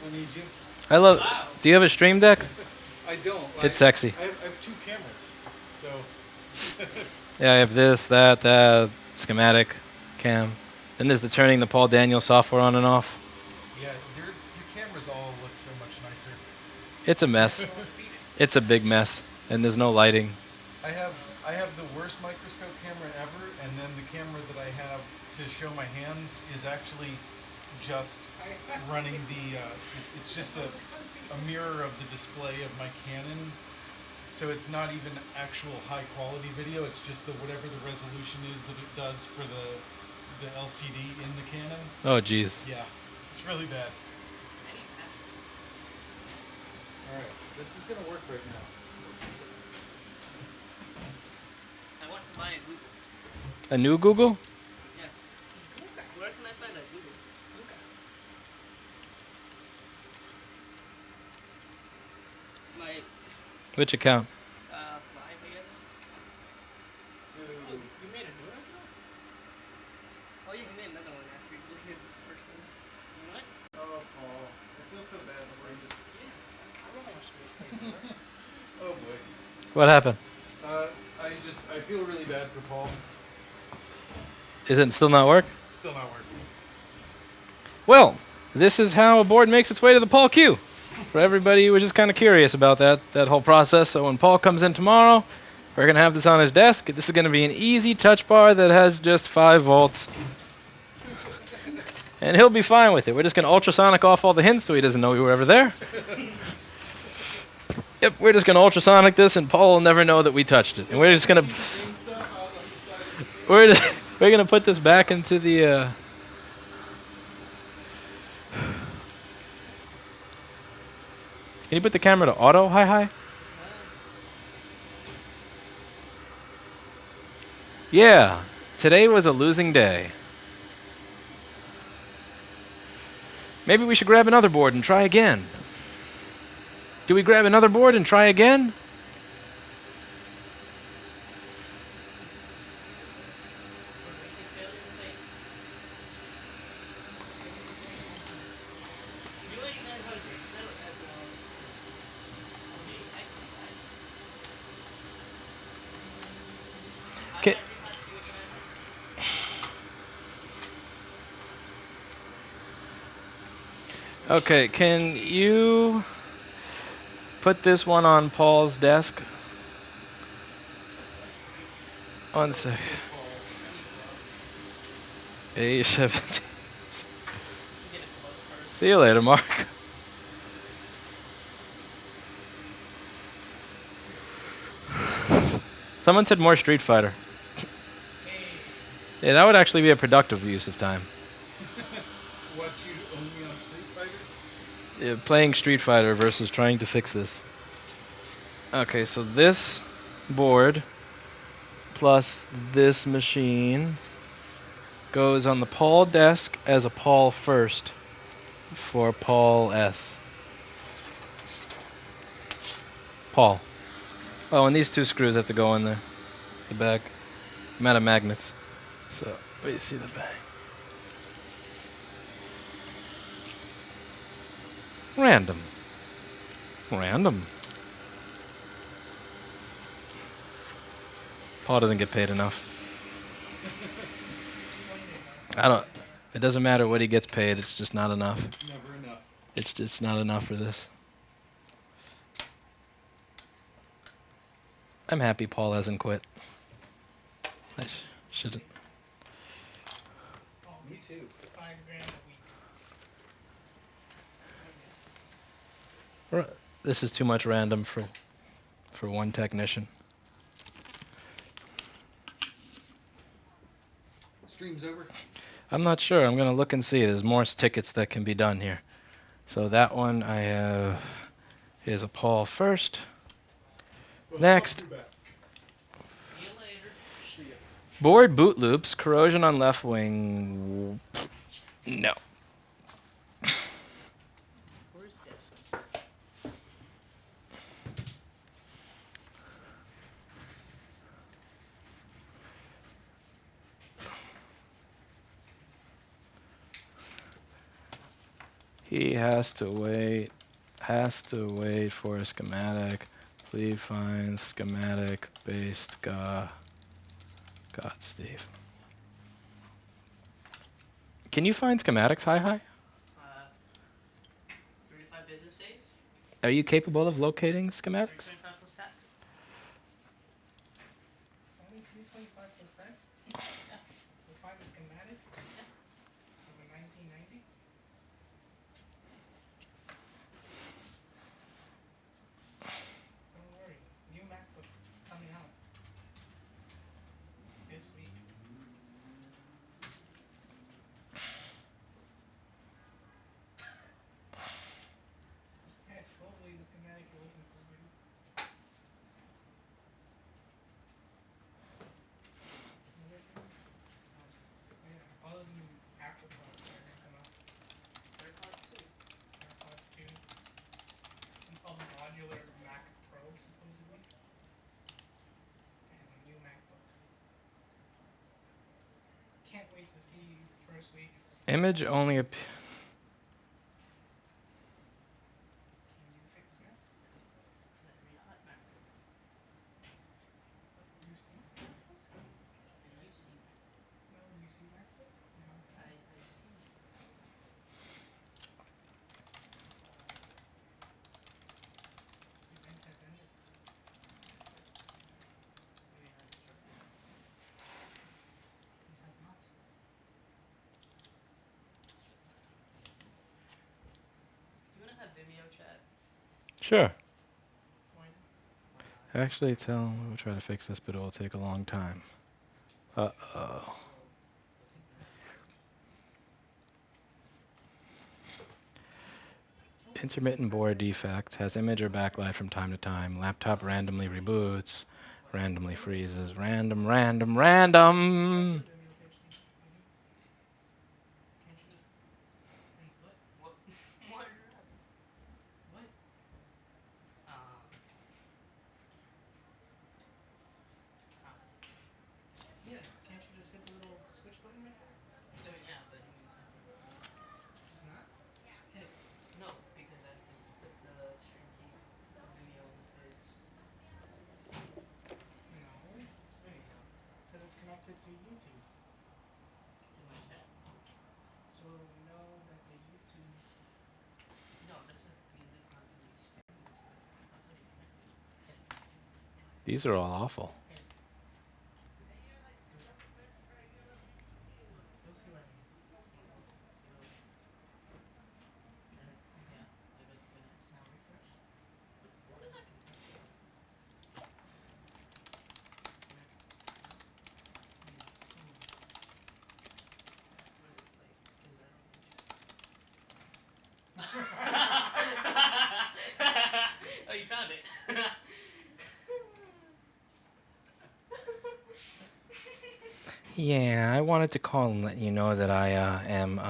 Speaker 5: I need you.
Speaker 1: I love. Do you have a Stream Deck?
Speaker 5: I don't.
Speaker 1: It's sexy.
Speaker 5: I have 2 cameras, so.
Speaker 1: Yeah, I have this, that, schematic, cam. Then there's the turning the Paul Daniel software on and off.
Speaker 5: Yeah, your cameras all look so much nicer.
Speaker 1: It's a mess. It's a big mess, and there's no lighting.
Speaker 5: I have the worst microscope camera ever, and then the camera that I have to show my hands is actually just running the. It's just a mirror of the display of my Canon. So it's not even actual high quality video. It's just whatever the resolution is that it does for the LCD in the Canon.
Speaker 1: Oh, jeez.
Speaker 5: Yeah, it's really bad. All right, this is gonna work right now.
Speaker 3: I want to buy a Google.
Speaker 1: A new Google?
Speaker 3: Yes. Where can I find a Google? My
Speaker 1: Which account?
Speaker 3: live, I guess.
Speaker 2: Oh, you made a new account?
Speaker 3: Oh yeah, he made another one after you just did the first one. You know what?
Speaker 5: Oh, Paul, I feel so bad for you.
Speaker 2: I don't want to
Speaker 5: Oh boy.
Speaker 1: What happened?
Speaker 5: I feel really bad for Paul.
Speaker 1: Is it still not work?
Speaker 5: Still not working.
Speaker 1: Well, this is how a board makes its way to the Paul queue. For everybody who was just kind of curious about that whole process. So when Paul comes in tomorrow, we're going to have this on his desk. This is going to be an easy touch bar that has just 5 volts. And he'll be fine with it. We're just going to ultrasonic off all the hints so he doesn't know we were ever there. Yep, we're just gonna ultrasonic this, and Paul will never know that we touched it. And we're just gonna we're gonna put this back into the. Can you put the camera to auto? Hi. Yeah, today was a losing day. Maybe we should grab another board and try again. Do we grab another board and try again? Okay, can you put this one on Paul's desk? 1 sec. A17. See you later, Mark. Someone said more Street Fighter. Yeah, that would actually be a productive use of time.
Speaker 5: What, you only on Street Fighter?
Speaker 1: Yeah, playing Street Fighter versus trying to fix this. Okay, so this board plus this machine goes on the Paul desk as a Paul first for Paul S. Paul. Oh, and these 2 screws have to go in the back. I'm out of magnets. So, wait, you see the back. Random. Paul doesn't get paid enough. It doesn't matter what he gets paid, it's just not enough.
Speaker 5: It's never enough.
Speaker 1: It's just not enough for this. I'm happy Paul hasn't quit. I shouldn't.
Speaker 2: Oh, me too. $5 grand a week.
Speaker 1: This is too much random for one technician.
Speaker 5: Stream's over.
Speaker 1: I'm not sure. I'm going to look and see. There's more tickets that can be done here. So that one I have is a Paul first. Next.
Speaker 3: See you later.
Speaker 1: Board boot loops, corrosion on left wing. No.
Speaker 3: Where's this?
Speaker 1: He has to wait for a schematic. Please find schematic based God, Steve. Can you find schematics? Hi.
Speaker 3: 3 to 5 business days.
Speaker 1: Are you capable of locating schematics?
Speaker 3: 325 plus tax.
Speaker 2: Only 325 plus tax?
Speaker 3: Yeah.
Speaker 2: To find a schematic? Of a 1990? Don't worry. New MacBook coming out this week. Yeah, totally the schematic you're looking for, baby. Yeah, all those new Apple products are gonna come out. AirPods too. It's called modular Mac Pro, supposedly. And a new MacBook. Can't wait to see the first week.
Speaker 1: Image only
Speaker 2: Can you fix Mac?
Speaker 3: That'd be a hot MacBook.
Speaker 2: You see?
Speaker 3: And you see.
Speaker 2: No, you see MacBook? No, it's
Speaker 3: I
Speaker 2: not.
Speaker 3: see.
Speaker 2: Event has ended.
Speaker 3: Maybe I have to try.
Speaker 2: It has not.
Speaker 3: Do you want to have Vimeo chat?
Speaker 1: Sure.
Speaker 2: Why
Speaker 1: Actually, we'll try to fix this, but it will take a long time. Uh-oh. Intermittent board defect. Has image or backlight from time to time. Laptop randomly reboots. Randomly freezes. Random.
Speaker 2: Yeah, can't you just hit the little switch button right there?
Speaker 3: Yeah, but
Speaker 2: Just not? Hit it.
Speaker 3: no, because I have to put the stream key of video is.
Speaker 2: No.
Speaker 3: There you go.
Speaker 2: Because it's connected to YouTube.
Speaker 3: To my chat.
Speaker 2: So we know that the YouTube's...
Speaker 3: No, this is it's not these. I'll tell you.
Speaker 1: These are all awful.
Speaker 2: You'll see what I mean.
Speaker 3: Yeah, I bet when it's now refresh. What is that? Oh, you found it.
Speaker 1: Yeah, I wanted to call and let you know that I am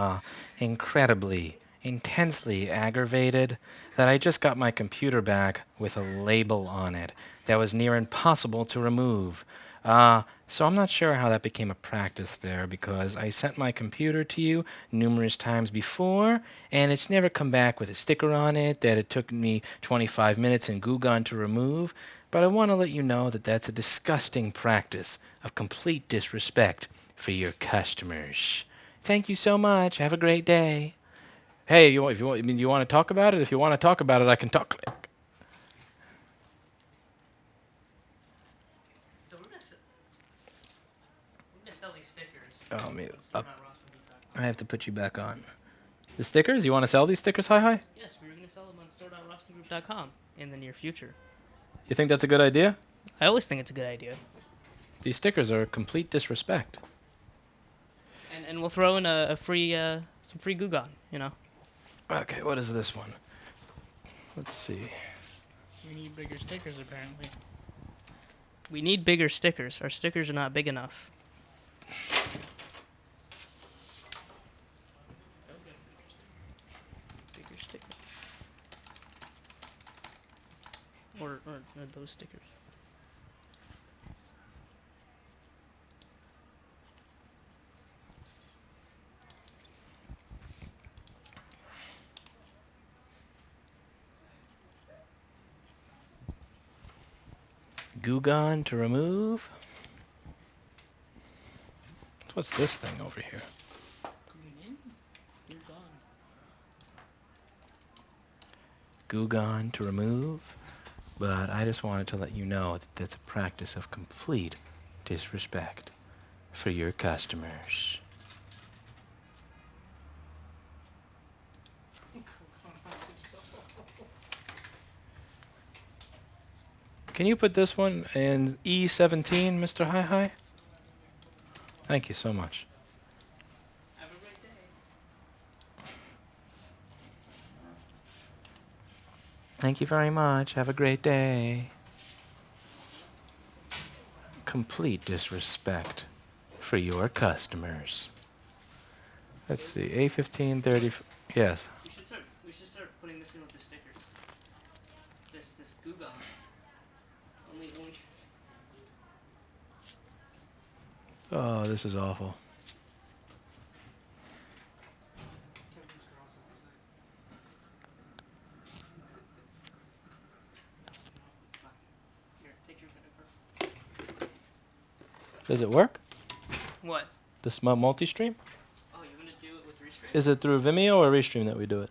Speaker 1: incredibly, intensely aggravated that I just got my computer back with a label on it that was near impossible to remove. So I'm not sure how that became a practice there because I sent my computer to you numerous times before and it's never come back with a sticker on it that it took me 25 minutes in Gugon to remove. But I want to let you know that that's a disgusting practice of complete disrespect for your customers. Thank you so much. Have a great day. Hey, you want to talk about it? If you want to talk about it, I can talk.
Speaker 3: So we're gonna sell these stickers.
Speaker 1: Oh, man.
Speaker 3: on store.rossmanbeat.com.
Speaker 1: I have to put you back on. The stickers? You want to sell these stickers, Hi?
Speaker 3: Yes, we were gonna sell them on store.rossmanbeat.com in the near future.
Speaker 1: You think that's a good idea?
Speaker 3: I always think it's a good idea.
Speaker 1: These stickers are a complete disrespect.
Speaker 3: And we'll throw in a free some free Gugon, you know.
Speaker 1: Okay, what is this one? Let's see.
Speaker 3: We need bigger stickers apparently. We need bigger stickers. Our stickers are not big enough. Bigger stickers. Or those stickers.
Speaker 1: Gugon to remove. What's this thing over here? Gugon to remove. But I just wanted to let you know that that's a practice of complete disrespect for your customers. Can you put this one in E17, Mr. Hi? Thank you so much.
Speaker 3: Have a great day.
Speaker 1: Thank you very much. Have a great day. Complete disrespect for your customers. Let's see. A1530. Yes.
Speaker 3: We should start putting this in with the stickers. This Gugon. Only
Speaker 1: Oh, this is awful.
Speaker 3: Here, take your vinegar.
Speaker 1: Does it work?
Speaker 3: What?
Speaker 1: This multi-stream?
Speaker 3: Oh, you're gonna do it with Restream?
Speaker 1: Is it through Vimeo or Restream that we do it?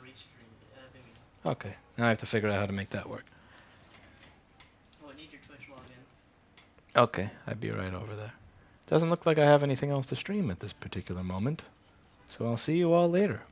Speaker 3: Restream, Vimeo.
Speaker 1: Okay. Now I have to figure out how to make that work.
Speaker 3: Oh, I need your Twitch login.
Speaker 1: Okay, I'd be right over there. Doesn't look like I have anything else to stream at this particular moment. So I'll see you all later.